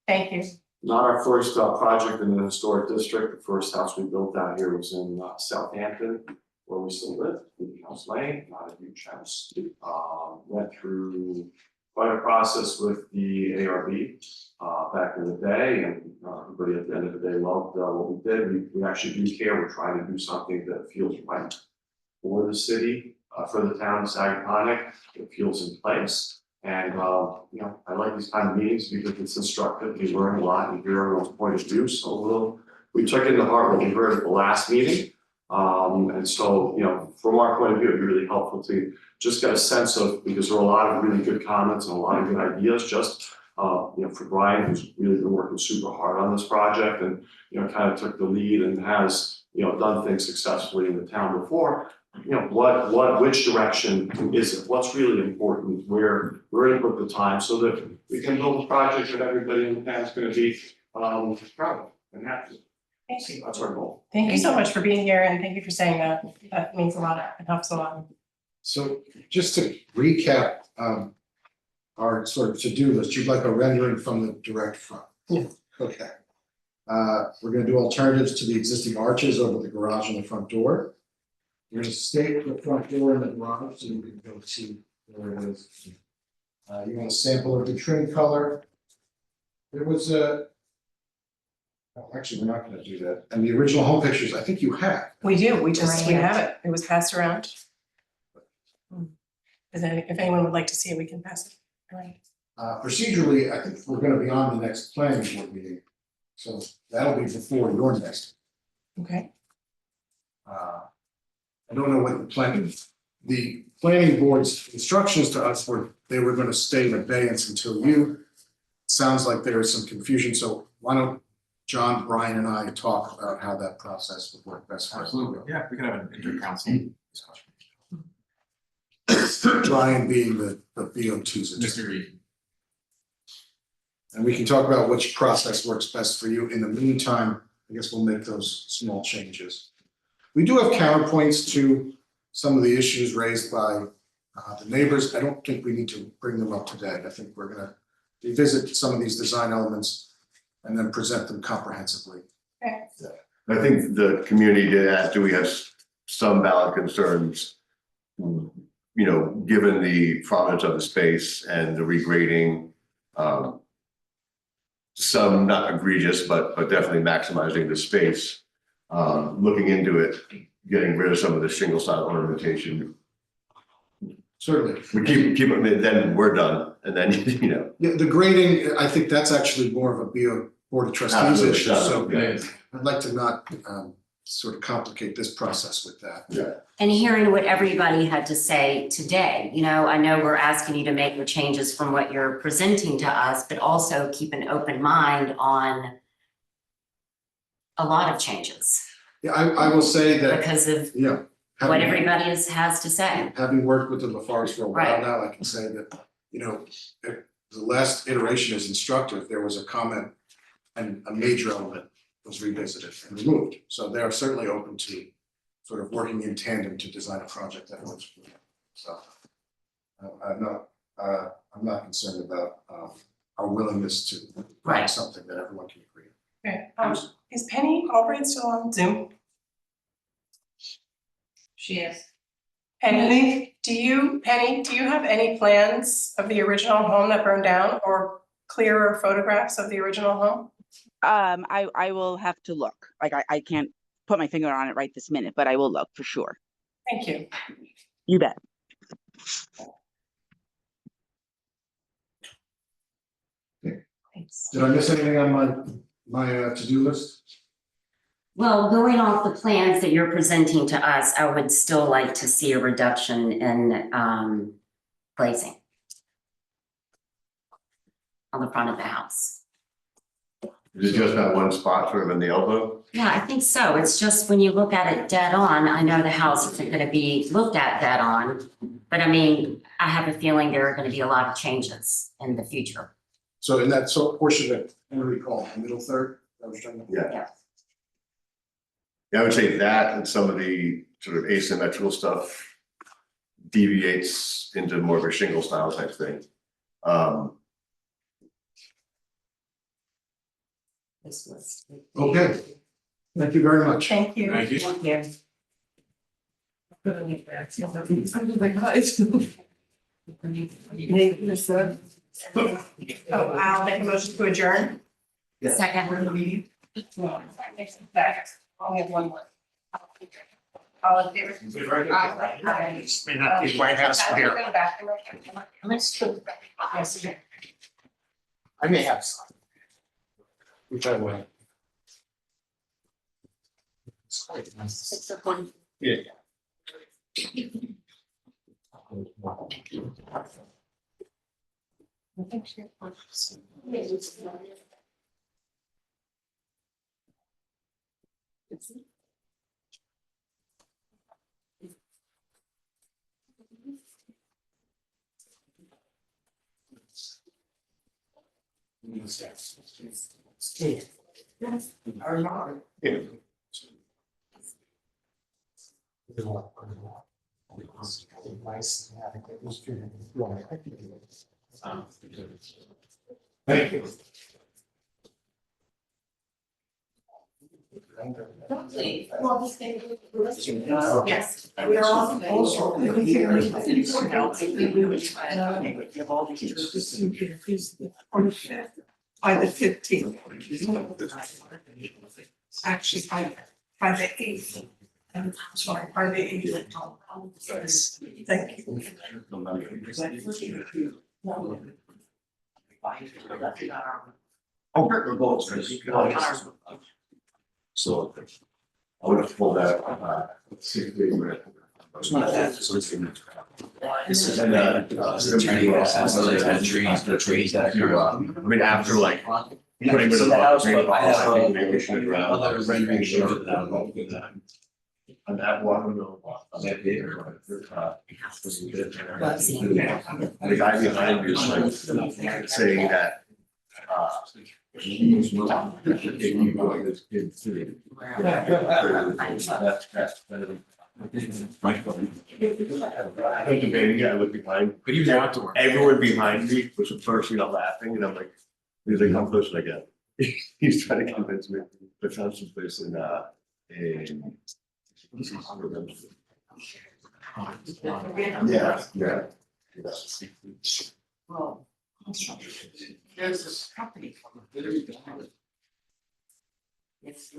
Thank you. Not our first project in the historic district. The first house we built out here was in Southampton, where we still live, House Lane, not a huge house. Went through quite a process with the Ahrb back in the day, and everybody at the end of the day loved what we did. We actually do care. We're trying to do something that feels right for the city, for the town of Sagaponic. It feels in place. And, you know, I like these kind of meetings because it's instructive. You learn a lot and hear everyone's point of view. So we took into heart what we heard at the last meeting. And so, you know, from our point of view, it'd be really helpful to just get a sense of, because there are a lot of really good comments and a lot of good ideas, just, you know, for Brian, who's really been working super hard on this project and, you know, kind of took the lead and has, you know, done things successfully in the town before. You know, which direction is it? What's really important? Where to put the time so that we can build a project that everybody in the town is going to be proud of and happy. Thank you. That's our goal. Thank you so much for being here and thank you for saying that. That means a lot. It helps a lot. So just to recap, our sort of to-do list, you'd like a rendering from the direct front? Yeah. Okay. We're gonna do alternatives to the existing arches over the garage and the front door. We're gonna stake the front door in the garage so you can go see where it is. You want a sample of the trim color. There was a. Oh, actually, we're not gonna do that. And the original home pictures, I think you have. We do. We have it. It was passed around. If anyone would like to see it, we can pass it around. Procedurally, I think we're gonna be on the next planning board meeting. So that'll be before your next. Okay. I don't know what the planning board's instructions to us were, they were gonna stay in abeyance until you. Sounds like there is some confusion, so why don't John, Brian and I talk about how that process would work best for us. Absolutely, yeah, we can have an inter-council discussion. Brian being the BO2's attorney. Mr. Reed. And we can talk about which process works best for you. In the meantime, I guess we'll make those small changes. We do have counterpoints to some of the issues raised by the neighbors. I don't think we need to bring them up today. I think we're gonna revisit some of these design elements and then present them comprehensively. Okay. I think the community did ask, do we have some valid concerns? You know, given the prominence of the space and the regrading, some not egregious, but definitely maximizing the space. Looking into it, getting rid of some of the shingle style ornamentation. Certainly. We keep it, then we're done, and then, you know. Yeah, the grading, I think that's actually more of a board of trustees Absolutely, issue, so yeah. I'd like to not sort of complicate this process with that. Yeah. And hearing what everybody had to say today, you know, I know we're asking you to make the changes from what you're presenting to us, but also keep an open mind on a lot of changes Yeah, I will say that, because of yeah. what everybody has to say. Having worked with the LaFarge for a while Right. now, I can say that, you know, if the last iteration is instructive. There was a comment and a major element was revisited and removed. So they are certainly open to sort of working in tandem to design a project that works for them. So I'm not concerned about our willingness to find something that everyone can agree on. Okay, is Penny Albright still on Zoom? She is. Penny, do you have any plans of the original home that burned down or clearer photographs of the original home? I will have to look. Like I can't put my finger on it right this minute, but I will look for sure. Thank you. You bet. Did I miss anything on my to-do list? Well, going off the plans that you're presenting to us, I would still like to see a reduction in glazing on the front of the house. Is it just that one spot sort of in the elbow? Yeah, I think so. It's just when you look at it dead on, I know the house isn't going to be looked at dead on, but I mean, I have a feeling there are going to be a lot of changes in the future. So in that portion that, what do we call it, the middle third? That was trying to. Yeah. Yeah, I would say that and some of the sort of asymmetrical stuff deviates into more of a shingle style type thing. This was. Okay, thank you very much. Thank you. Thank you. Oh, I'll make a motion to adjourn. Second. Back. I'll have one more. All in favor? Aye. May not be White House here. Yes. I may have some. Which I will. Yeah. Thank you. Yes. And we are also. By the 15th. Actually, by the 8th. I'm sorry, by the 8th. Yes, thank you. Oh, we're both. So I would have pulled that. It's not that, so it's. This is. And, The trees that are. I mean, after like putting rid of The house, the. but I have I think maybe we should, other renderings of that. On that one. The guy behind me is like saying that. He's not taking going this kid through. I think the baby guy looked behind. But he was outdoor. Everyone behind me was bursting out laughing and I'm like, he's like, how close should I get? He's trying to convince me. I found some place in yeah, yeah. Well, there's this company. It's.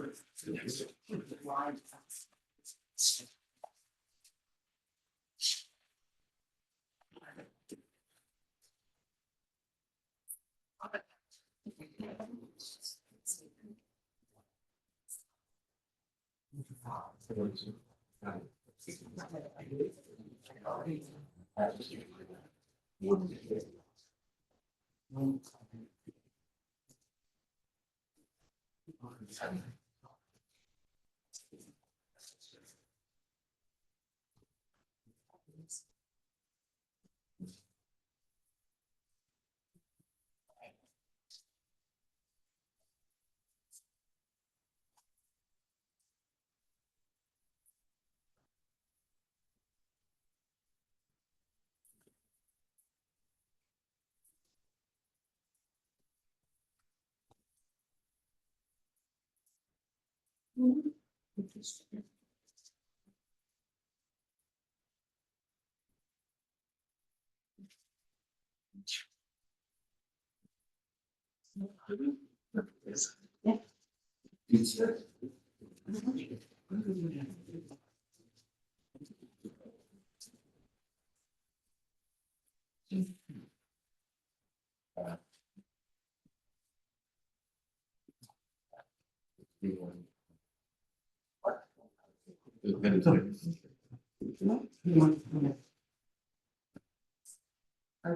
I'll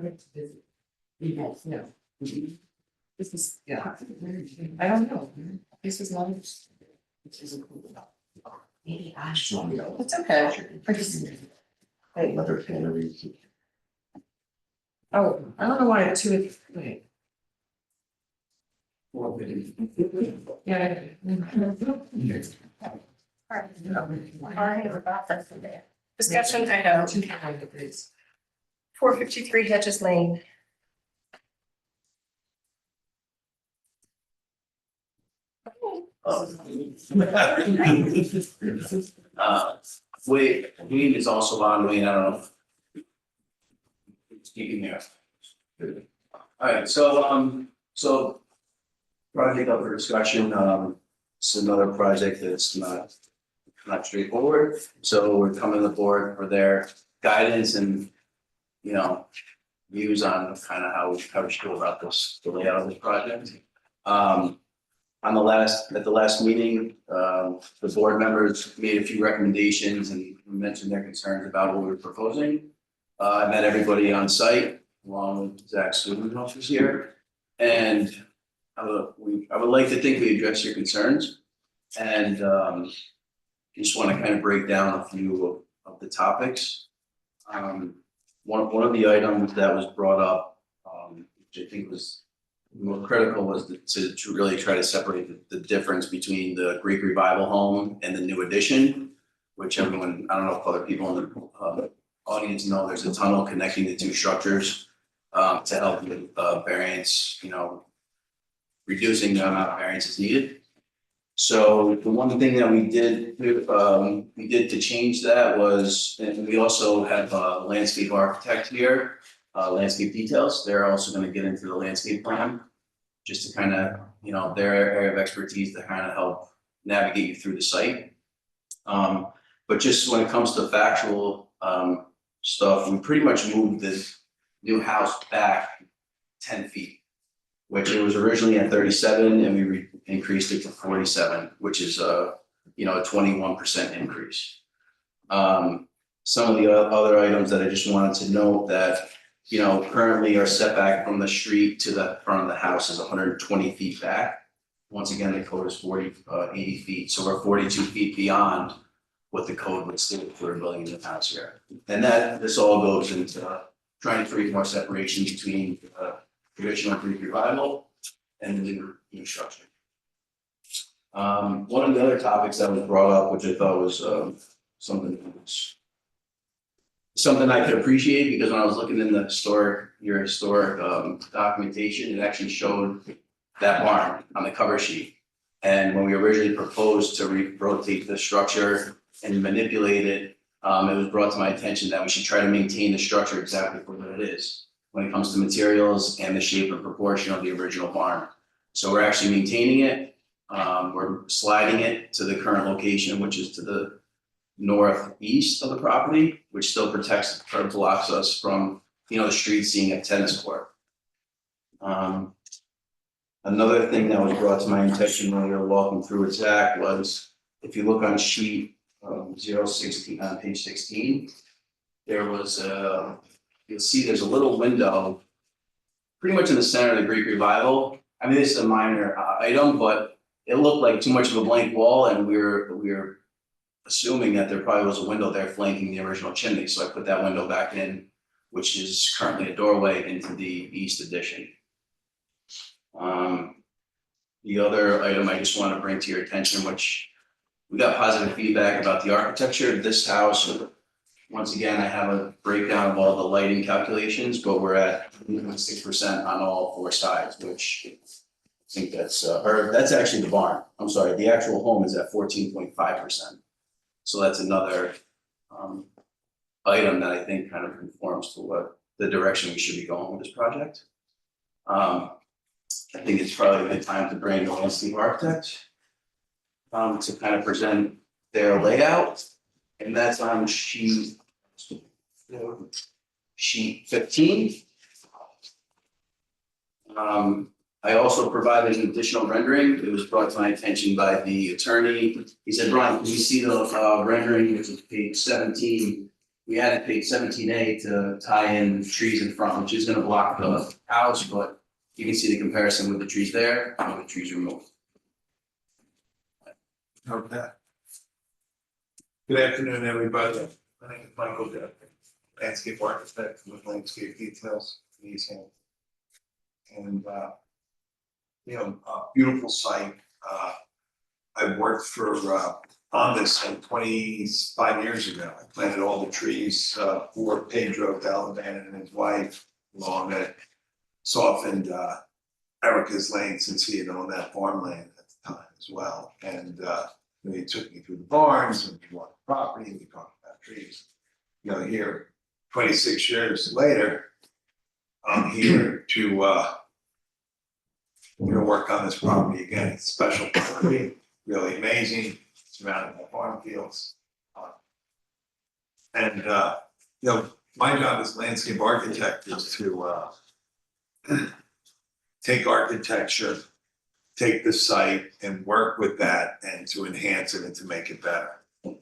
get to visit. You guys know. This is, yeah, I don't know, this is not. This isn't cool. Maybe I should. It's okay, I just, hey, Leather canneries. oh, I don't know why it's too, wait. Yeah. Discussion item 453 Hedges Lane. Wade is also on, Wayne, I don't know. It's keeping there. Alright, so project up for discussion, it's another project that's not straightforward, so we're coming to the board for their guidance and, you know, views on kind of how we should go about this, the layout of this project. At the last meeting, the board members made a few recommendations and mentioned their concerns about what we were proposing. I met everybody on site, along with Zach Stubenhoff who's here, and I would like to think we address your concerns, and just want to kind of break down a few of the topics. One of the items that was brought up, which I think was more critical, was to really try to separate the difference between the Greek Revival home and the new addition, which everyone, I don't know if other people in the audience know, there's a tunnel connecting the two structures to help with variance, you know, reducing the amount of variances needed. So the one thing that we did to change that was, and we also have a landscape architect here, landscape details. They're also going to get into the landscape plan, just to kind of, you know, their area of expertise to kind of help navigate you through the site. But just when it comes to factual stuff, we pretty much moved this new house back 10 feet, which it was originally at 37, and we increased it to 47, which is a 21% increase. Some of the other items that I just wanted to note that, you know, currently our setback from the street to the front of the house is 120 feet back. Once again, the code is 80 feet, so we're 42 feet beyond what the code would state for building the house here. And this all goes into trying to create more separation between traditional Greek Revival and the new structure. One of the other topics that was brought up, which I thought was something I could appreciate, because when I was looking in the historic documentation, it actually showed that barn on the cover sheet. And when we originally proposed to rotate the structure and manipulate it, it was brought to my attention that we should try to maintain the structure exactly for what it is when it comes to materials and the shape and proportion of the original barn. So we're actually maintaining it. We're sliding it to the current location, which is to the northeast of the property, which still protects or blocks us from, you know, the street seeing a tennis court. Another thing that was brought to my attention when we were walking through with Zach was, if you look on sheet 016 on page 16, there was you'll see there's a little window pretty much in the center of the Greek Revival. I mean, this is a minor item, but it looked like too much of a blank wall, and we were assuming that there probably was a window there flanking the original chimney. So I put that window back in, which is currently a doorway into the east addition. The other item I just want to bring to your attention, which we got positive feedback about the architecture of this house. Once again, I have a breakdown of all the lighting calculations, but we're at 6% on all four sides, which think that's, or that's actually the barn, I'm sorry, the actual home is at 14.5%. So that's another item that I think kind of conforms to what the direction we should be going with this project. I think it's probably a good time to bring the landscape architect to kind of present their layout, and that's on sheet 15. I also provided an additional rendering. It was brought to my attention by the attorney. He said, Brian, can you see the rendering, which is page 17? We added page 17A to tie in trees in front, which is going to block the house, but you can see the comparison with the trees there and with the trees removed. Okay. Good afternoon, everybody. My name is Michael Depp, landscape architect with Landscape Details in East Hampton. And, beautiful site. I worked for, on this 25 years ago. I planted all the trees for Pedro Delavan and his wife along that softened Erica's lane, since he had owned that farmland at the time as well. And he took me through the barns and we walked the property and we talked about trees. Here, 26 years later, I'm here to work on this property again. It's a special property, really amazing, surrounded by farm fields. My job as landscape architect is to take architecture, take the site and work with that and to enhance it and to make it better. And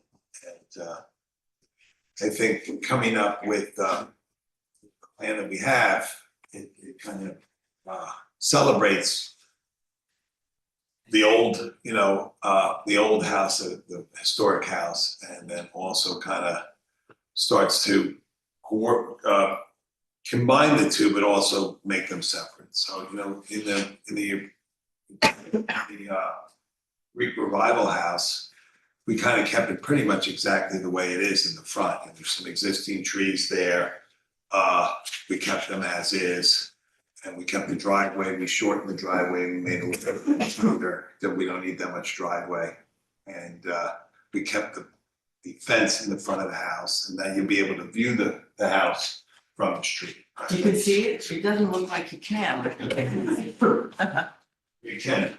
I think coming up with the plan that we have, it kind of celebrates the old, the old house, the historic house, and then also kind of starts to combine the two, but also make them separate. So, in the Greek Revival house, we kind of kept it pretty much exactly the way it is in the front. And there's some existing trees there. We kept them as is. And we kept the driveway, we shortened the driveway, we made it a little bit smoother, that we don't need that much driveway. And we kept the fence in the front of the house, and then you'll be able to view the house from the street. You can see it, it doesn't look like you can. You can.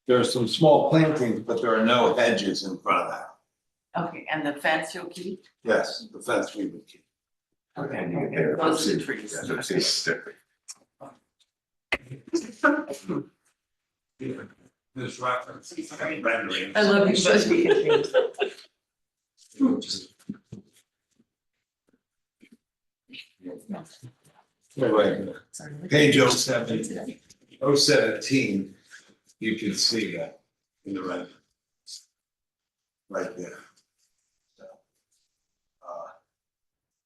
There are some small plantings, but there are no hedges in front of the house. Okay, and the fence you'll keep? Yes, the fence we would keep. Okay, those are the trees. This reference, rendering. I love you, Sophie. Anyway, page 017, you can see that in the rendering. Right there.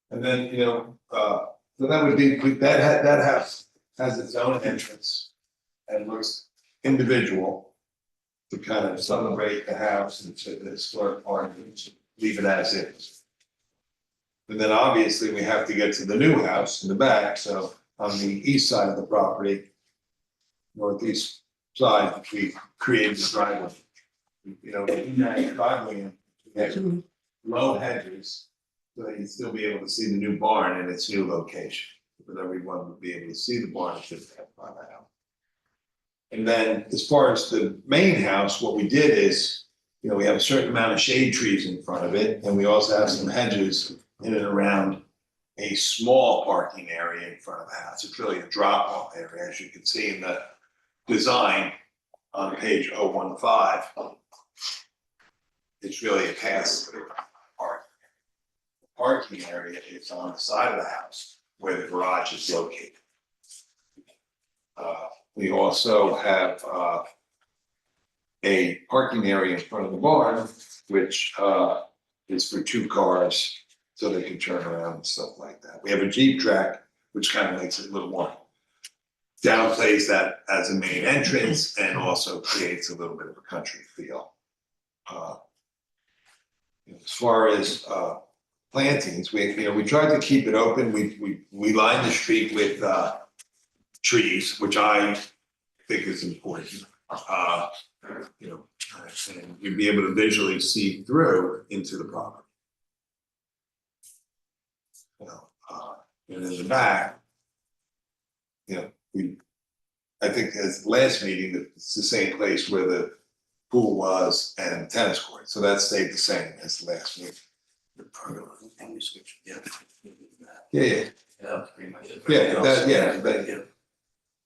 And then, so that would be, that house has its own entrance and looks individual to kind of celebrate the house and to the historic part and leave it as is. And then obviously we have to get to the new house in the back, so on the east side of the property, northeast side, we created the driveway. In that driveway, we have low hedges, so that you'd still be able to see the new barn in its new location. But everyone would be able to see the barn at this part of the house. And then as far as the main house, what we did is, we have a certain amount of shade trees in front of it, and we also have some hedges in and around a small parking area in front of the house. It's really a drop-off area, as you can see in the design on page 015. It's really a pass-through parking. The parking area is on the side of the house where the garage is located. We also have a parking area in front of the barn, which is for 2 cars, so they can turn around and stuff like that. We have a Jeep track, which kind of makes it a little more, downplays that as a main entrance and also creates a little bit of a country feel. As far as plantings, we tried to keep it open. We lined the street with trees, which I think is important. You know, and you'd be able to visually see through into the property. You know, and in the back, you know, I think as last meeting, it's the same place where the pool was and tennis court, so that stayed the same as the last meeting. Yeah. Yeah,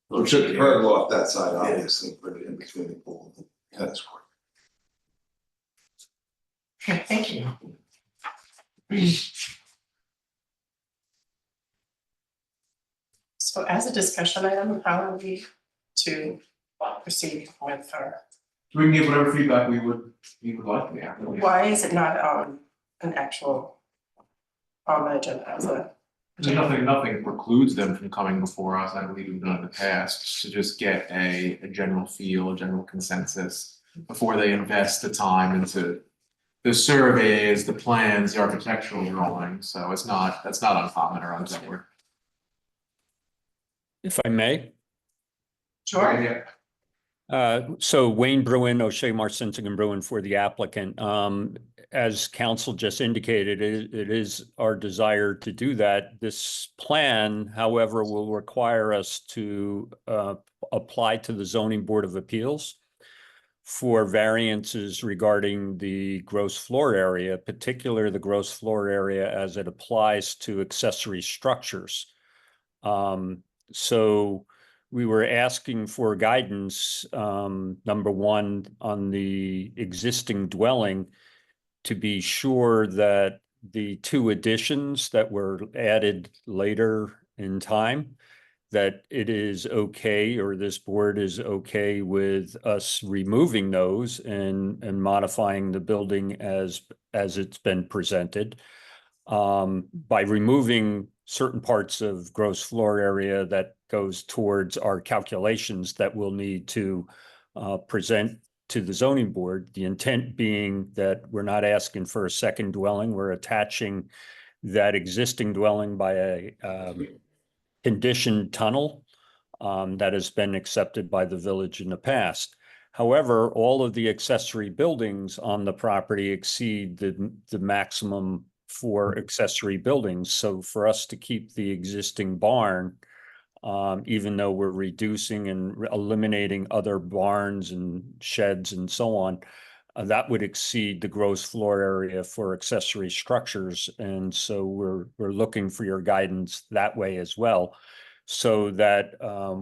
we took the pergola off that side, obviously, put it in between the pool and the tennis court. Okay, thank you. So as a discussion item, how are we to proceed with our, We can give whatever feedback we would like, yeah. why is it not on an actual on the agenda as a? Nothing precludes them from coming before us, I believe we've done in the past, to just get a general feel, a general consensus before they invest the time into the surveys, the plans, the architectural drawings, so that's not uncommon or untoward. If I may. Sure. So Wayne Bruin, O'Shea Marcinsigan and Bruin for the applicant. As council just indicated, it is our desire to do that. This plan, however, will require us to apply to the Zoning Board of Appeals for variances regarding the gross floor area, particularly the gross floor area as it applies to accessory structures. So we were asking for guidance, number one, on the existing dwelling to be sure that the two additions that were added later in time, that it is okay, or this board is okay with us removing those and modifying the building as it's been presented. By removing certain parts of gross floor area that goes towards our calculations that we'll need to present to the zoning board, the intent being that we're not asking for a second dwelling, we're attaching that existing dwelling by a conditioned tunnel that has been accepted by the village in the past. However, all of the accessory buildings on the property exceed the maximum for accessory buildings. So for us to keep the existing barn, even though we're reducing and eliminating other barns and sheds and so on, that would exceed the gross floor area for accessory structures. And so we're looking for your guidance that way as well, so that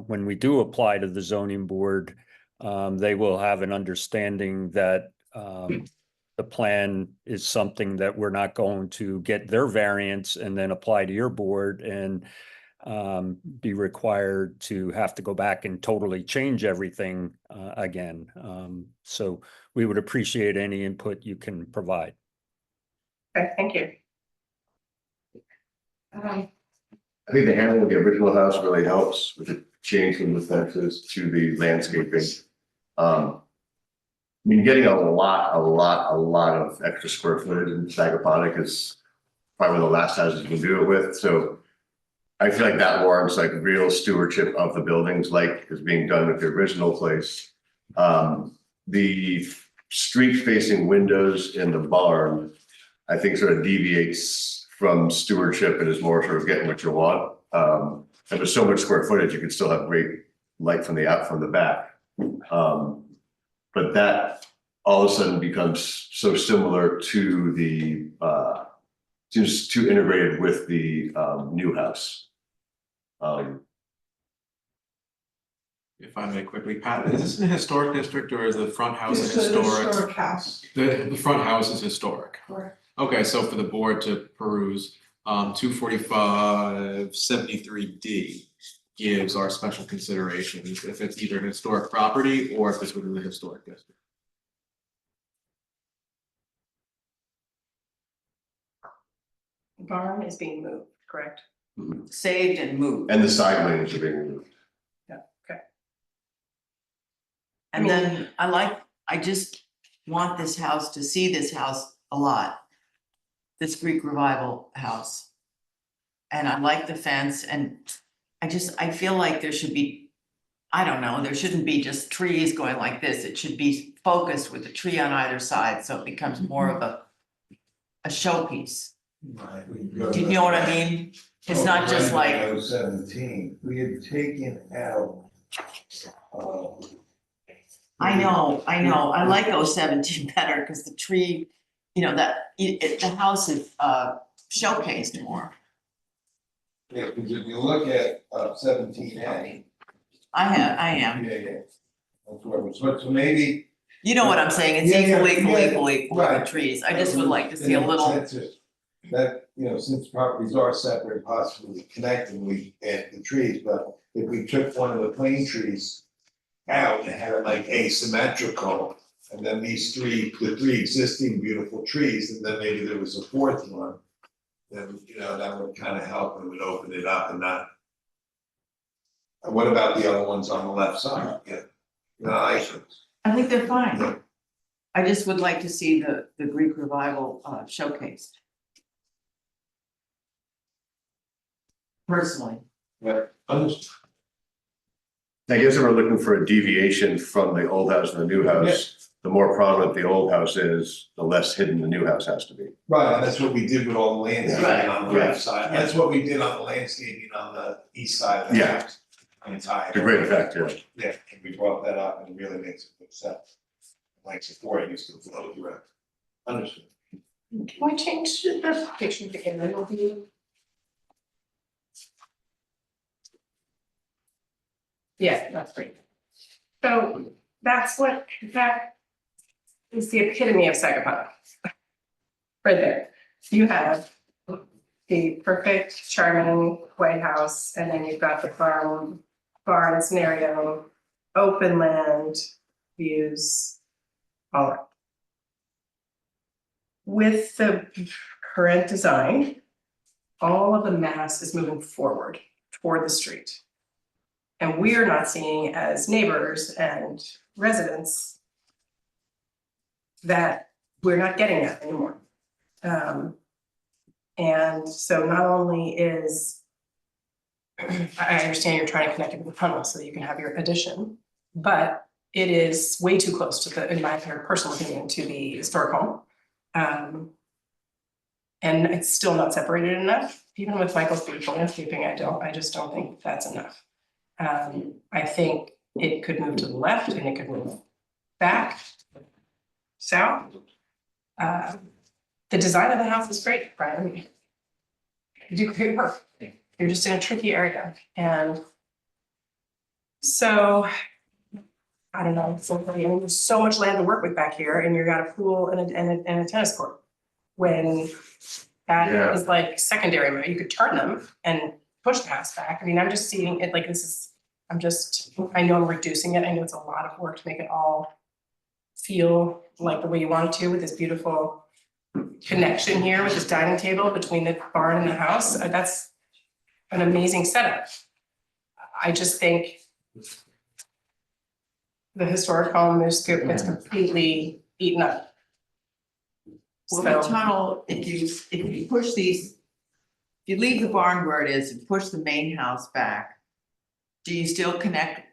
when we do apply to the zoning board, they will have an understanding that the plan is something that we're not going to get their variance and then apply to your board and be required to have to go back and totally change everything again. So we would appreciate any input you can provide. Okay, thank you. I think the handling of the original house really helps with the change from the fences to the landscaping. I mean, getting a lot of extra square footage in Sagaponic is probably the last houses you can do it with. So I feel like that warrants like real stewardship of the buildings, like is being done with the original place. The street facing windows in the barn, I think sort of deviates from stewardship and is more sort of getting what you want. And with so much square footage, you could still have great light from the back. But that all of a sudden becomes so similar to the, seems too integrated with the new house. If I may quickly, Pat, is this in a historic district or is the front house It's a an historic? historic house. The front house is historic. Correct. Okay, so for the board to peruse, 245-73D gives our special considerations if it's either an historic property or if it's within the historic district. The barn is being moved, correct? Saved and moved. And the side lanes are being removed. Yeah, okay. And then I just want this house to see this house a lot. This Greek Revival house. And I like the fence and I feel like there should be I don't know, there shouldn't be just trees going like this. It should be focused with a tree on either side, so it becomes more of a showpiece. Right. Do you know what I mean? It's not just like, 17, we had taken out. I know, I like 017 better, because the tree, you know, the house is showcased more. Yeah, because if you look at 17A. I am. Yeah, yeah. That's where it was, so maybe. You know what I'm saying, it's Yeah, equal yeah, with right. the trees. I just would like to see a little. That's it. That, since properties are separate, possibly connected, we add the trees, but if we took one of the plane trees out and had it like asymmetrical, and then the three existing beautiful trees, and then maybe there was a fourth one, then, that would kind of help and would open it up and not. And what about the other ones on the left side? Yeah. I think they're fine. I just would like to see the Greek revival showcased. Personally. Yeah, understood. I guess if we're looking for a deviation from the old house and the new house, the more prominent the old house is, the less hidden the new house has to be. Right, and that's what we did with all the landscaping on the Right. left side. That's what we did on the landscaping on the east side of the Yeah. house. Entire. The great effect, yeah. Yeah, and we brought that up and it really makes it look sense. Like before, it used to flow direct. Understood. Can we change the picture to aerial view? Yeah, that's great. So that is the epitome of Sagaponic. Right there. You have the perfect charming White House, and then you've got the barn scenario, open land, views, all right. With the current design, all of the mass is moving forward toward the street. And we're not seeing as neighbors and residents that we're not getting that anymore. And so not only is, I understand you're trying to connect it with the tunnel so that you can have your addition, but it is way too close to the, in my personal opinion, to the historic home. And it's still not separated enough, even with Michael's beautiful landscaping, I just don't think that's enough. I think it could move to the left and it could move back, south. The design of the house is great, Brian. You do great work. You're just in a tricky area, and so I don't know. There's so much land to work with back here, and you got a pool and a tennis court. When that is like secondary, you could turn them and push the house back. I mean, I'm just seeing it like this is. I know I'm reducing it. I know it's a lot of work to make it all feel like the way you want it to, with this beautiful connection here with this dining table between the barn and the house. That's an amazing setup. I just think the historic home is gets completely eaten up. Well, the tunnel, if you push these, if you leave the barn where it is and push the main house back, do you still connect,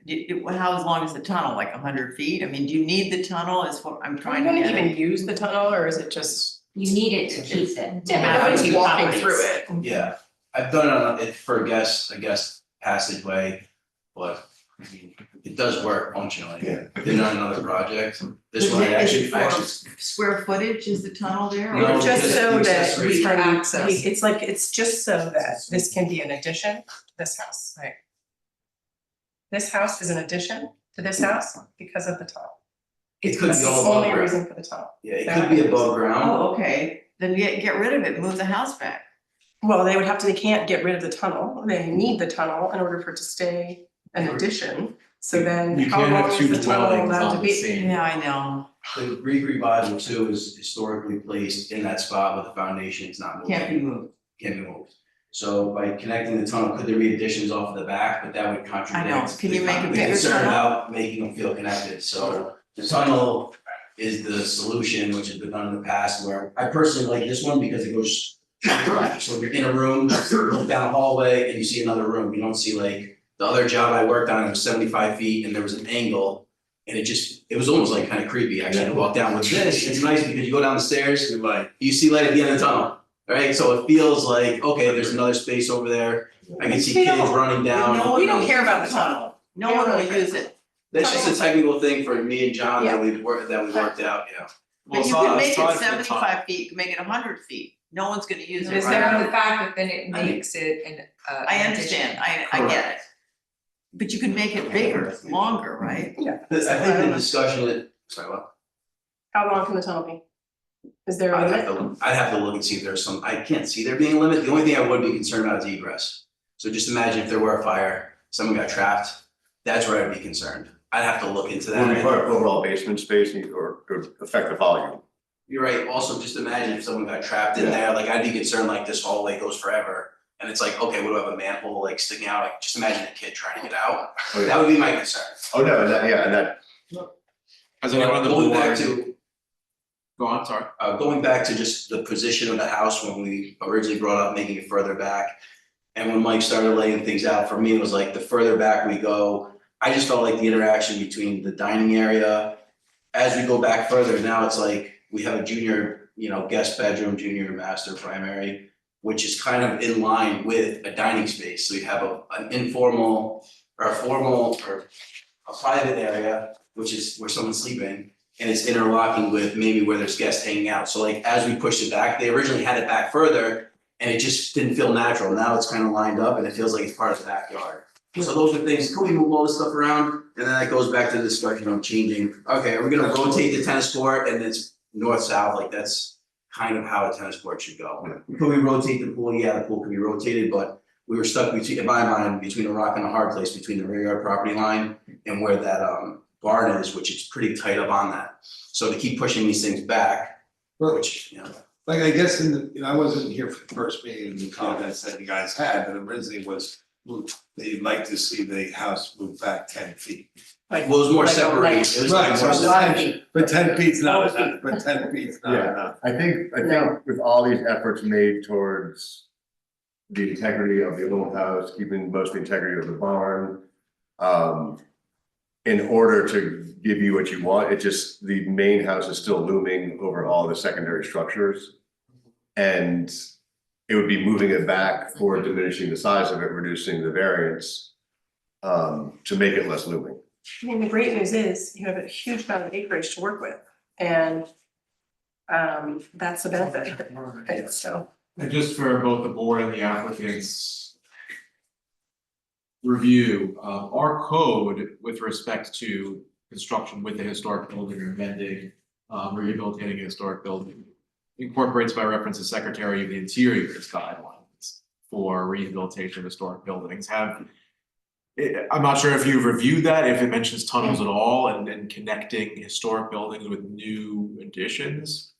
how long is the tunnel, like 100 feet? I mean, do you need the tunnel is what I'm trying to Are you get gonna at. even use the tunnel, or is it just? You need it to keep it. Yeah, but nobody's walking through it. Yeah, I've done it for a guest passageway, but I mean, it does work functionally. Yeah. Did on another project, this Is one it- is it actually, for square footage, is the tunnel there? No, Or Just because so it's that accessory. we can Access. it's just so that this can be an addition to this house, right? This house is an addition to this house because of the tunnel. It could That's be the all above only ground. reason for the tunnel. Yeah, it could be above ground. Oh, okay, then get rid of it, move the house back. Well, they can't get rid of the tunnel. They need the tunnel in order for it to stay an addition. So then You how can't have long two is the tunnel dwellings allowed to on the be? same. Yeah, I know, The Greek revival too is historically placed in that spot, but the foundation is not moved. can't be moved. Can't be moved. So by connecting the tunnel, could there be additions off of the back, but that would contradict. I know. Can you make a the bigger concern tunnel? about making them feel connected, so the tunnel is the solution, which has been done in the past, where I personally like this one because it goes. So if you're in a room, look down a hallway and you see another room, you don't see like The other job I worked on, it was 75 feet and there was an angle. And it was almost like kind of creepy actually to walk down with this. It's nice because you go down the stairs, you see light at the end of the tunnel, right? So it feels like, okay, there's another space over there. I can see kids running down. We don't care about the tunnel. No one will use it. That's just a technical thing for me and John that Yeah. we worked out, yeah. But you can make it 75 feet, you can make it 100 feet. No one's gonna use it. Is right? there the fact that then it makes it an I understand, I get it. But you can make it bigger, longer, right? Yeah. I think the discussion that, sorry, what? How long can the tunnel be? Is there a limit? I'd have to look and see if there's some, I can't see there being a limit. The only thing I would be concerned about is egress. So just imagine if there were a fire, someone got trapped, that's where I'd be concerned. I'd have to look into Would that. require overall basement space or could affect the volume. You're right, also just imagine if someone got trapped in there, like I'd be concerned like this hallway goes forever. And it's like, okay, what do I have, a manhole like sticking out? Like just imagine a kid trying to get out. Oh, yeah. That would be my concern. Oh, no, and that. As anyone on the Going back board, to, go on, sorry. going back to just the position of the house when we originally brought up making it further back. And when Mike started laying things out, for me, it was like the further back we go, I just felt like the interaction between the dining area. As we go back further, now it's like we have a junior, guest bedroom, junior master primary, which is kind of in line with a dining space. So you have an informal or a formal or a private area, which is where someone's sleeping. And it's interlocking with maybe where there's guests hanging out. So like as we pushed it back, they originally had it back further and it just didn't feel natural. Now it's kind of lined up and it feels like it's part of the backyard. So those are things, can we move all this stuff around? And then that goes back to the discussion on changing, okay, are we gonna rotate the tennis court and it's north-south, like that's kind of how a tennis court should go. Could we rotate the pool? Yeah, the pool could be rotated, but we were stuck between, in my mind, between a rock and a hard place, between the rear yard property line and where that barn is, which is pretty tight up on that. So to keep pushing these things back, which, Like, I guess I wasn't here for the first meeting, the comments that you guys had, but originally was, they'd like to see the house move back 10 feet. Well, it was more separated. It was like Right, more so separated. but 10 feet's not enough, but 10 feet's not Yeah, enough. I think with all these efforts made towards the integrity of the old house, keeping most of the integrity of the barn. In order to give you what you want, the main house is still looming over all the secondary structures. And it would be moving it back or diminishing the size of it, reducing the variance to make it less looming. I mean, the great news is you have a huge amount of acreage to work with and that's the benefit, right? So. And just for both the board and the applicants review, our code with respect to construction with the historic building or amending, rehabilitating a historic building incorporates by reference the Secretary of the Interior's guidelines for rehabilitation of historic buildings. I'm not sure if you've reviewed that, if it mentions tunnels at all and connecting historic buildings with new additions.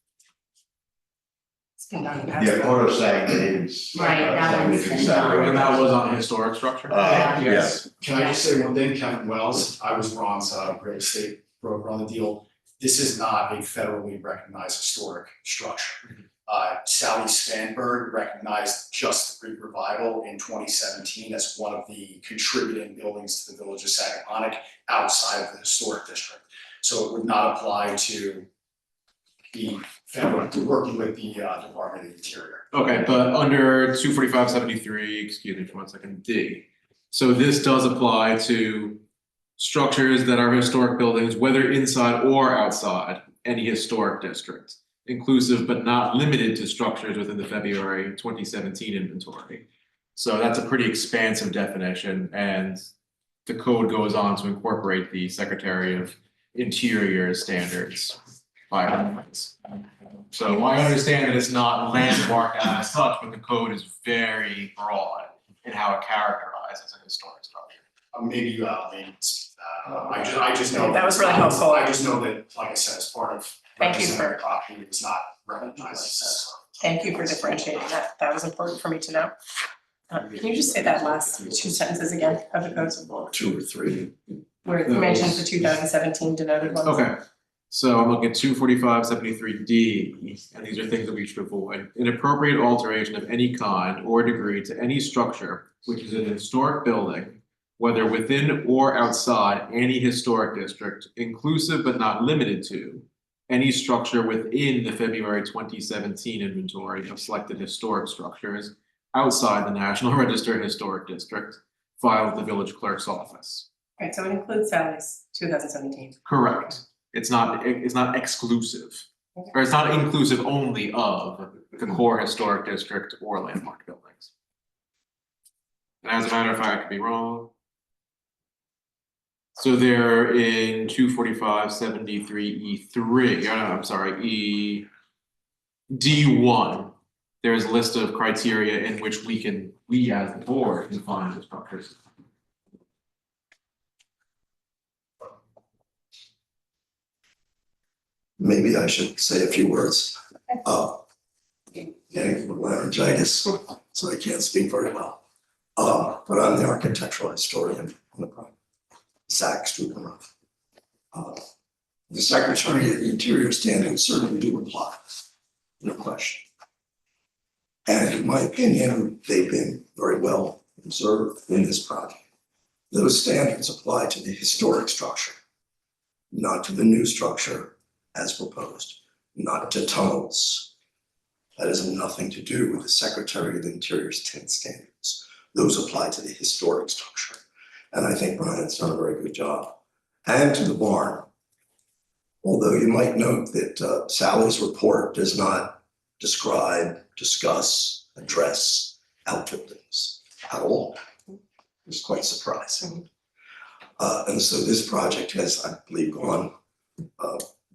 Yeah, auto sag is. Right, that one's been done. And that was on a historic structure? Yes. Can I just say one thing, Kevin Wells, I was Ron's real estate broker on the deal. This is not a federally recognized historic structure. Sally Spanberg recognized just the Greek Revival in 2017 as one of the contributing buildings to the village of Sagaponic outside of the historic district. So it would not apply to the federal, working with the Department of the Interior. Okay, but under 24573, excuse me for 1 second, D. So this does apply to structures that are historic buildings, whether inside or outside any historic district, inclusive but not limited to structures within the February 2017 inventory. So that's a pretty expansive definition, and the code goes on to incorporate the Secretary of Interior standards by reference. So I understand that it's not landmarked as such, but the code is very broad in how it characterizes a historic structure. Maybe I just know. That was really helpful. I just know that, like I said, as part of. Thank you representing for- property, it's not recognized as. Thank you for differentiating that. That was important for me to know. Can you just say that last 2 sentences again of the code? 2 or 3. Where it mentions the 2017 denoted ones. Okay, so I'm looking at 24573D, and these are things that we should avoid. Inappropriate alteration of any kind or degree to any structure which is an historic building whether within or outside any historic district, inclusive but not limited to any structure within the February 2017 inventory of selected historic structures outside the National Register Historic District, filed with the village clerk's office. Right, so it includes Sally's 2017. Correct. It's not exclusive, or it's not inclusive only of the core historic district or landmark buildings. And as a matter of fact, I could be wrong. So they're in 245-73E3, I'm sorry, D1. There's a list of criteria in which we as the board can find the structures. Maybe I should say a few words. Getting a little laryngitis, so I can't speak very well. But I'm the architectural historian on the project, Zach Stubenroth. The Secretary of the Interior standards certainly do apply, no question. And in my opinion, they've been very well observed in this project. Those standards apply to the historic structure, not to the new structure as proposed, not to tunnels. That has nothing to do with the Secretary of the Interior's 10 standards. Those apply to the historic structure. And I think Brian's done a very good job. And to the barn. Although you might note that Sally's report does not describe, discuss, address outbuildings at all. It's quite surprising. And so this project has, I believe, gone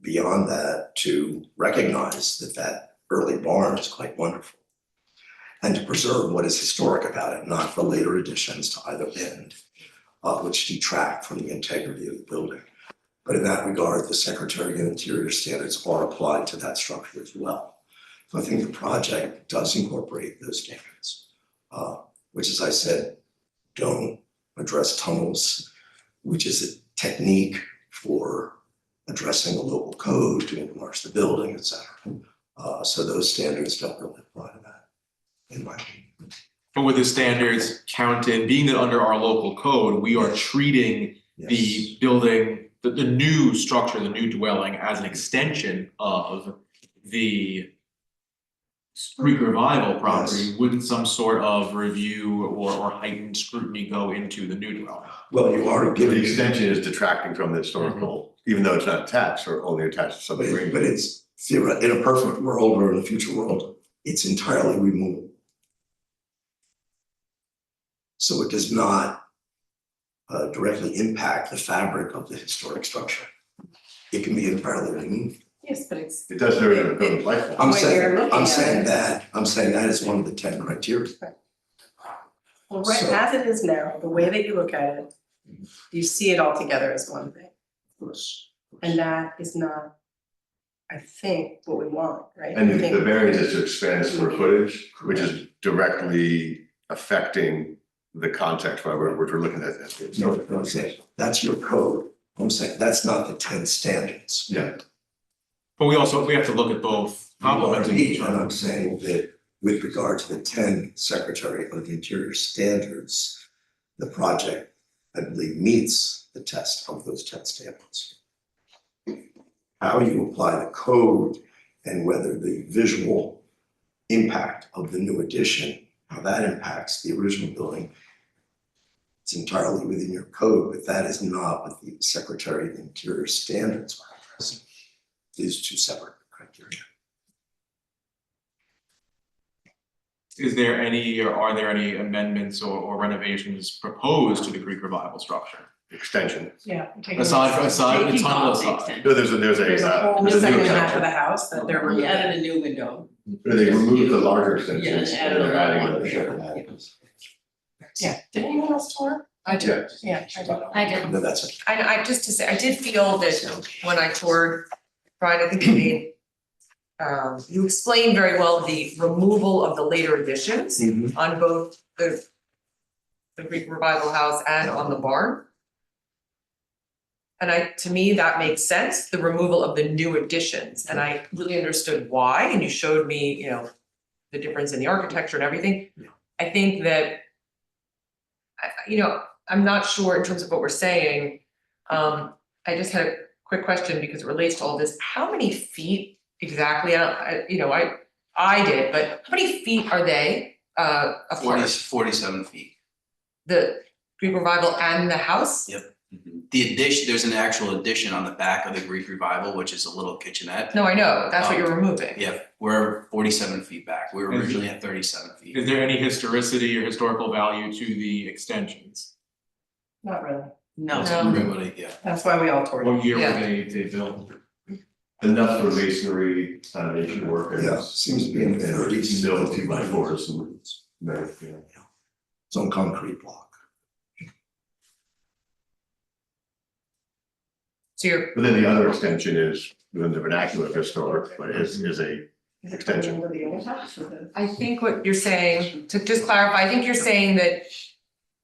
beyond that to recognize that that early barn is quite wonderful. And to preserve what is historic about it, not for later additions to either end, which detract from the integrity of the building. But in that regard, the Secretary of the Interior standards are applied to that structure as well. So I think the project does incorporate those standards, which, as I said, don't address tunnels, which is a technique for addressing the local code to enlarge the building, et cetera. So those standards don't really apply to that, in my opinion. But with the standards counted, being that under our local code, we are treating the building, the new structure, the new dwelling as an extension of the Greek revival property. Wouldn't some sort of review or heightened scrutiny go into the new dwelling? Well, you are giving. The extension is detracting from the historical, even though it's not attached or only attached to something. But it's theoretical. In a perfect world or in a future world, it's entirely removable. So it does not directly impact the fabric of the historic structure. It can be entirely removed. Yes, but it's. It does during the building's lifetime. I'm saying that is one of the 10 criteria. Well, right, as it is now, the way that you look at it, you see it all together as one thing. Of course. And that is not, I think, what we want, right? And I think- the variance is to expand square footage, which is directly affecting the context while we're looking at this. No, I'm saying that's your code. I'm saying that's not the 10 standards. Yeah. But we have to look at both complementing each And other. I'm saying that with regard to the 10 Secretary of the Interior standards, the project, I believe, meets the test of those 10 standards. How you apply the code and whether the visual impact of the new addition, how that impacts the original building, it's entirely within your code, but that is not what the Secretary of the Interior standards are addressing. These two separate criteria. Is there any, or are there any amendments or renovations proposed to the Greek revival structure? Extension. Yeah. Aside the tunnel aside. No, there's a There's a whole there's a second new half extension. of the house that they're We removing. added a new window. They removed the larger extensions. Yeah, and added a they're adding larger another window. shed. Yeah, did anyone else tour? I did, yeah, I did. I did. No, that's it. I just to say, I did feel that when I toured, Brian, I think you made. You explained very well the removal of the later additions on both the Greek revival house and on the barn. And to me, that makes sense, the removal of the new additions, and I really understood why, and you showed me, the difference in the architecture and everything. I think that, I'm not sure in terms of what we're saying. I just had a quick question because it relates to all this. How many feet exactly, I did, but how many feet are they, apart? 47 feet. The Greek Revival and the house? Yep. The addition, there's an actual addition on the back of the Greek Revival, which is a little kitchenette. No, I know, that's what you're removing. Yeah, we're 47 feet back. We were originally at 37 feet. Is there any historicity or historical value to the extensions? Not really. No. Everybody, yeah. That's why we all tore it. What year were Yeah. they built? Enough for masonry, foundation work. And Yeah, seems to be in the 30s. Built 2x4s and, yeah. It's on concrete block. So you're, But then the other extension is within the vernacular historic, but is a extension. I think what you're saying, to just clarify, I think you're saying that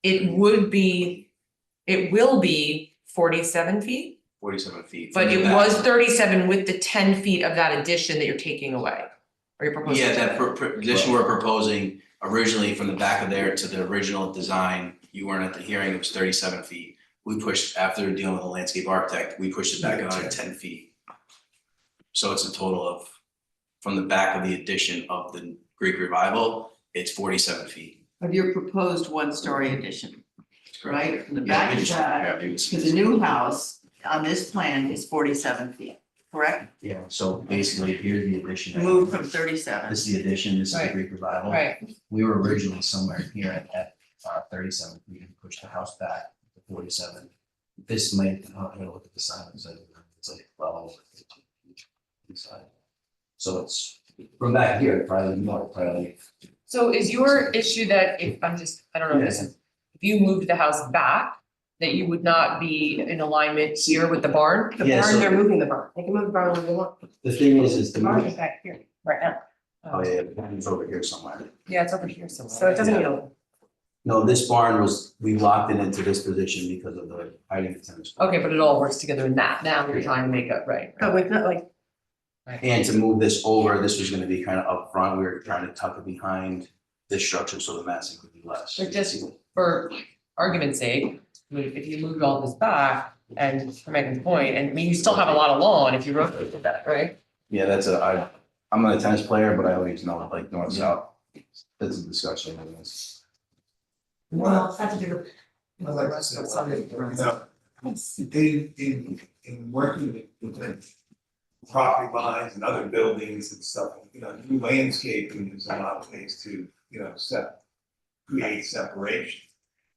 it will be 47 feet? 47 feet. But from the it back. was 37 with the 10 feet of that addition that you're taking away, or you're proposing. Yeah, to- that addition we're proposing originally from the back of there to the original design, you weren't at the hearing, it was 37 feet. We pushed, after dealing with the landscape architect, we pushed it back another 10 feet. So it's a total of, from the back of the addition of the Greek Revival, it's 47 feet. Of your proposed one-story addition, right? From the Yeah, back we of just- that yeah, we just- to the new house on this plan is 47 feet, correct? Yeah, so basically here's the addition. Moved from 37. This is the addition, this is the Right. Greek Revival. Right. We were originally somewhere here at 37 feet and pushed the house back to 47. This might, I'm gonna look at the sign, it's like well over 15 feet inside. So it's from back here, probably more, probably. So is your issue that if I don't know if this is, if you moved the house back, that you would not be in alignment here with the barn? The Yeah, barn, so- they're moving the barn. They can move the barn when they want. The thing is The the barn move, is back here, right now. oh yeah, the barn's over here somewhere. Yeah, it's over here somewhere. So it doesn't mean. No, this barn was, we locked it into this position because of the hiding the tennis court. Okay, but it all works together in that. Now you're trying to make up, right? But with not like, And to move this over, this was gonna be kind of up front. We were trying to tuck it behind this structure so the massing could be less. But just for argument's sake, I mean, if you moved all this back and for Megan's point, and I mean, you still have a lot of lawn if you rotated that, right? Yeah, I'm not a tennis player, but I always know like north, south. That's a discussion, I guess. well, that's a different. I'd like to say something, in working with the property lines and other buildings and stuff, new landscaping is a lot of ways to, create separation.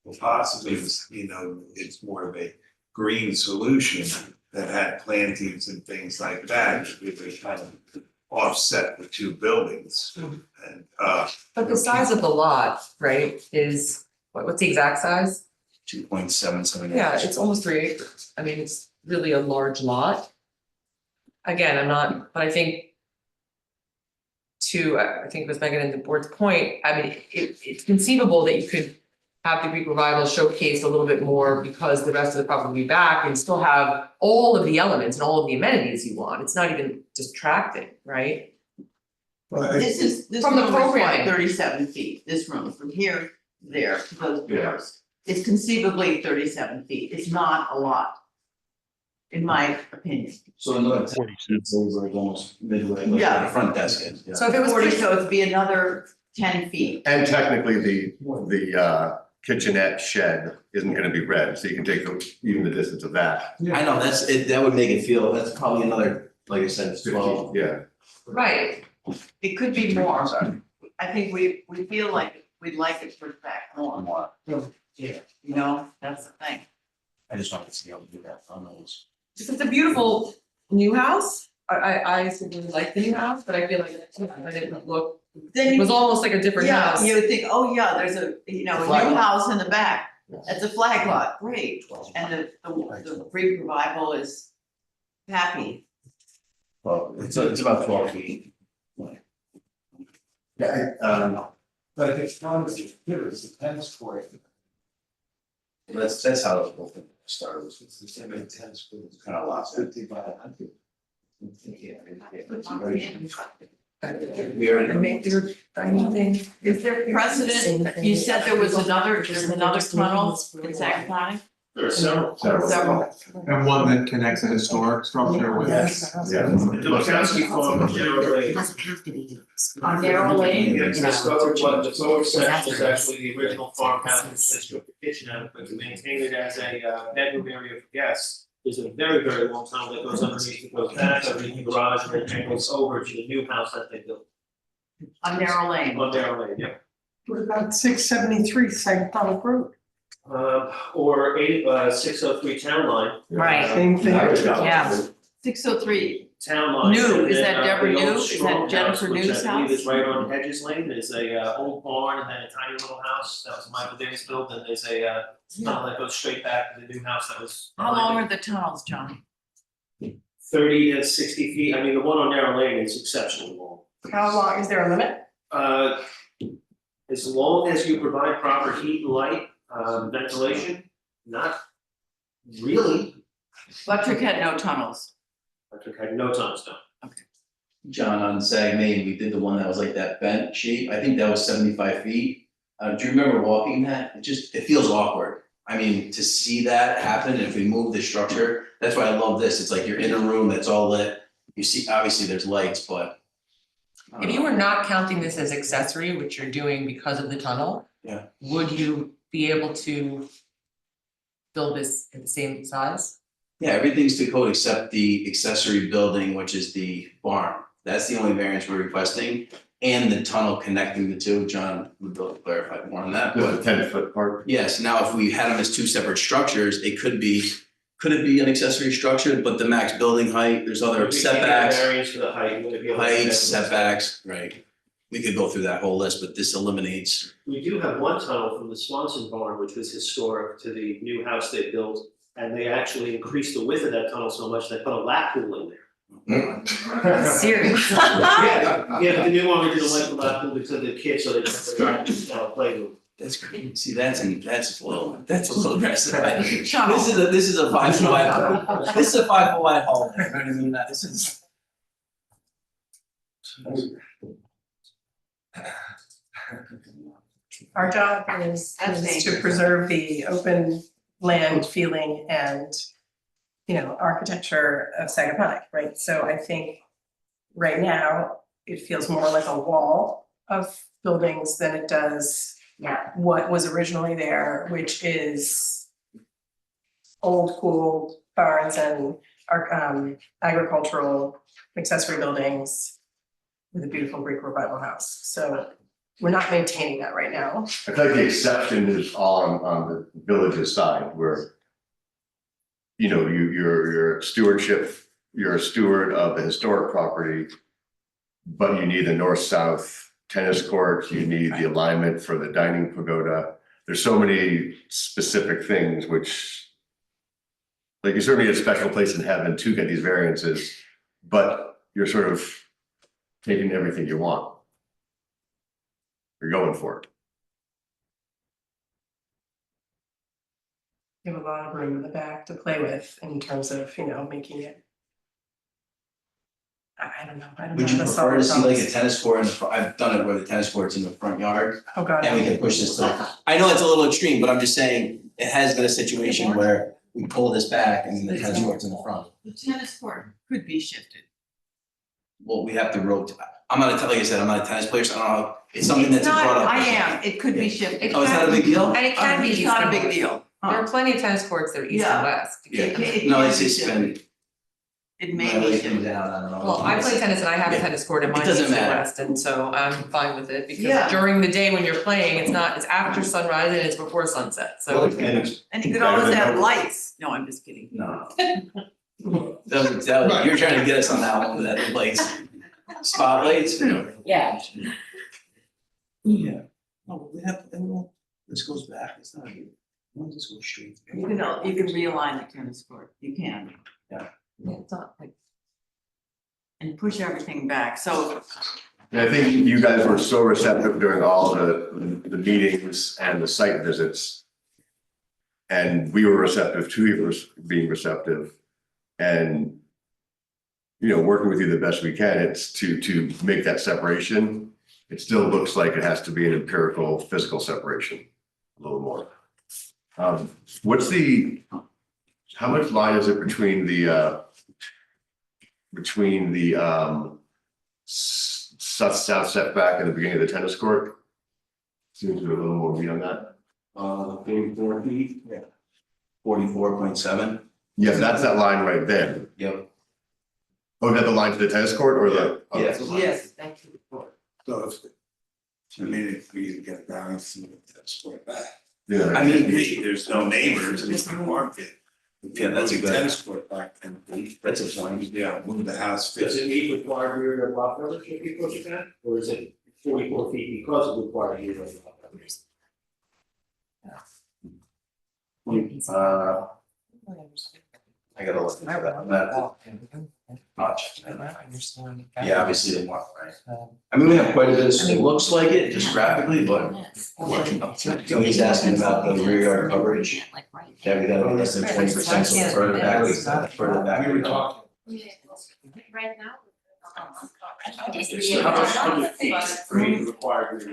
Well, possibly, it's more of a green solution that had plantings and things like that, if they kind of offset the two buildings. And, But the size of the lot, right, is, what's the exact size? 2.77. Yeah, it's almost 3 acres. I mean, it's really a large lot. Again, but I think I think it was Megan and the board's point, I mean, it's conceivable that you could have the Greek Revival showcased a little bit more because the rest of the property will be back and still have all of the elements and all of the amenities you want. It's not even distracting, right? This From the room is what, programming. 37 feet, this room from here to there, to those Yeah. doors. It's conceivably 37 feet, it's not a lot. In my opinion. So another 10 over almost midway, like Yeah. the front desk is. Yeah. So if it was 40, so it'd be another 10 feet. And technically, the kitchenette shed isn't gonna be red, so you can take even the distance of that. I know, that would make it feel, that's probably another, like I said, it's 12. Yeah. Right. It could be more, I think we feel like we'd like it pushed back more. Yeah, that's the thing. I just wanted to see how we do that on those. It's a beautiful new house. I really like the new house, but I feel like I didn't look, Then it was almost like a different Yeah, house. you would think, oh yeah, there's a new house in the back, it's a flag lot, great, and the Greek Revival is happy. Well, it's about 12 feet. Yeah, but if it's not as good as the tennis court, That's how it started. it's the same as tennis court, it's Kind of lost it. 50 by 100. We already make their anything. Is there precedent? You said there's another tunnel in Sagaponic? There are several. Several. And one that connects a historic structure with. Yes. The Bukowski farm generally. It doesn't have to be. On narrow lane? Yeah, the forward section is actually the original farmhouse district, the kitchenette, but to maintain it as a bedroom area for guests. There's a very, very long tunnel that goes underneath, that goes back, underneath the garage, and then goes over to the new house that they built. On narrow lane? On narrow lane, yeah. What about 673 Sagaponic Road? Or 603 town line. Right. Same thing. Yeah. 603. Town line. New, And is then, that Deborah the old New? Is that strong Jennifer which New's I believe house? is right on Hedges Lane, there's a old barn and then a tiny little house that was Michael Davis built, and there's a tunnel that goes straight back to the new house that was. How long are the tunnels, John? 30 to 60 feet, I mean, the one on narrow lane is exceptionally long. How long, is there a limit? As long as you provide proper heat and light, ventilation, not really. Electric had no tunnels. Electric had no tunnels done. John, on Sag Main, we did the one that was like that bent shape, I think that was 75 feet. Do you remember walking that? It feels awkward. I mean, to see that happen, if we move the structure, that's why I love this, it's like you're in a room that's all lit. You see, obviously there's lights, but. If you were not counting this as accessory, which you're doing because of the tunnel. Yeah. Would you be able to build this at the same size? Yeah, everything's to code except the accessory building, which is the barn. That's the only variance we're requesting. And the tunnel connecting the two. John would be able to clarify more on that, The but 10-foot part. yes, now if we had them as two separate structures, it could be an accessory structure, but the max building height, there's other We can't get a setbacks. variance for the height, you wouldn't be able to. Heights, setbacks, right? We could go through that whole list, but this eliminates. We do have one tunnel from the Swanson barn, which was historic, to the new house they built. And they actually increased the width of that tunnel so much, they put a lap pool in there. Serious. Yeah, but the new one, we didn't like the lap pool because of the kids, so they just playroom. That's great. See, that's a little aggressive. Sean. This is a 5 foot wide, this is a 5 foot wide hall, you know what I mean? This is. Our job is to preserve the open land feeling and, you know, architecture of Sagaponic, right? So I think right now, it feels more like a wall of buildings than it does what was originally there, which is old cool barns and agricultural accessory buildings with a beautiful Greek revival house. So we're not maintaining that right now. I feel like the exception is all on the village's side where, you know, you're stewardship, you're a steward of the historic property, but you need the north-south tennis courts, you need the alignment for the dining pagoda. There's so many specific things which, like, you certainly get a special place in heaven to get these variances, but you're sort of taking everything you want. You're going for it. You have a lot of room in the back to play with in terms of, you know, making it. I don't know. Would you the prefer to see like solid a tennis court in the front? I've done it where the tennis court's in the front yard. Oh, God. And we can push this to, I know it's a little extreme, but I'm just saying, it has been a situation where we pull this back and the tennis court's in the front. The tennis court could be shifted. Well, we have to rotate. I'm not, like I said, I'm not a tennis player, so I don't know, it's something that's brought up. I am, it could be shifted. Oh, it's not a big deal? And it can be It's used not for a big both. deal. There are plenty of tennis courts that are east and west. Yeah, no, it's been. It may really be came shifted. down, I don't know. Well, I play tennis and I have a tennis court in It my doesn't east and matter. west, and so I'm fine with it, Yeah. because during the day when you're playing, it's after sunrise and it's before sunset, so. And you could always have lights. No, I'm just kidding. No. You're trying to get us on that one, that lights, spotlights, Yeah. Yeah. No, we have, this goes back, it's not, we'll just go straight. You can realign the tennis court, you can. Yeah. Yeah, it's not like. And push everything back, so. And I think you guys were so receptive during all the meetings and the site visits. And we were receptive to you being receptive. And working with you the best we can, it's to make that separation. It still looks like it has to be an empirical physical separation, a little more. How much line is it between the south setback and the beginning of the tennis court? Seems to be a little more meat on that. 44 feet. Yeah. 44.7. Yeah, that's that line right there. Yep. Oh, is that the line to the tennis court or the? oh, Yes. that's the line. Yes, thank you. So I mean, if we get balance and that's what back. Yeah. I mean, There's no neighbors in the market. Yeah, that's a good- Tennis court back and. That's a point. Yeah, move the house. Does it meet required rear yard lot coverage if you push it back, or is it 44 feet because of required rear yard lot coverage? I gotta look into that. I'm not much. Yeah, obviously they want, right? I mean, we have quite a bit, it looks like it just graphically, but. He's asking about the rear yard coverage. Yeah, we gotta be less than 20%, so further back, further back. We were talking. Right now.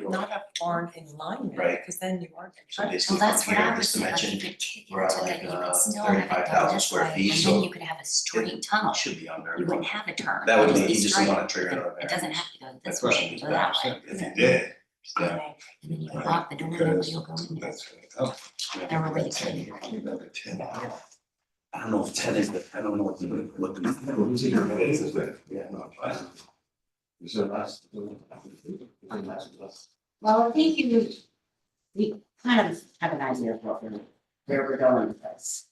Not a barn in line, Right. because then you are. So basically, Well, that's from what here, I this was saying, dimension, you could kick we're at into like it, you could still have it 35,000 done this square way, feet, and so then you could have a straight tunnel. should be under. You wouldn't have a turn. That would It'd be, he be just straight. wanna trigger another It doesn't have to go this That way, question it is can go that way. If you did. Yeah. And then you can lock the door and nobody will go in. That's what Everybody can. Another 10. I don't know if 10 is, I don't know what the. Yeah, no, Well, I think we kind of have an idea of where we're going with this.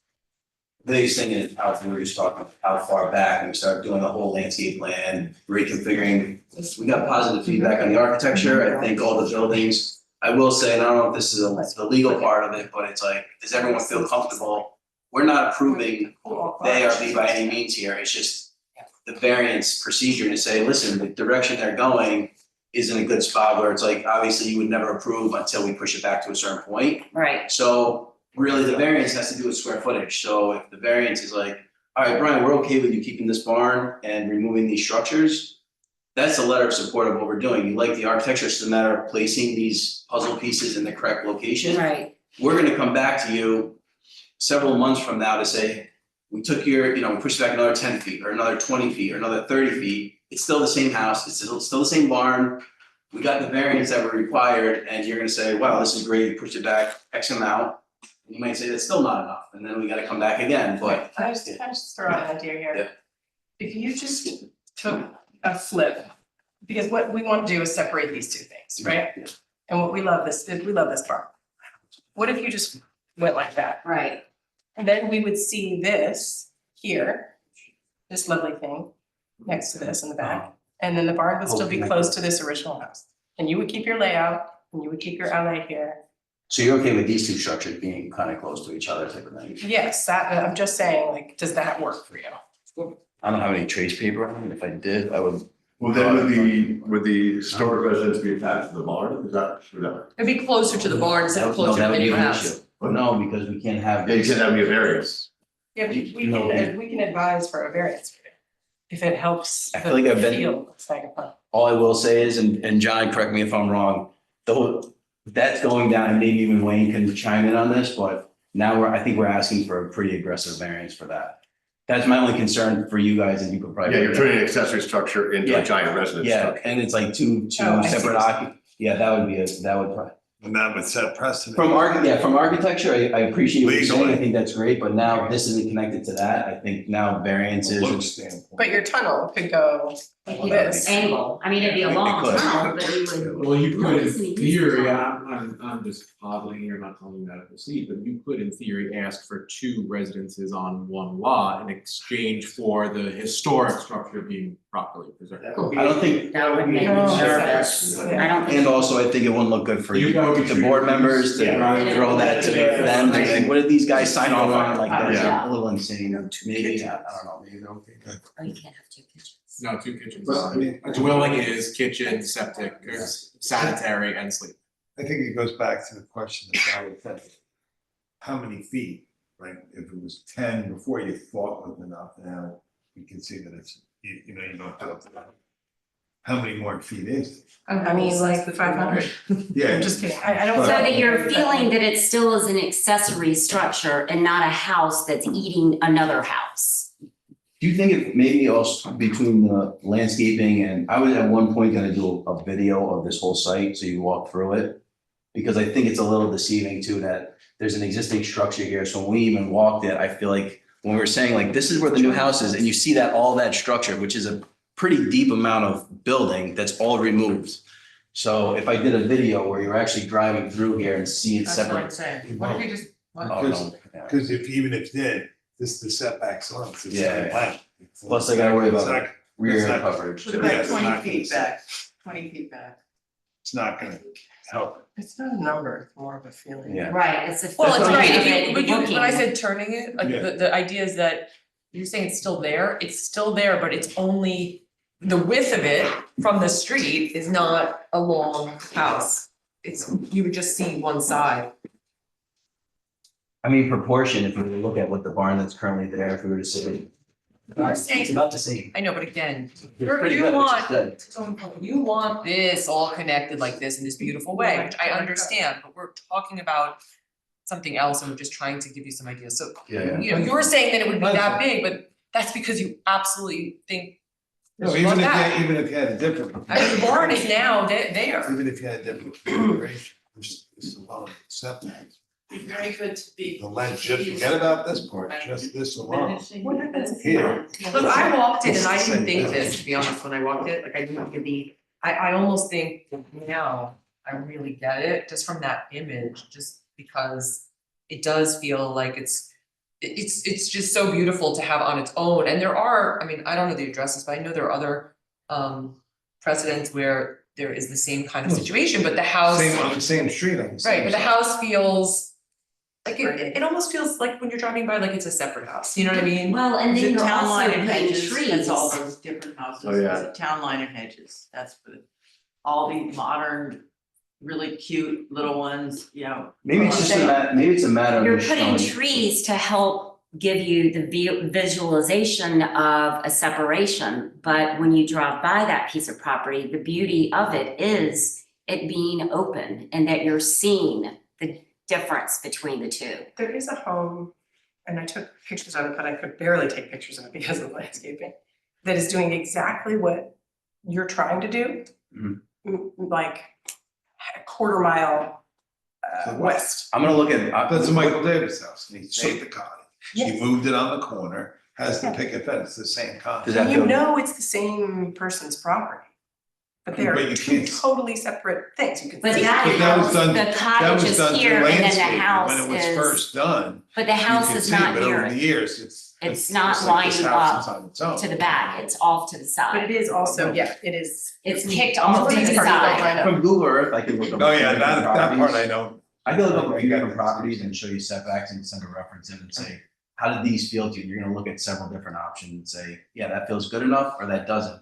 The biggest thing is how we were just talking about how far back and we started doing the whole landscape plan, reconfiguring. We got positive feedback on the architecture. I think all the buildings, I will say, and I don't know if this is the legal part of it, but it's like, does everyone feel comfortable? We're not approving the ARB by any means here. It's just the variance procedure to say, listen, the direction they're going is in a good spot where it's like, obviously you would never approve until we push it back to a certain point. Right. So really the variance has to do with square footage. So if the variance is like, all right, Brian, we're okay with you keeping this barn and removing these structures. That's a letter of support of what we're doing. You like the architecture, it's just a matter of placing these puzzle pieces in the correct location. Right. We're gonna come back to you several months from now to say, we took your, we pushed back another 10 feet or another 20 feet or another 30 feet. It's still the same house, it's still the same barn. We got the variance that were required and you're gonna say, wow, this is great, you pushed it back X amount. And you might say that's still not enough, and then we gotta come back again, but. Can I just throw out an idea here? Yeah. If you just took a flip, because what we want to do is separate these two things, right? Yeah. And what we love this part. What if you just went like that? Right. And then we would see this here, this lovely thing next to this in the back. And then the barn would still be close to this original house. And you would keep your layout and you would keep your alley here. So you're okay with these two structures being kind of close to each other type of thing? Yes, I'm just saying, like, does that work for you? I don't have any trace paper on it, if I did, I would. Well, then would the storage residence be attached to the barn? Is that? It'd be closer to the barn instead of closer to the new house. No, because we can't have. Yeah, you can't have any variance. Yeah, but we can advise for a variance for you. If it helps I feel like I've the been- feel, it's like a fun. All I will say is, and John, correct me if I'm wrong, though, that's going down, and maybe even Wayne can chime in on this, but now I think we're asking for a pretty aggressive variance for that. That's my only concern for you guys, and you could probably. Yeah, you're putting an accessory structure into Yeah. a giant residence Yeah, structure. and it's like two Oh, I see separate what yeah, that would probably. And that would set precedent. From architecture, I appreciate what you're saying, I Legally. think that's great, but now this isn't connected to that, I think now variances. Look standpoint. But your tunnel could go like this. Angle, I mean, it'd be a long could. tunnel, but you would. Well, you could, in Listen, you theory, said- I'm just positing here, I'm not telling you that to proceed, but you could in theory ask for 2 residences on 1 lot in exchange for the historic structure being properly preserved. I don't think, That would make me No, nervous. I don't think. and also I think it wouldn't look good for You you, go the board members to Yeah. throw that to them, they're like, what did these guys sign off on, like, that's Yeah. a little insane, maybe, I don't know, maybe they're okay. Oh, you can't have 2 kitchens. No, 2 kitchens. Well, I mean- A dwelling is kitchen, septic, sanitary and sleep. I think it goes back to the question that Howard said. How many feet, right? If it was 10 before you thought was enough, now we can see that it's you know, you don't have to. How many more feet is it? I mean, like 500. Yeah. I'm just kidding. I don't. So that you're feeling that it still is an accessory structure and not a house that's eating another house. Do you think it maybe also between the landscaping and I was at one point gonna do a video of this whole site, so you walk through it? Because I think it's a little deceiving too, that there's an existing structure here, so when we even walked it, I feel like when we were saying like, this is where the new house is, and you see that all that structure, which is a pretty deep amount of building that's all removed. So if I did a video where you're actually driving through here and see it That's what I'm separate. saying. What if you just? Oh, no, yeah. Because even if did, this the setbacks on, it's the same Yeah. length. Plus I gotta worry It's about not- rear it's not- coverage. What Yeah, about it's not 20 gonna feet say- back, 20 feet back? It's not gonna help. It's not a number, it's more of a feeling. Yeah. Right, it's a. Well, it's feeling right, of if it you, when you, when I looking. said turning it, like Yeah. the idea is that you're saying it's still there, but it's only. The width of it from the street is not a long house. It's, you would just see one side. I mean, proportion, if we look at what the barn that's currently there, if we were to say. You're saying- It's about the same. I know, but again, It's pretty you good, which is want, good. you want this all connected like this in this beautiful way, which I understand, but we're talking about something else and we're just trying to give you some ideas. So, Yeah. you know, you were saying that it would be that big, but that's because you absolutely think. No, Love even that. even if you had a different. I mean, the barn is now there. Even if you had a different configuration, it's alone, setbacks. Very good to be. The length, just forget about this part, just this alone. What happens Here. Look, I walked it and I didn't think this, to be honest, when I walked it, like I didn't give the, I almost think now I really get it, just from that image, just because it does feel like it's just so beautiful to have on its own, and there are, I mean, I don't know the addresses, but I know there are other precedents where there is the same kind of situation, but the house. Same, on the same street, on the same Right, but the side. house feels, like it almost feels like when you're driving by, like it's a separate house, you know what I mean? Well, and Is then it you're town also line and putting hedges? trees. That's all those different houses. Oh, yeah. Is it town line and hedges? That's for all the modern, really cute little ones, you know. Maybe it's just maybe it's a matter of. You're just putting showing- trees to help give you the visualization of a separation, but when you drive by that piece of property, the beauty of it is it being open and that you're seeing the difference between the two. There is a home, and I took pictures of it, but I could barely take pictures of it because of landscaping, that is doing exactly what you're trying to do. Like a quarter mile west. I'm gonna look at. That's Michael Davis' house, and he saved the cottage. He moved it on the corner, has the picket fence, the same cottage. And you know it's the same person's property. But they're But you two can't- totally separate things, you can But see. that But that was house, done- the That cottage was is done through here and then the landscaping house when it was is, first done. but the house is not But near over the it. years, It's not like this lining house is up on its own. to the back, it's off to the But side. it is also, yeah, it is. It's kicked off to These the parts don't side. line up. From Google Earth, I can look up. Oh, yeah, different that part properties. I know. I can look up a few different properties and show you setbacks and send a reference in and say, how did these feel to you? You're gonna look at several different options and say, yeah, that feels good enough or that doesn't.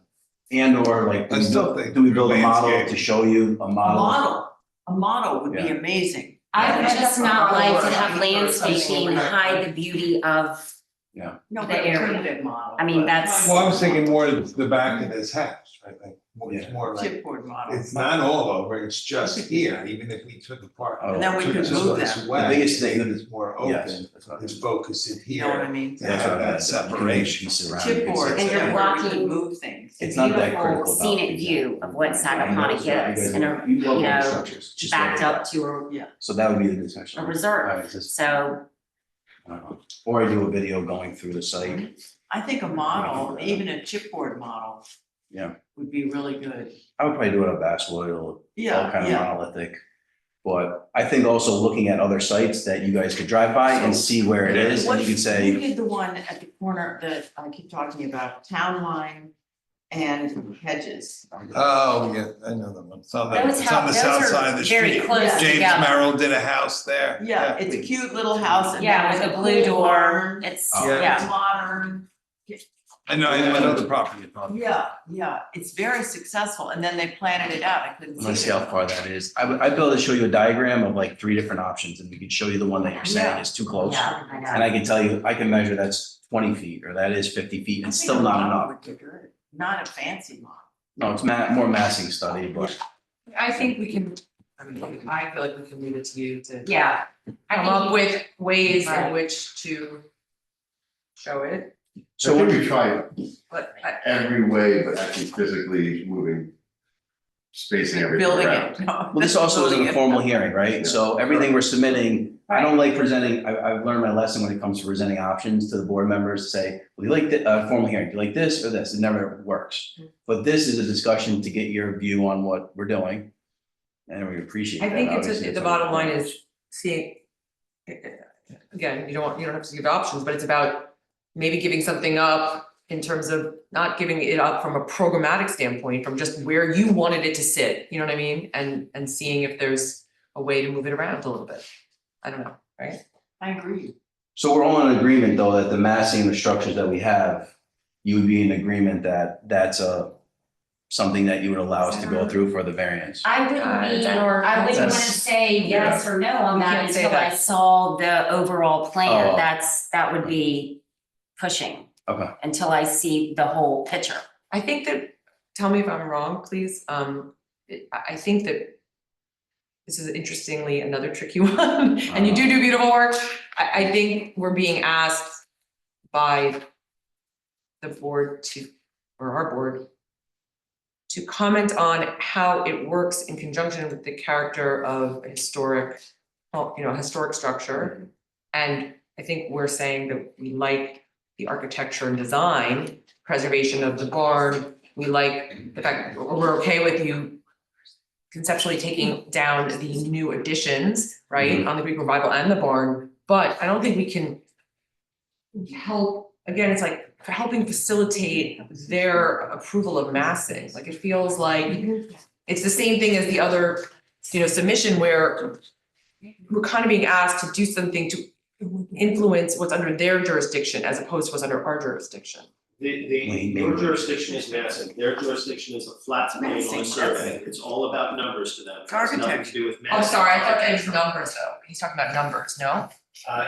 And or like, I still think do we build a model landscape- to show you a model? A model would be Yeah. amazing. I would just not like to have Or something landscaping like that. hide the beauty of Yeah. No, the but a area. primitive model. I mean, but- that's- Well, I was thinking more of the back of this house, right, like, it's more like, Chipboard model. it's not all over, it's just here, even if we took apart. Oh. And then we took could just move this them. way, The biggest thing- it's more Yes, open, that's what I it's mean. focused in You know what I here, mean? to have that separation. Chipboard, And you're where we blocking could move things. It's not that beautiful critical about scenic it. view of what I know, Sagaponic it's not- is you and guys- a, you you love know, structures, just backed like up that. to Yeah. So that would be the discussion. a reserve. Alright, just- So I don't know. Or I do a video going through the site. I think a model, even a chipboard model Yeah, would be really good. I would probably do it on basswood or Yeah, all kind of yeah. monolithic. But I think also looking at other sites that you guys could drive by and see where it is, and you can You say, did the one at the corner that I keep talking about, Town Line and Hedges. Oh, yeah, I know that one, it's on the, Those it's on the those south are side of the very street. close James together. Merrill did a house there. Yeah, it's a cute little house and Yeah, then with a a blue pool door. barn. It's, Oh. yeah. Modern. I know the property you're talking about. Yeah, it's very successful, and then they planted it out, I couldn't see it. let's see how far that is. I'd be able to show you a diagram of like 3 different options, and we could show you the one that you're saying Yeah. is too close. Yeah, I know. And I can tell you, I can measure that's 20 feet, or that is 50 feet, and it's still not enough. not a fancy lot. No, it's more massing study, but I think we can, I mean, I feel like we can leave it to you to. Yeah. I Come think up you- with ways in Right. which to show it, So I think we tried but I. every way, but actually physically moving, spacing everything Building around. it, no. well, this also isn't building a it. formal hearing, right? So everything we're submitting, I don't like presenting, I've learned my lesson when it comes to presenting options to the board members, to say, well, you like the, formal hearing, do you like this or this? It never works. But this is a discussion to get your view on what we're doing. And we appreciate I that. think obviously, the that's bottom what we're line doing. is seeing. Again, you don't have to give options, but it's about maybe giving something up in terms of not giving it up from a programmatic standpoint, from just where you wanted it to sit, you know what I mean? And seeing if there's a way to move it around a little bit. I don't know, right? I agree. So we're all in agreement, though, that the massing and the structures that we have, you would be in agreement that that's something that you would allow us to go through for the variance. I wouldn't wanna say yes or no on We that can't say until I that. saw the overall plan. Oh. That would be pushing Okay. until I see the whole picture. I think that, tell me if I'm wrong, please, I think that. This is interestingly another tricky one, and you do beautiful work. I think we're being asked by the board or our board to comment on how it works in conjunction with the character of a historic, historic structure. And I think we're saying that we like the architecture and design, preservation of the barn. We like the fact that we're okay with you conceptually taking down the new additions, right, on the Greek revival and the barn, but I don't think we can help, again, it's like for helping facilitate their approval of massing, like it feels like it's the same thing as the other, submission where we're kind of being asked to do something to influence what's under their jurisdiction as opposed to what's under our jurisdiction. Your jurisdiction is massive, their jurisdiction is a flat plane on a survey, it's all about numbers to them. It has nothing to do with Oh, massing. sorry, I thought it was numbers though, he's talking about numbers, no?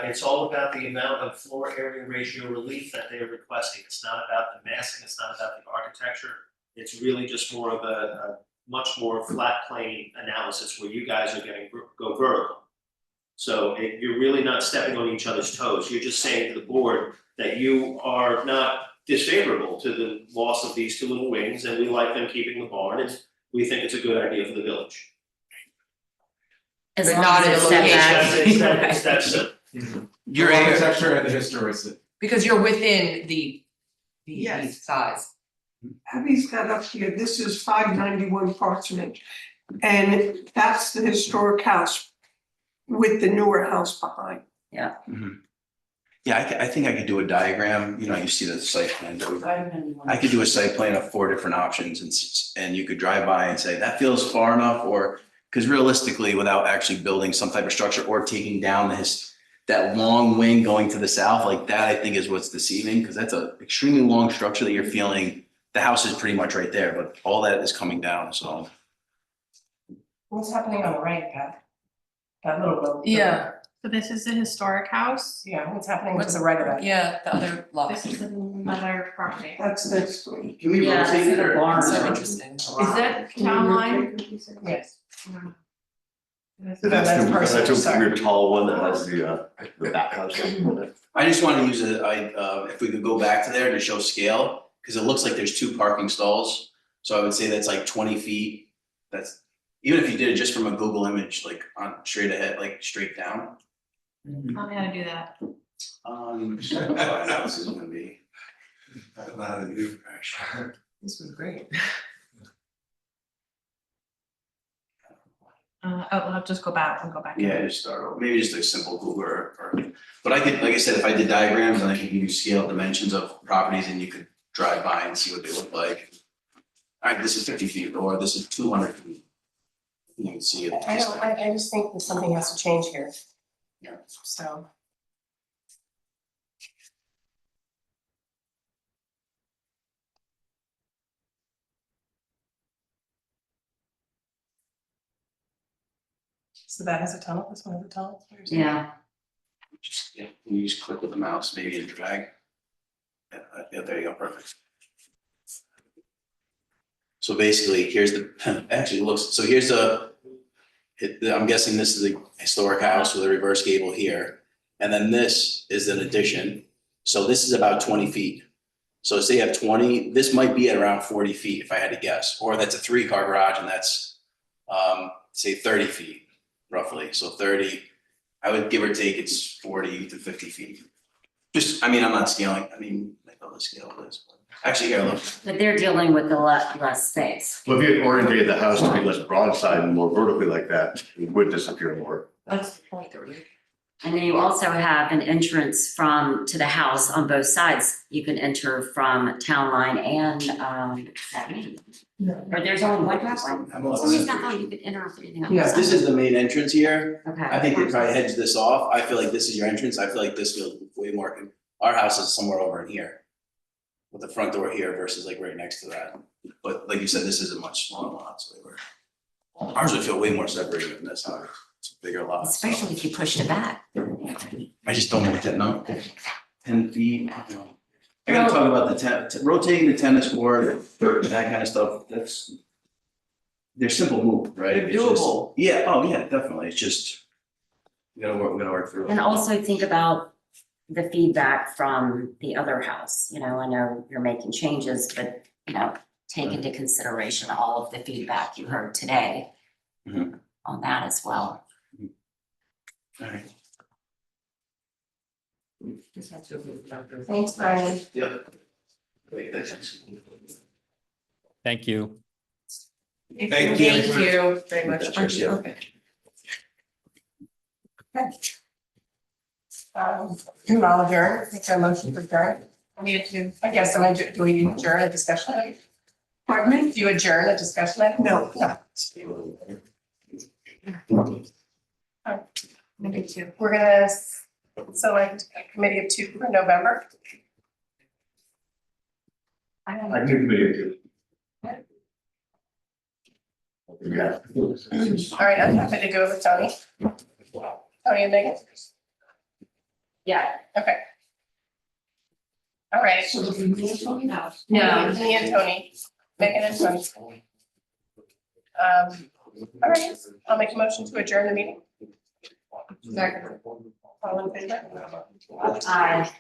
It's all about the amount of floor area ratio relief that they are requesting, it's not about the massing, it's not about the architecture. It's really just more of a much more flat plane analysis where you guys are getting go vertical. So you're really not stepping on each other's toes, you're just saying to the board that you are not disfavorable to the loss of these two little wings, and we like them keeping the barn, and we think it's a good idea for the village. As But long not as in it's the setback. It's that simple. Your architecture and the historicity. Because you're within the Yes. size. Abby's got up here, this is 591 parsonage. And that's the historic house with the newer house behind. Yeah. Yeah, I think I could do a diagram, you see the site plan. I could do a site plan of 4 different options and you could drive by and say, that feels far enough, or, because realistically, without actually building some type of structure or taking down that long wing going to the south, like that, I think is what's deceiving, because that's an extremely long structure that you're feeling, the house is pretty much right there, but all that is coming down, so. What's happening on the right, Pat? That little building. Yeah. So this is the historic house. Yeah, what's happening to the right of that? Yeah, the other lot. This is another property. That's next to it. Can we Yeah, rotate it or? Barn. So interesting. Is that town line? Yes. So that's a weird tall one that has the back house on it. I just want to use if we could go back to there to show scale, because it looks like there's 2 parking stalls. So I would say that's like 20 feet. That's, even if you did it just from a Google image, like on straight ahead, like straight down. Tell me how to do that. This is gonna be. I don't know how to do it, actually. This was great. I'll just go back and go back. Yeah, just start over, maybe just a simple Google but I could, like I said, if I did diagrams, and I could give you scale dimensions of properties and you could drive by and see what they look like. All right, this is 50 feet, or this is 200 feet. You can see it. I just think that something has to change here. Yeah. So. So that has a tunnel, this one has a tunnel? Yeah. You just click with the mouse, maybe and drag. Yeah, there you go, perfect. So basically, here's the, actually it looks, so here's I'm guessing this is a historic house with a reverse gable here. And then this is an addition. So this is about 20 feet. So say you have 20, this might be at around 40 feet if I had to guess, or that's a 3-car garage and that's, say 30 feet roughly. So 30, I would give or take it's 40 to 50 feet. Just, I mean, I'm not scaling, I mean, I know the scale of this, but actually here, look. But they're dealing with the less space. Well, if you had orientated the house to be less broadside and more vertically like that, it would disappear more. That's the point, And then you also have an entrance to the house on both sides. You can enter from Town Line and, or there's only one driveway. For some reason I thought you could enter off anything else. Yeah, this is the main entrance here. Okay. I think they probably hedged this off. I feel like this is your entrance. I feel like this feels way more, our house is somewhere over in here. With the front door here versus like right next to that. But like you said, this is a much smaller lot, so ours would feel way more separated than this house. It's a bigger lot. Especially if you pushed it back. I just don't like that number. 10 feet. I gotta talk about rotating the tennis court, that kind of stuff. They're simple move, right? They're It's just- doable. Yeah, oh yeah, definitely. It's just, we gotta work through it. And also think about the feedback from the other house. You know, I know you're making changes, but, you know, take into consideration all of the feedback you heard today Mhm. on that as well. All right. Thanks, Brian. Yep. Great, thanks. Thank you. Thank you. Thank you very much. That's yours, yeah. Okay. Okay. I'll adjourn, take a motion to adjourn. I need to, I guess, do we adjourn a discussion item? Pardon me? Do you adjourn a discussion item? No. Maybe two. We're gonna select a committee of 2 for November. I can do it. Yeah. All right, I'm happy to go with Tony. Tony and Megan? Yeah. Okay. All right. No, me and Tony, Megan and Tony. All right, I'll make a motion to adjourn the meeting. Second. All in favor? Aye.